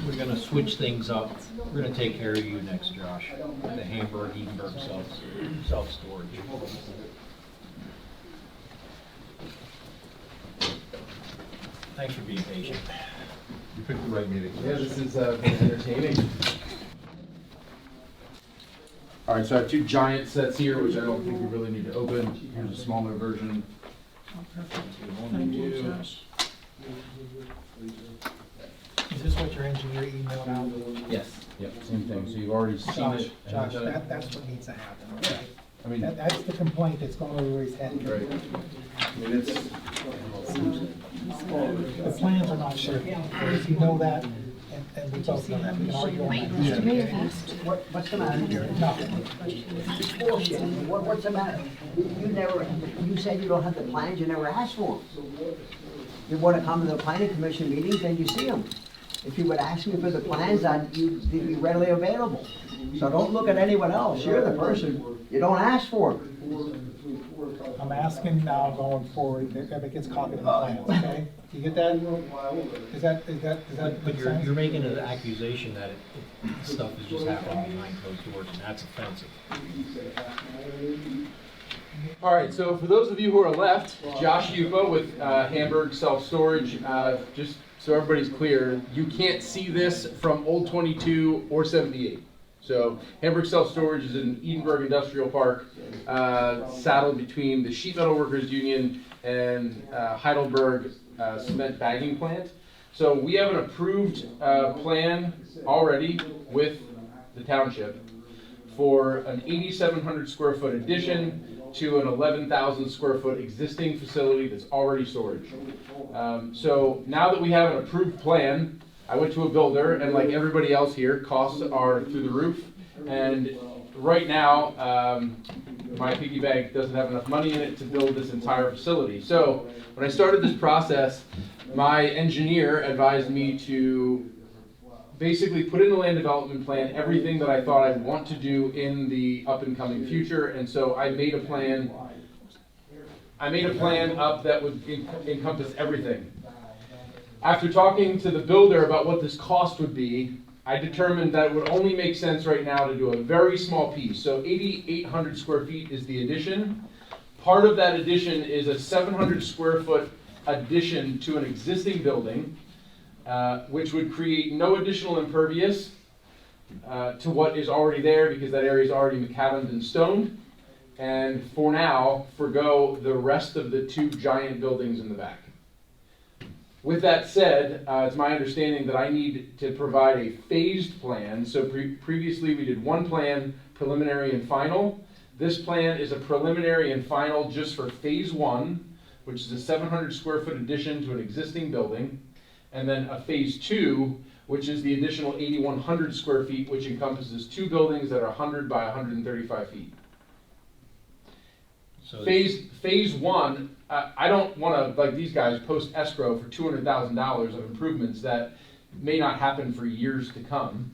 We're gonna switch things up. We're gonna take care of you next, Josh. The Hamburg, Edenburg self-storage. Thanks for being patient. You picked the right meeting. Yeah, this is entertaining. All right, so I have 2 giant sets here, which I don't think we really need to open. Here's a smaller version. Oh, perfect. Thank you, Josh. Is this what your engineer emailed out? Yes. Yep, same thing. So you've already seen Josh, it. Josh, that's what needs to happen, okay? I mean, That's the complaint that's going over his head. right. I mean, it's, The plans are not sure. If you know that, and we both know that, we can argue on that. What's the matter here? Nothing. It's bullshit. What's the matter? You said you don't have the plans, you never asked for them. You want to come to the planning commission meetings, then you see them. If you would ask me for the plans, they'd be readily available. So don't look at anyone else. You're the person. You don't ask for them. I'm asking now going forward, that everybody gets copy of the plans, okay? You get that? Is that But make sense? you're making an accusation that stuff is just happening behind closed doors, and that's offensive. all right, so for those of you who are left, Josh Yupa with Hamburg Self-Storage, just so everybody's clear, you can't see this from Old 22 or 78. So Hamburg Self-Storage is in Edenburg Industrial Park, saddled between the Sheet Metal Workers Union and Heidelberg Cement Bagging Plant. So we have an approved plan already with the township for an 8,700 square foot addition to an 11,000 square foot existing facility that's already storage. So now that we have an approved plan, I went to a builder, and like everybody else here, costs are through the roof. And right now, my piggy bank doesn't have enough money in it to build this entire facility. So when I started this process, my engineer advised me to basically put in the land development plan everything that I thought I'd want to do in the up and coming future. And so I made a plan. Up that would encompass everything. After talking to the builder about what this cost would be, I determined that it would only make sense right now to do a very small piece. So 8,800 square feet is the addition. Part of that addition is a 700 square foot addition to an existing building, which would create no additional impervious to what is already there because that area is already macadamed and stoned. And for now, forgo the rest of the 2 giant buildings in the back. With that said, it's my understanding that I need to provide a phased plan. So previously we did one plan, preliminary and final. This plan is a preliminary and final just for phase 1, which is a 700 square foot addition to an existing building. And then a phase 2, which is the additional 8,100 square feet, which encompasses 2 buildings that are 100 by 135 feet. So Phase 1, I don't want to, like these guys, post escrow for $200,000 of improvements that may not happen for years to come.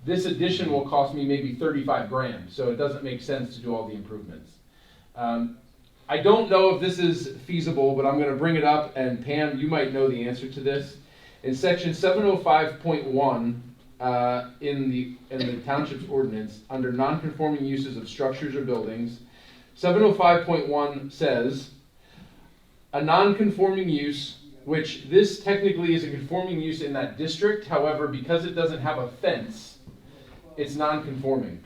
This addition will cost me maybe 35 grand, so it doesn't make sense to do all the improvements. I don't know if this is feasible, but I'm going to bring it up, and Pam, you might know the answer to this. In section 705.1, in the township's ordinance, under non-conforming uses of structures or buildings, 705.1 says, a non-conforming use, which this technically is a conforming use in that district, however, because it doesn't have a fence, it's non-conforming.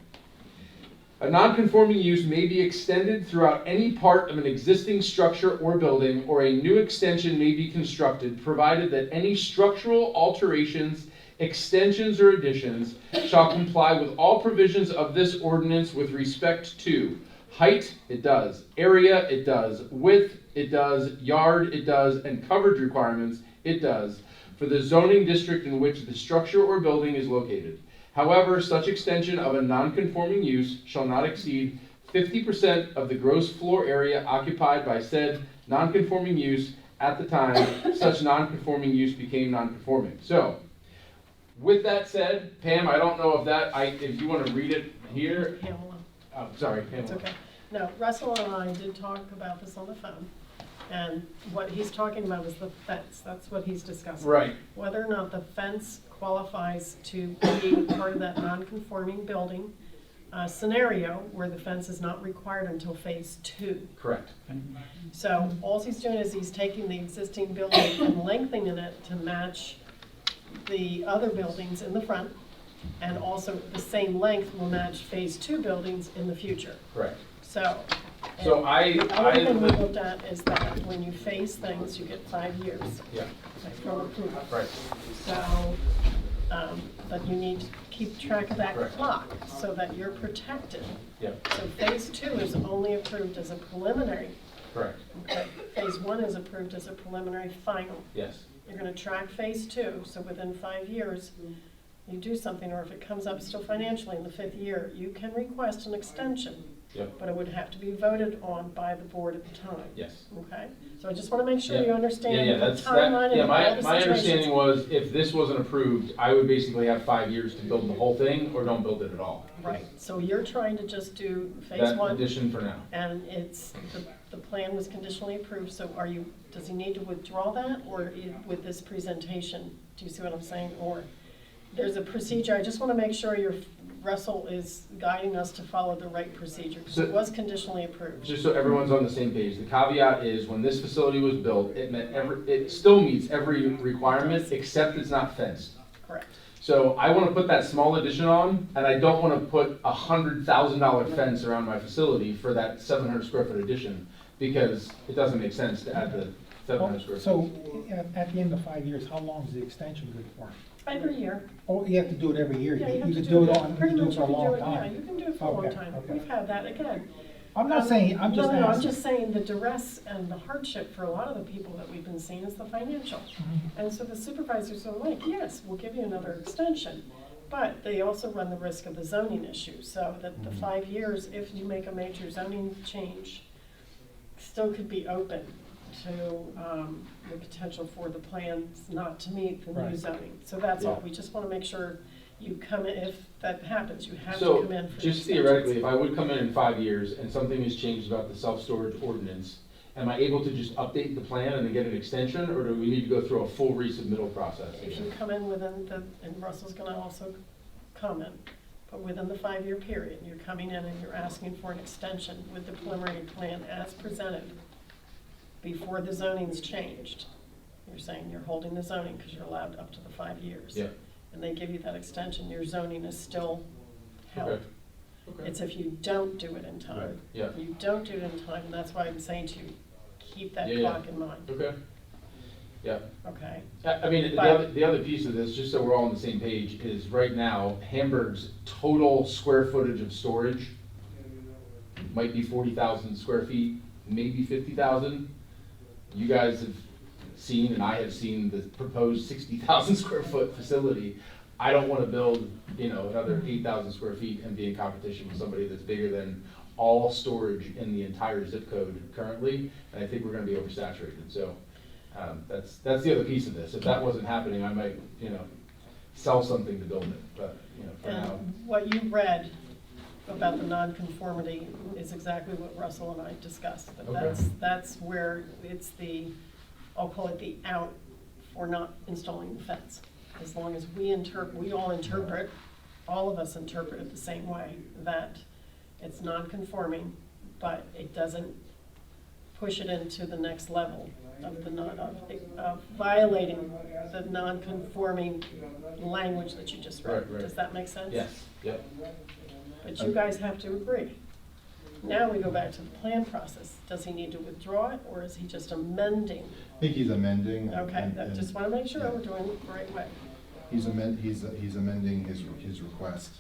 A non-conforming use may be extended throughout any part of an existing structure or building, or a new extension may be constructed, provided that any structural alterations, extensions, or additions shall comply with all provisions of this ordinance with respect to height, it does, area, it does, width, it does, yard, it does, and coverage requirements, it does, for the zoning district in which the structure or building is located. However, such extension of a non-conforming use shall not exceed 50% of the gross floor area occupied by said non-conforming use at the time such non-conforming use became non-conforming. So, with that said, Pam, I don't know if you want to read it here. Pamela. Oh, sorry, Pamela. It's okay. No, Russell and I did talk about this on the phone, and what he's talking about is the fence. That's what he's discussing. Right. Whether or not the fence qualifies to be part of that non-conforming building scenario where the fence is not required until phase 2. Correct. So all he's doing is he's taking the existing building and lengthening it to match the other buildings in the front, and also the same length will match phase 2 buildings in the future. Correct. So the other thing we looked at is that when you phase things, you get 5 years. Yeah. From approval. Right. So, but you need to keep track of that Correct. clock so that you're protected. Yeah. So phase 2 is only approved as a preliminary. Correct. Okay. Phase 1 is approved as a preliminary final. Yes. You're going to track phase 2, so within 5 years, you do something, or if it comes up still financially in the 5th year, you can request an extension. Yep. But it would have to be voted on by the board at the time. Yes. Okay? So I just want to make sure Yeah. you understand the That's timeline and all my the my situations. understanding was if this wasn't approved, I would basically have 5 years to build the whole thing or don't build it at all. Right, so you're trying to just do phase That 1. addition for now. And it's, the plan was conditionally approved, so does he need to withdraw that, or with this presentation? Do you see what I'm saying? Or there's a procedure, I just want to make sure Russell is guiding us to follow the right procedure, because it was conditionally approved. Just so everyone's on the same page, the caveat is when this facility was built, it still meets every requirement except it's not fenced. Correct. So I want to put that small addition on, and I don't want to put a $100,000 fence around my facility for that 700 square foot addition, because it doesn't make sense to add the 700 square feet. So, at the end of 5 years, how long is the extension good for? Every year. Oh, you have to do it every year? Yeah, you have You to could do do it, it on, you pretty could do much it for a you can do long it, time? yeah, you can do it for a long Okay, time. okay. We've had that, again. I'm not saying, I'm just No, I'm asking. just saying the duress and the hardship for a lot of the people that we've been seeing is the financial. Mm-hmm. And so the supervisors are like, yes, we'll give you another extension, but they also run the risk of the zoning issue, so that the 5 years, if you make a major zoning change, still could be open to the potential for the plans not to meet the new Right. zoning. So that's all, Yeah. we just wanna make sure you come in, if that happens, you have to So, come in for just extensions. theoretically, if I would come in 5 years and something has changed about the self-storage ordinance, am I able to just update the plan and then get an extension, or do we need to go through a full resubmittal process? If you come in within the, and Russell's gonna also comment, but within the 5-year period, you're coming in and you're asking for an extension with the preliminary plan as presented before the zoning's changed. You're saying you're holding the zoning because you're allowed up to the 5 years. Yeah. And they give you that extension, your zoning is still held. Okay. Okay. It's if you don't do it in time. Right. Yeah. If you don't do it in time, and that's why I'm saying to you, keep that Yeah, yeah. clock in mind. Okay. Yeah. Okay? I mean, the other piece of this, just so we're all on the same page, is right now, Hamburg's total square footage of storage might be 40,000 square feet, maybe 50,000. You guys have seen, and I have seen, the proposed 60,000 square foot facility. I don't want to build, another 8,000 square feet and be in competition with somebody that's bigger than all storage in the entire zip code currently, and I think we're going to be oversaturated. So that's the other piece of this. If that wasn't happening, I might, sell something to build it. But for now, And what you read about the nonconformity is exactly what Russell and I discussed. That Okay. that's where it's the, I'll call it the out for not installing the fence. As long as we all interpret, all of us interpret it the same way, that it's non-conforming, but it doesn't push it into the next level of of violating the non-conforming language that you just read. Right. Does that make sense? Yes, yep. But you guys have to agree. Now we go back to the plan process. Does he need to withdraw it, or is he just amending? I think he's amending. Okay, I just want to make sure yeah. we're doing it the right way. He's amending his request,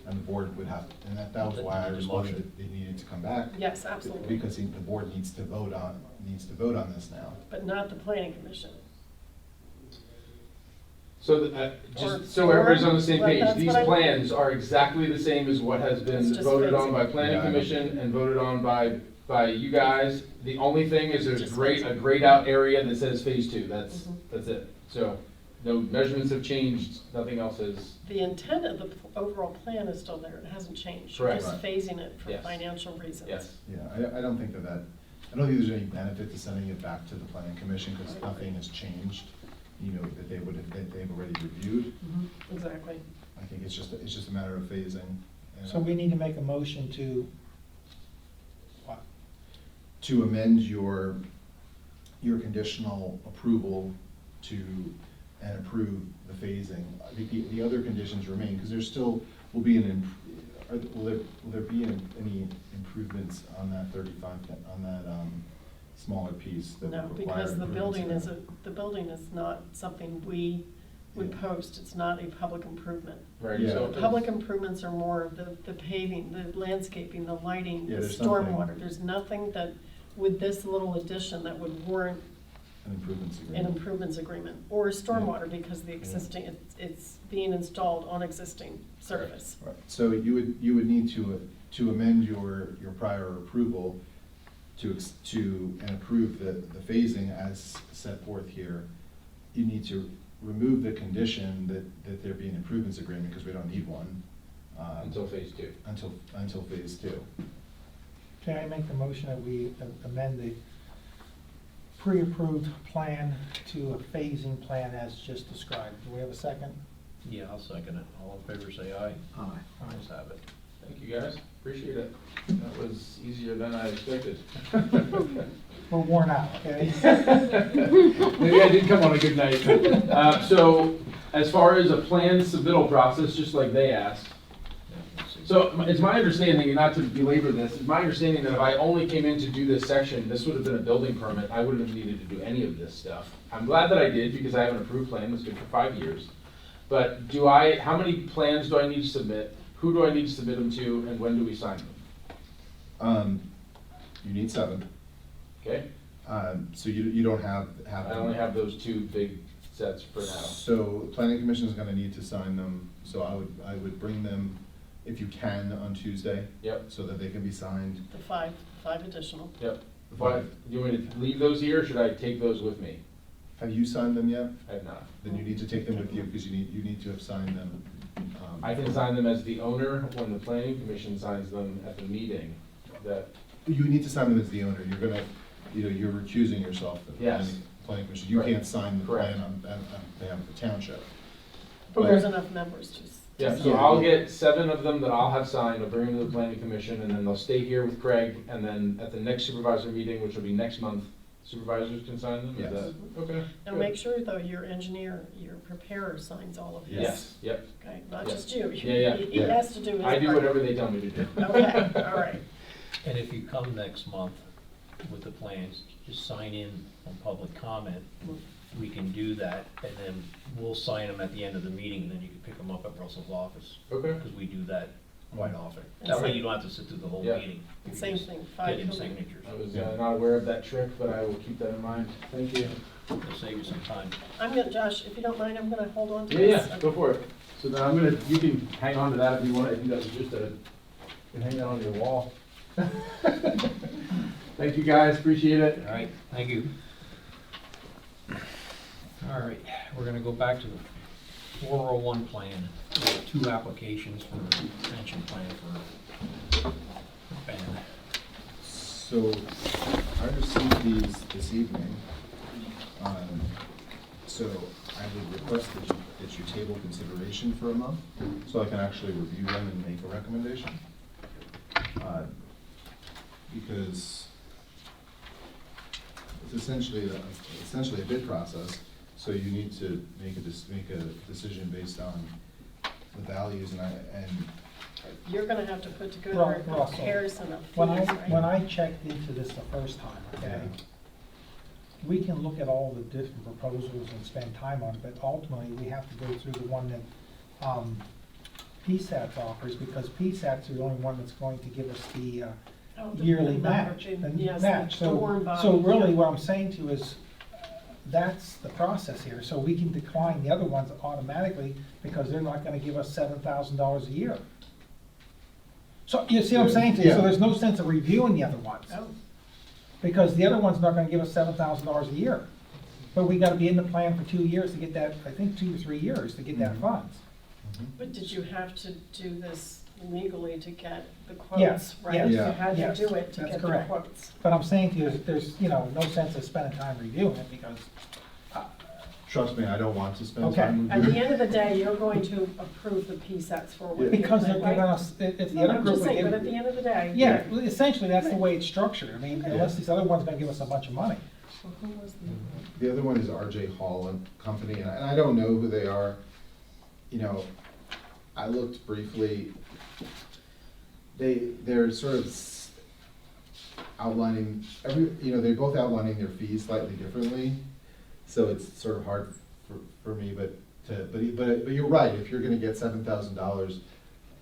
and the board would have, and that was why I responded that they needed to come back. Yes, absolutely. Because the board needs to vote on this now. But not the planning commission. So, just so everybody's on the same Right, page, that's these what I- plans are exactly the same as what has been It's just voted on phasing. by planning Yeah, I know. commission and voted on by you guys. The only thing is there's Just a phasing. grayed out area that says phase two, that's Mhm. it. So, no measurements have changed, nothing else has, The intent of the overall plan is still there. It hasn't changed. You're Correct. just phasing it for Yes. financial reasons. yes. Yeah, I don't think I don't think there's any benefit to sending it back to the planning commission, because nothing has changed, that they've already reviewed. Mhm, exactly. I think it's just a matter of phasing. And So we need to make a motion to, what? to amend your conditional approval and approve the phasing. I think the other conditions remain, because there still will be will there be any improvements on that 35, on that smaller piece that No, would require because the building improvements? the building is not something we would Yeah. post. It's not a public improvement. Right, Yeah. so. Public improvements are more of the paving, the landscaping, the lighting, Yeah, the there's nothing- stormwater. There's nothing that, with this little addition, that would warrant An improvements an agreement. improvements agreement, or stormwater, because the existing, it's being installed on existing surface. Right. So you would need to amend your prior approval and approve the phasing as set forth here. You need to remove the condition that there be an improvements agreement, because we don't need one. Until phase two. Until phase two. Can I make the motion that we amend the pre-approved plan to a phasing plan as just described? Do we have a second? Yeah, I'll second it. All in favor, say aye. Aye. Ayes have it. Thank you, guys, appreciate it. That was easier than I expected. We're worn out, okay? Maybe I did come on a good night. So, as far as a planned submittal process, just like they asked, so it's my understanding, and not to belabor this, it's my understanding that if I only came in to do this section, this would have been a building permit, I wouldn't have needed to do any of this stuff. I'm glad that I did, because I have an approved plan that's good for 5 years. But how many plans do I need to submit? Who do I need to submit them to, and when do we sign them? You need 7. Okay? So you don't have. I only have those 2 big sets for now. So the planning commission is gonna need to sign them, so I would bring them, if you can, on Tuesday. Yep. So that they can be signed. The five additional. Yep. Do you want me to leave those here, or should I take those with me? Have you signed them yet? I have not. Then you need to take them with you, because you need to have signed them. I can sign them as the owner when the planning commission signs them at the meeting. You need to sign them as the owner. You're recusing yourself from the Yes. planning commission. You Right. can't sign the Correct. plan on behalf of the township. There's enough members to. Yeah, so I'll get 7 of them that I'll have signed, I'll bring them to the planning commission, and then they'll stay here with Craig, and then at the next supervisor meeting, which will be next month, supervisors can sign them? Is Yes. that- Okay. And good. make sure, though, your engineer, your preparer signs all of this. Yes, yep. Okay, not Yep. just you. Yeah. He has to do his part. I do whatever they tell me to do. Okay, all right. And if you come next month with the plans, just sign in on public comment. We can do that, and then we'll sign them at the end of the meeting, and then you can pick them up at Russell's office. Okay. Because we do that quite often. And That way same- you don't have to sit through the whole Yeah. meeting. You can Same just thing, Get 5 in people. signatures. I was not aware of that trick, but I will keep that in mind. Thank you. It'll save you some time. Josh, if you don't mind, I'm gonna hold on to Yeah, this. yeah, go for it. So then you can hang on to that if you want, I think that's just you can hang that on your wall. Thank you, guys, appreciate it. All right, thank you. All right, we're gonna go back to the 401 plan. We have 2 applications for the pension plan for Ben. So I received these this evening. So I would request that you table consideration for a month, so I can actually review them and make a recommendation. Because it's essentially a bid process, so you need to make a decision based on the values, and You're gonna have to put together a Russell, comparison of fees, When right? when I checked into this the first time, okay, we can look at all the different proposals and spend time on it, but ultimately, we have to go through the one that, PSATs offers, because PSATs are the only one that's going to give us the, Oh, the yearly number, match. yes, Match. the warm body. So really, what I'm saying to you is, that's the process here, so we can decline the other ones automatically, because they're not gonna give us $7,000 a year. So, you see what I'm saying to you? So Yeah. there's no sense of reviewing the other ones. Oh. Because the other one's not gonna give us $7,000 a year. But we gotta be in the plan for 2 years to get that, I think 2 or 3 years to get that funds. But did you have to do this legally to get the Yes, quotes, right? yes, You had to yes, do it to that's get the correct. quotes. But I'm saying to you, there's, no sense of spending time reviewing it, because, trust me, I don't want to spend Okay. time At with the you. end of the day, you're going to approve the PSATs for what. because they're right? giving us, if the No, other I'm group just would saying, give. but at the end of the day. Yeah, essentially, that's the way it's structured, I mean, unless this other one's gonna give us a bunch of money. Well, who was The other one is RJ Hall and Company, and I don't know who they are. I looked briefly. They're sort of outlining they're both outlining their fees slightly differently, so it's sort of hard for me, but you're right, if you're gonna get $7,000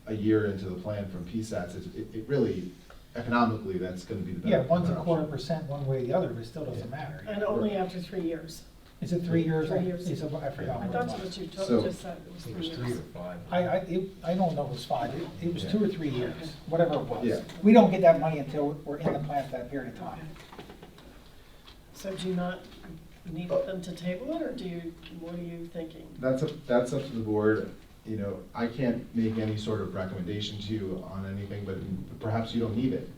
a year into the plan from PSATs, it really, economically, that's gonna be the better. Yeah, one's a option. 1/4% one way or the other, but it still doesn't matter. And only after 3 years. Is it 3 years? 3 years. I forgot I what thought it what was. you So- just said, it was 3 years. 3 or 5. I don't know if it was 5, it was 2 or 3 years, whatever it was. Yeah. We don't get that money until we're in the plan for that period of time. So do you not need them to table it, or what are you thinking? That's up to the board. I can't make any sort of recommendation to you on anything, but perhaps you don't need it.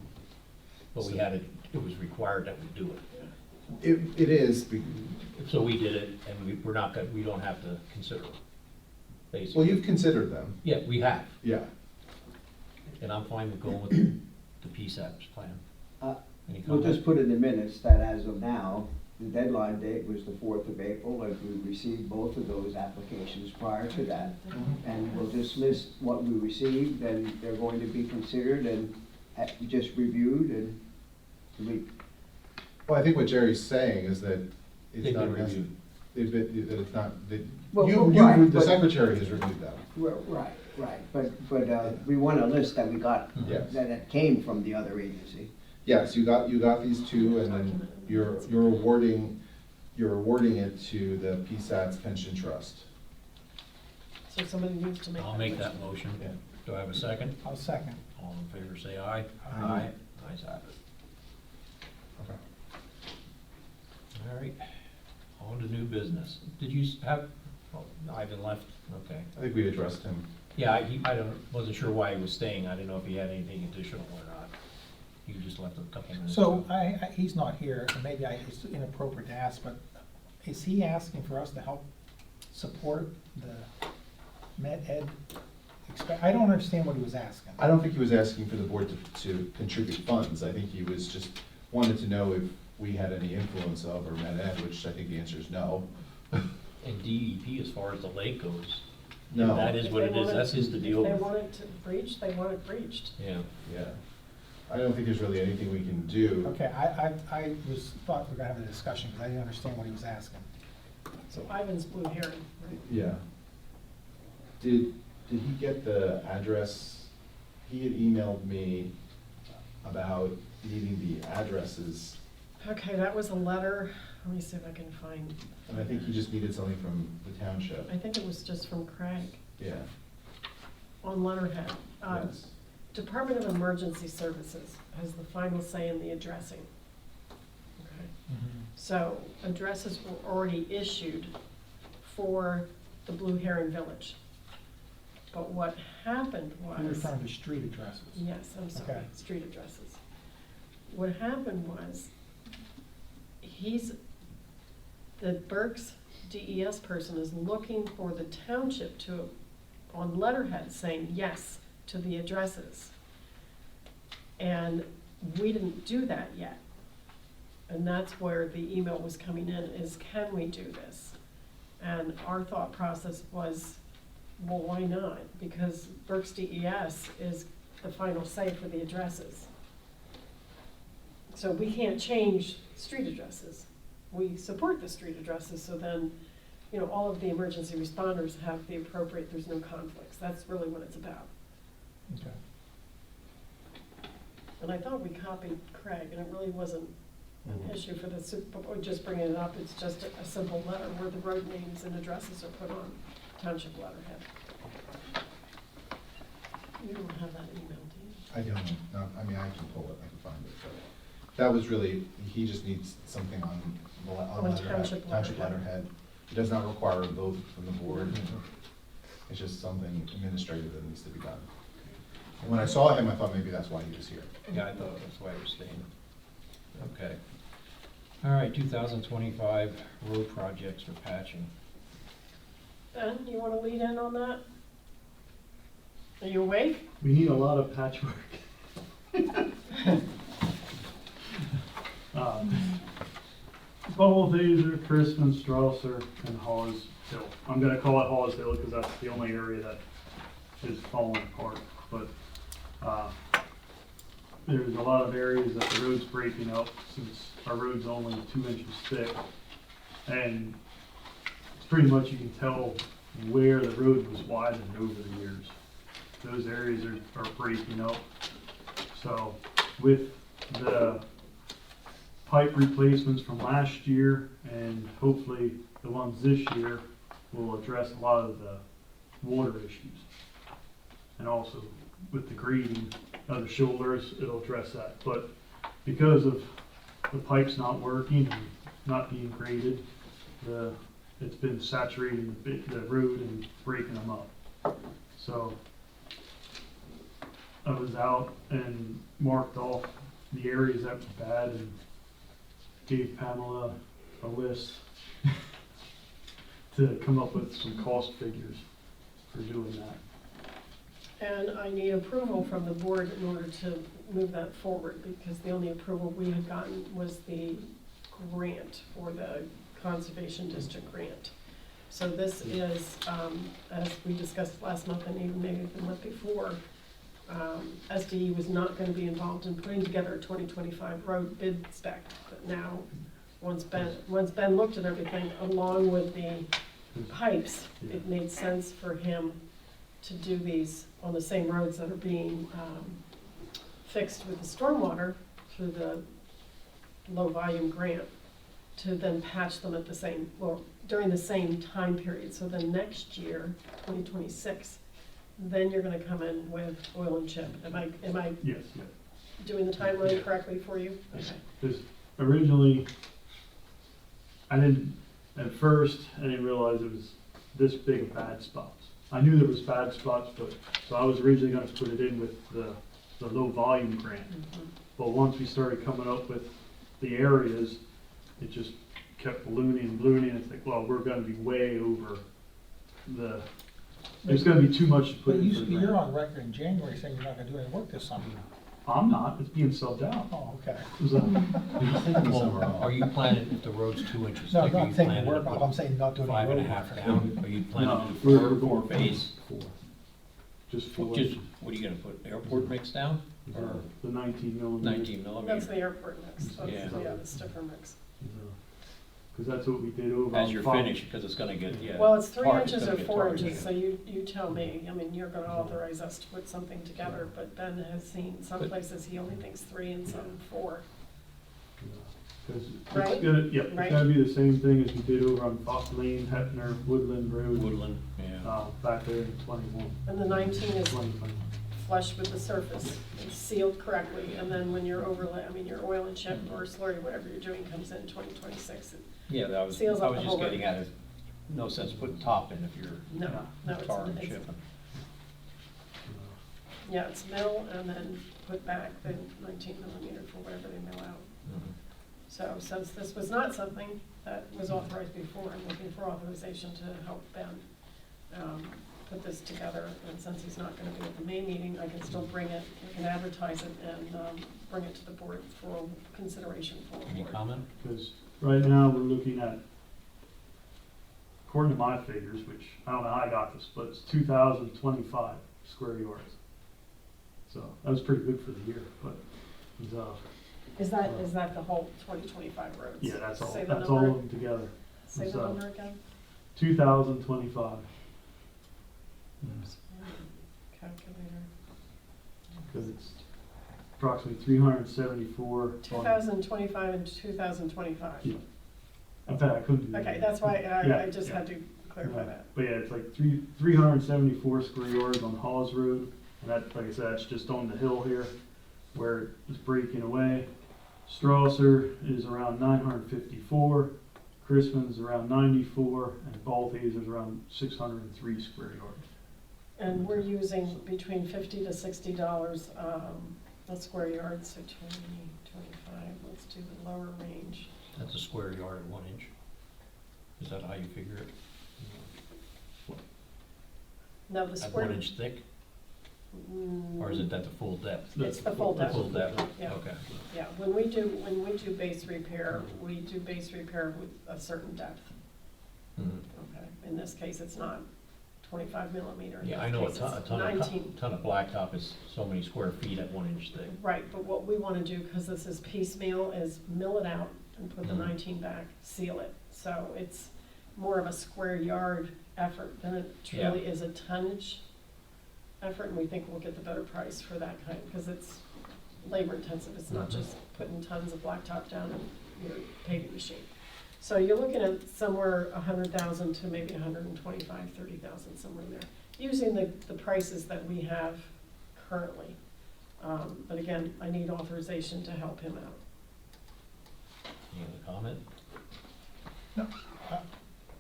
But it was required that we do it. It is, So we did it, and we don't have to consider it, basically. well, you've considered them, Yeah, we have, yeah. and I'm fine with going with the PSAP's plan. Any We'll comment? just put in the minutes that as of now, the deadline date was the 4th of April, and we received both of those applications prior to that. And we'll just list what we received, and they're going to be considered and just reviewed, and Well, I think what Jerry's saying is that They've it's not been reviewed. that it's not, that Well, the but- secretary has reviewed them. Right, but we want a list that we got, Yes. that came from the other agency. Yes, you got these two, and then you're awarding it to the PSAT's pension trust. So somebody needs to make that I'll make that motion. motion. Do I have a second? I'll second. All in favor, say aye. Aye. Ayes have it. Okay. All right, on to new business. Did you have, Ivan left, okay. I think we addressed him. Yeah, wasn't sure why he was staying. I didn't know if he had anything additional or not. You just left a couple minutes So ago. he's not here, and maybe it's inappropriate to ask, but is he asking for us to help support the med ed? I don't understand what he was asking. I don't think he was asking for the board to contribute funds. I think he was just wanted to know if we had any influence of or Med Ed, which I think the answer is no. And DEP, as far as the lake goes, No. that is what it is. That's his to deal If with. they want it to breach, they want it breached. Yeah. Yeah. I don't think there's really anything we can do. Okay, I thought we were gonna have a discussion, because I didn't understand what he was asking. So Ivan's blue herring, right? Yeah. Did he get the address? He had emailed me about needing the addresses, Okay, that was a letter. Let me see if I can find. and I think he just needed something from the township. I think it was just from Craig Yeah. on letterhead. Yes. Department of Emergency Services has the final say in the addressing. Okay. So addresses were already issued for the Blue Heron Village. But what happened was. You're referring to street addresses. Yes, I'm sorry, Okay. street addresses. What happened was, the Berks DES person is looking for the township to, on letterhead, saying yes to the addresses. And we didn't do that yet. And that's where the email was coming in, is can we do this? And our thought process was, well, why not? Because Berks DES is the final say for the addresses. So we can't change street addresses. We support the street addresses, so then, you know, all of the emergency responders have the appropriate, there's no conflicts. That's really what it's about. Okay. And I thought we copied Craig, and it really wasn't an issue for the but just bringing it up. It's just a simple letter where the road names and addresses are put on township letterhead. You don't have that email, do you? I don't, no, I mean, I can pull it, I can find it, but that was really, he just needs something on Township township letterhead. It does not require a vote from the board. It's just something administrative that needs to be done. And when I saw him, I thought maybe that's why he was here. Yeah, I thought that's why I was staying. Okay. All right, 2025 road projects for patching. Ben, you want to lead in on that? Are you awake? We need a lot of patchwork. Bowlehazer, Crispin, Strasser, and Hawes Hill. I'm gonna call it Hawes Hill because that's the only area that is falling apart, but, there's a lot of areas that the road's breaking up since our road's only 2 inches thick. And it's pretty much, you can tell where the road was widened over the years. Those areas are breaking up. So with the pipe replacements from last year and hopefully the ones this year will address a lot of the water issues. And also with the grading of the shoulders, it'll address that. But because of the pipes not working and not being graded, it's been saturating the road and breaking them up. So I was out and marked off the areas that were bad and gave Pamela a list to come up with some cost figures for doing that. And I need approval from the board in order to move that forward, because the only approval we had gotten was the grant, or the Conservation District grant. So this is, as we discussed last month and even maybe the month before, SDE was not going to be involved in putting together a 2025 road bid spec. But now, once Ben looked at everything, along with the pipes, it made sense for him to do these on the same roads that are being fixed with the stormwater through the low volume grant, to then patch them at the same, well, during the same time period. So then next year, 2026, then you're gonna come in with oil and chip. Am I Yes, yeah. doing the timeline correctly for you? Okay. Because originally, at first, I didn't realize it was this big of bad spots. I knew there was bad spots, but, so I was originally gonna put it in with the low volume grant. But once we started coming up with the areas, it just kept ballooning and ballooning. It's like, well, we're gonna be way over there's gonna be too much to put But in for the you're grant. on record in January saying you're not gonna do any work this summer. I'm not, it's being subbed out. Oh, okay. Well, are you planning, if the road's 2 inches No, thick, I'm are not you saying planning to work, put I'm saying not doing any road 5.5 work. down? Are you planning No, to do we're four going phase? Just four. Just, what are you gonna put, airport mix down? Or The 19 millimeter. 19 millimeter? That's the airport mix. That's, Yeah. the sticker mix. Because that's what we did over. As on you're Fox. finished, because it's gonna get, yeah. Well, it's 3 tarred, inches gonna or get 4 tarred, inches, yeah. so you tell me. I mean, you're gonna authorize us to put something together, but Ben has seen some But- places he only thinks 3 and some 4. Because Right? it's gonna, yeah, Right. it's gonna be the same thing as we did over on Fox Lane, Hetner, Woodland Road. Woodland, yeah. Back there in 21. And the 19 is 2021. flush with the surface, it's sealed correctly, and then when your overlay, I mean, your oil and chip or slurry, whatever you're doing comes in 2026. Yeah, that was, I Seals up was the just whole getting road. at it, no sense putting top in if you're No, it's, tar and it's, chipping. yeah, it's mill and then put back the 19 millimeter for whatever they mill out. So since this was not something that was authorized before, I'm looking for authorization to help Ben put this together. And since he's not gonna be at the May meeting, I can still bring it, we can advertise it and bring it to the board for consideration for the Any board. comment? Because right now, we're looking at, according to my figures, which I don't know how I got this, but it's 2,025 square yards. So that was pretty good for the year, but, Is that the whole 2025 roads? yeah, that's all, Say the that's all number. of them together. Say the So, number again? 2,025, Calculator. because it's approximately 374. on- 2025 and 2025. Yeah. In fact, I couldn't do that. Okay, that's why Yeah, I just yeah. had to clarify that. But yeah, it's like 374 square yards on Hawes Road, and that, like I said, that's just on the hill here where it was breaking away. Strasser is around 954, Crispin's around 94, and Balthaser is around 603 square yards. And we're using between $50 to $60 a square yard, so 20, 25, let's do the lower range. That's a square yard at 1 inch. Is that how you figure it? No, the At square. 1 inch thick? Or is it at the full depth? It's the full depth. Full depth, Yeah. okay. Yeah, when we do base repair, we do base repair with a certain depth. Mhm. Okay, in this case, it's not 25 millimeter. In Yeah, this I know a case, ton, it's a ton of, 19. ton of blacktop is so many square feet at 1 inch thick. Right, but what we want to do, because this is piecemeal, is mill it out and put the Mhm. 19 back, seal it. So it's more of a square yard effort than it Yeah. truly is a tonnage effort, and we think we'll get the better price for that kind, because it's labor intensive. It's not Mhm. just putting tons of blacktop down in your paving machine. So you're looking at somewhere 100,000 to maybe 125, 30,000, somewhere in there, using the prices that we have currently. But again, I need authorization to help him out. Any other comment? No,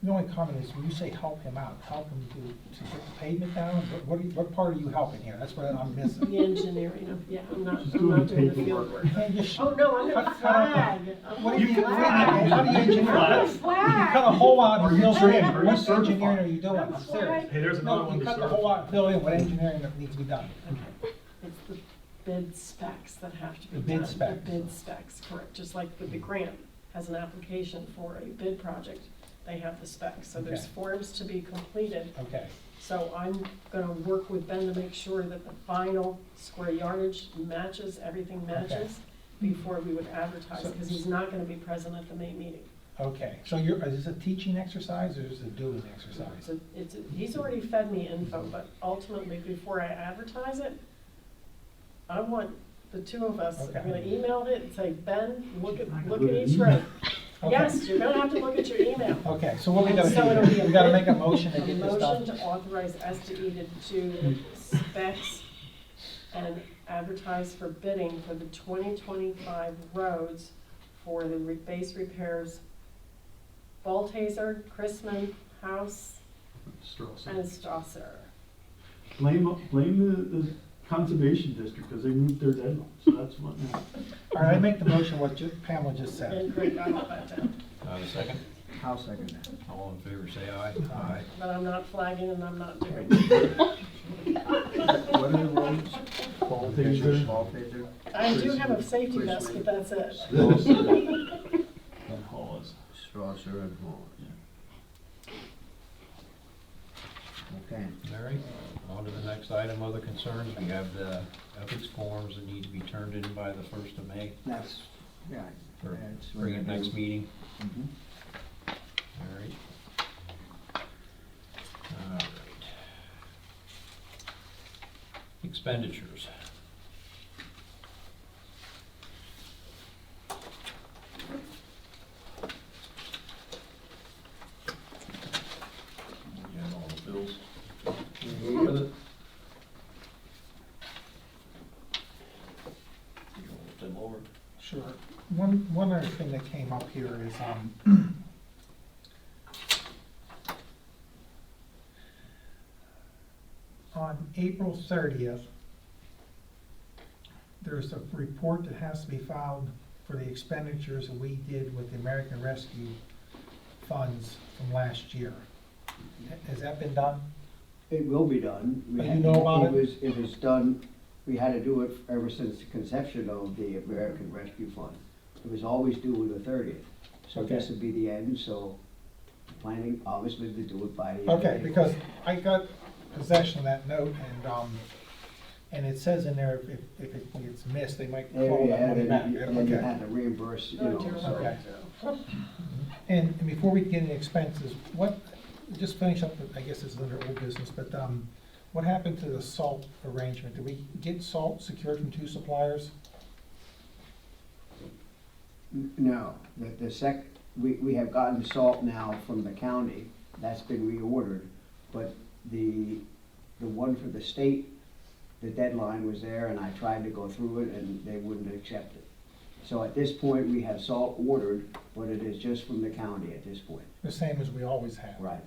the only comment is, when you say help him out, help him to get the pavement down, what part are you helping here? That's what I'm missing. The engineering, yeah, I'm not She's doing the paperwork. field work. You can't just. Oh, no, I'm gonna flag. What do you, how do you engineer this? You cut a hole out and fill it in, what engineering are you doing? I'm serious. Hey, there's another No, one you to cut the start. hole out and fill in, what engineering that needs to be done? Okay. It's the bid specs that have to be The done. bid specs. The bid specs, correct, just like with the grant has an application for a bid project, they have the specs. So there's Okay. forms to be completed. Okay, So I'm gonna work with Ben to make sure that the final square yardage matches, everything matches, before we would advertise, So- because he's not gonna be present at the May meeting. okay, so is this a teaching exercise, or is it a doing exercise? He's already fed me info, but ultimately, before I advertise it, I want the two of us, I'm Okay. gonna email it and say, Ben, look at each road. Okay. Yes, you're gonna have to look at your email. Okay, so what we gotta So it'll be do, a we gotta bid- make a motion to get this A done. motion to authorize SDE to do the specs and advertise for bidding for the 2025 roads for the base repairs, Balthaser, Chrisman, House, Strasser. and Strasser. Blame the conservation district, because they moved their deadline, so that's what. All right, I make the motion what Pamela just said. And Greg got all that down. A second? I'll second that. All in favor, say aye. Aye. But I'm not flagging and I'm not doing. What are the roads? Balthaser. Balthaser. I do have a safety vest, but that's it. Strasser. And Hawes. Strasser and Hall. Okay. All right, on to the next item, other concerns. We have the ethics forms that need to be turned in by the 1st of May. That's, yeah. For that's what bring I it next do. meeting. Mhm. All right. All right. Expenditures. You have all the bills. With it. You can look them over. Sure. One other thing that came up here is, on April 30th, there's a report that has to be filed for the expenditures that we did with the American Rescue funds from last year. Has that been done? It will be done. Oh, you know about it? It was done, we had to do it ever since the conception of the American Rescue Fund. It was always due on the 30th. So this would be the end, so planning obviously to do it by the end. of Okay, April. because I got possession of that note and it says in there if it gets missed, they might call that money back. And then you Okay. had to reimburse, you know, so. Okay. And before we get into expenses, just finish up, I guess this is under old business, but what happened to the salt arrangement? Did we get salt secured from 2 suppliers? No, we have gotten salt now from the county, that's been reordered, but the one for the state, the deadline was there and I tried to go through it and they wouldn't accept it. So at this point, we have salt ordered, but it is just from the county at this point. The same as we always have. Right.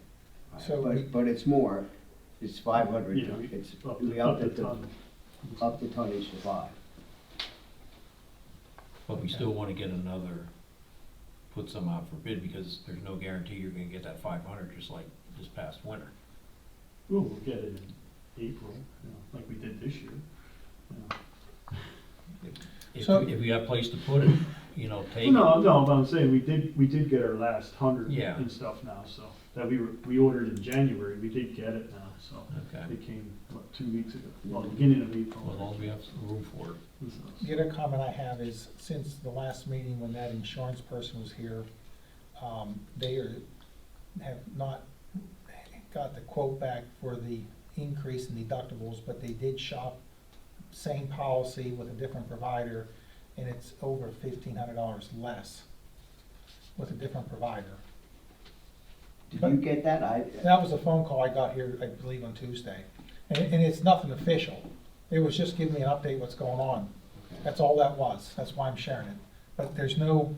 So But it's more, it's 500, Yeah, it's, up we to upped it ton. up the tonnage to 5. But we still wanna get put some out for bid, because there's no guarantee you're gonna get that 500, just like this past winter. We'll get it in April, like we did this year. If we have a place to put it, take it. No, but I'm saying, we did get our last 100 Yeah. and stuff now, so, that we ordered in January, we did get it now, so. Okay. It came, 2 weeks ago, well, beginning of April. Well, as long as we have some room for it. the other comment I have is, since the last meeting when that insurance person was here, have not got the quote back for the increase in deductibles, but they did shop same policy with a different provider, and it's over $1,500 less with a different provider. Did you get that? That was a phone call I got here, I believe, on Tuesday. And it's nothing official. It was just giving me an update what's going on. That's all that was. That's why I'm sharing it. But there's no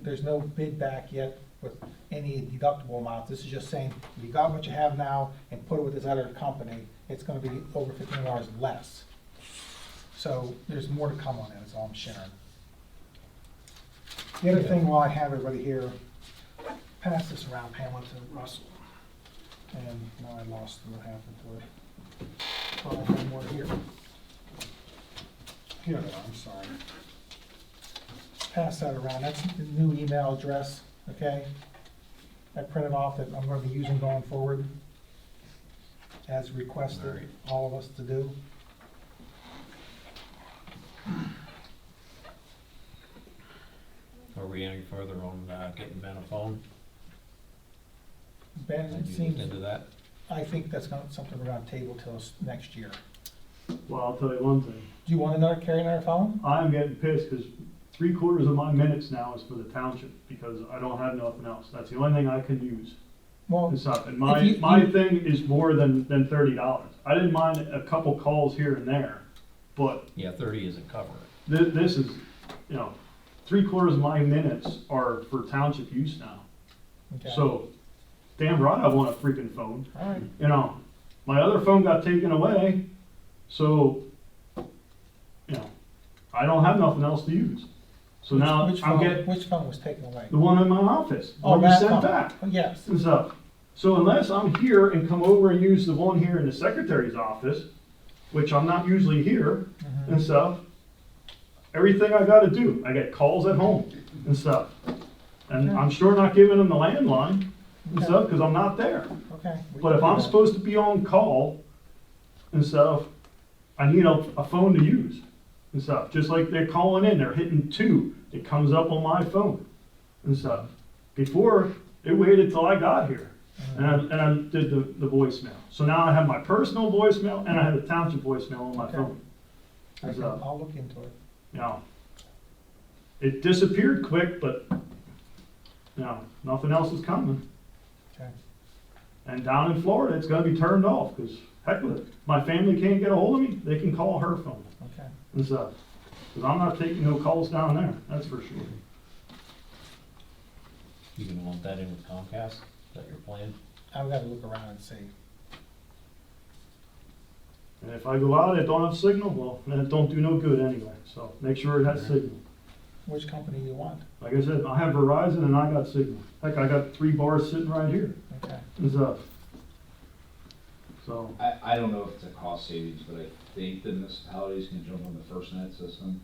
bid back yet with any deductible amounts. This is just saying, if you got what you have now and put it with this other company, it's gonna be over $1,500 less. So there's more to come on that, is all I'm sharing. The other thing, while I have everybody here, pass this around, Pamela, to Russell. And now I lost what happened to it. Thought I had more here. Here they are, I'm sorry. Pass that around, that's the new email address, okay? I printed off that I'm gonna be using going forward, as requested, all of us to do. Are we any further on getting Ben a phone? Ben, Have it you seems, looked into that? I think that's something we're gonna table till next year. Well, I'll tell you one thing, Do you want to carry another phone? I'm getting pissed, because 3/4 of my minutes now is for the township, because I don't have nothing else, that's the only thing I can use. Well, And stuff, and if my thing is more than $30. I didn't mind a couple calls here and there, but Yeah, 30 isn't covering it. this is, 3/4 of my minutes are for township use now. Okay. So, damn right I want a freaking phone. All right. My other phone got taken away, so, I don't have nothing else to use. So now Which I'm phone- getting Which phone was taken away? the one in my office, the Oh, one you that sent phone. back. Oh, yes. And stuff. So unless I'm here and come over and use the one here in the secretary's office, which I'm not usually here Mm-hmm. and stuff, everything I gotta do, I get calls at home and stuff. And I'm sure not giving them the landline and Okay. stuff, cause I'm not there. Okay. we But can if do I'm that. supposed to be on call and stuff, I need a phone to use and stuff. Just like they're calling in, they're hitting 2, it comes up on my phone and stuff. Before, it waited till I got here and I did the voicemail. So now I have my personal voicemail and I have the township voicemail on my Okay. phone. I And can- stuff. I'll look into it. It disappeared quick, but, nothing else is coming. Okay. And down in Florida, it's gonna be turned off, because heck with it. My family can't get a hold of me, they can call her phone Okay. and stuff. Because I'm not taking no calls down there, that's for sure. You gonna want that in with Comcast? Is that your plan? I've got to look around and see. And if I go out, it don't have signal, well, then it don't do no good anyway. So make sure it has signal. Which company you want? Like I said, I have Verizon and I got Signal. Heck, I got 3 bars sitting right here Okay. and stuff. So, I don't know if it's a cost savings, but I think the municipalities can jump on the FirstNet system.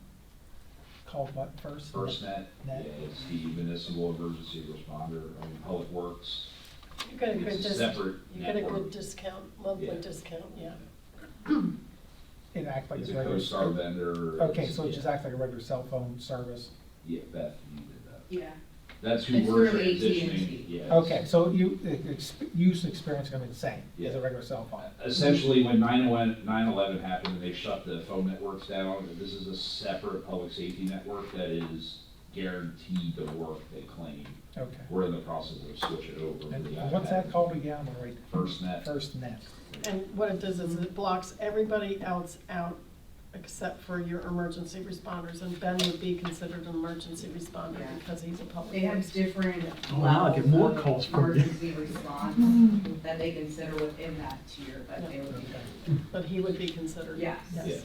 Called what first? FirstNet, yeah, Net. it's the municipal emergency responder, I mean, Public Works. You get a good It's a discount, separate you get a network. good discount, monthly Yeah. discount, yeah. It acts like It's a a regular. CoStar vendor. Okay, so it yeah. just acts like a regular cell phone service. Yeah, Beth, you did that. Yeah. That's who It's we're through transitioning, AT&T. yeah. Okay, so use experience is gonna be the same Yeah. as a regular cell phone. Essentially, when 9/11 happened and they shut the phone networks down, this is a separate public safety network that is guaranteed to work, they claim. Okay. We're in the process of switching over. And to the what's that iPad. called again? I'm gonna write. FirstNet. FirstNet. And what it does is it blocks everybody else out except for your emergency responders, and Ben would be considered an emergency responder Yeah. because he's a public They have works. different Oh, now I get more levels calls of from you. emergency response that they consider within that tier, but they would be. But he would be considered. Yes. Yeah.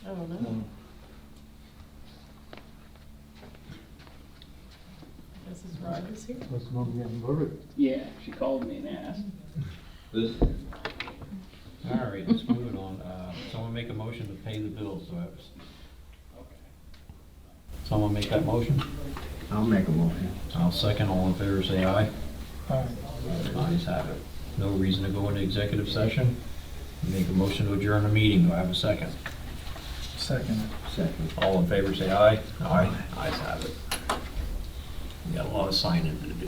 I don't know. I guess his ride is here. Yeah, she called me and asked. This, all right, let's move it on. Someone make a motion to pay the bills, so I was. Someone make that motion? I'll make a motion. I'll second. All in favor, say aye. Aye. Ayes have it. No reason to go into executive session. Make a motion to adjourn the meeting. Do I have a second? Second. Second. All in favor, say aye. Aye. Ayes have it. We got a lot of signing to do.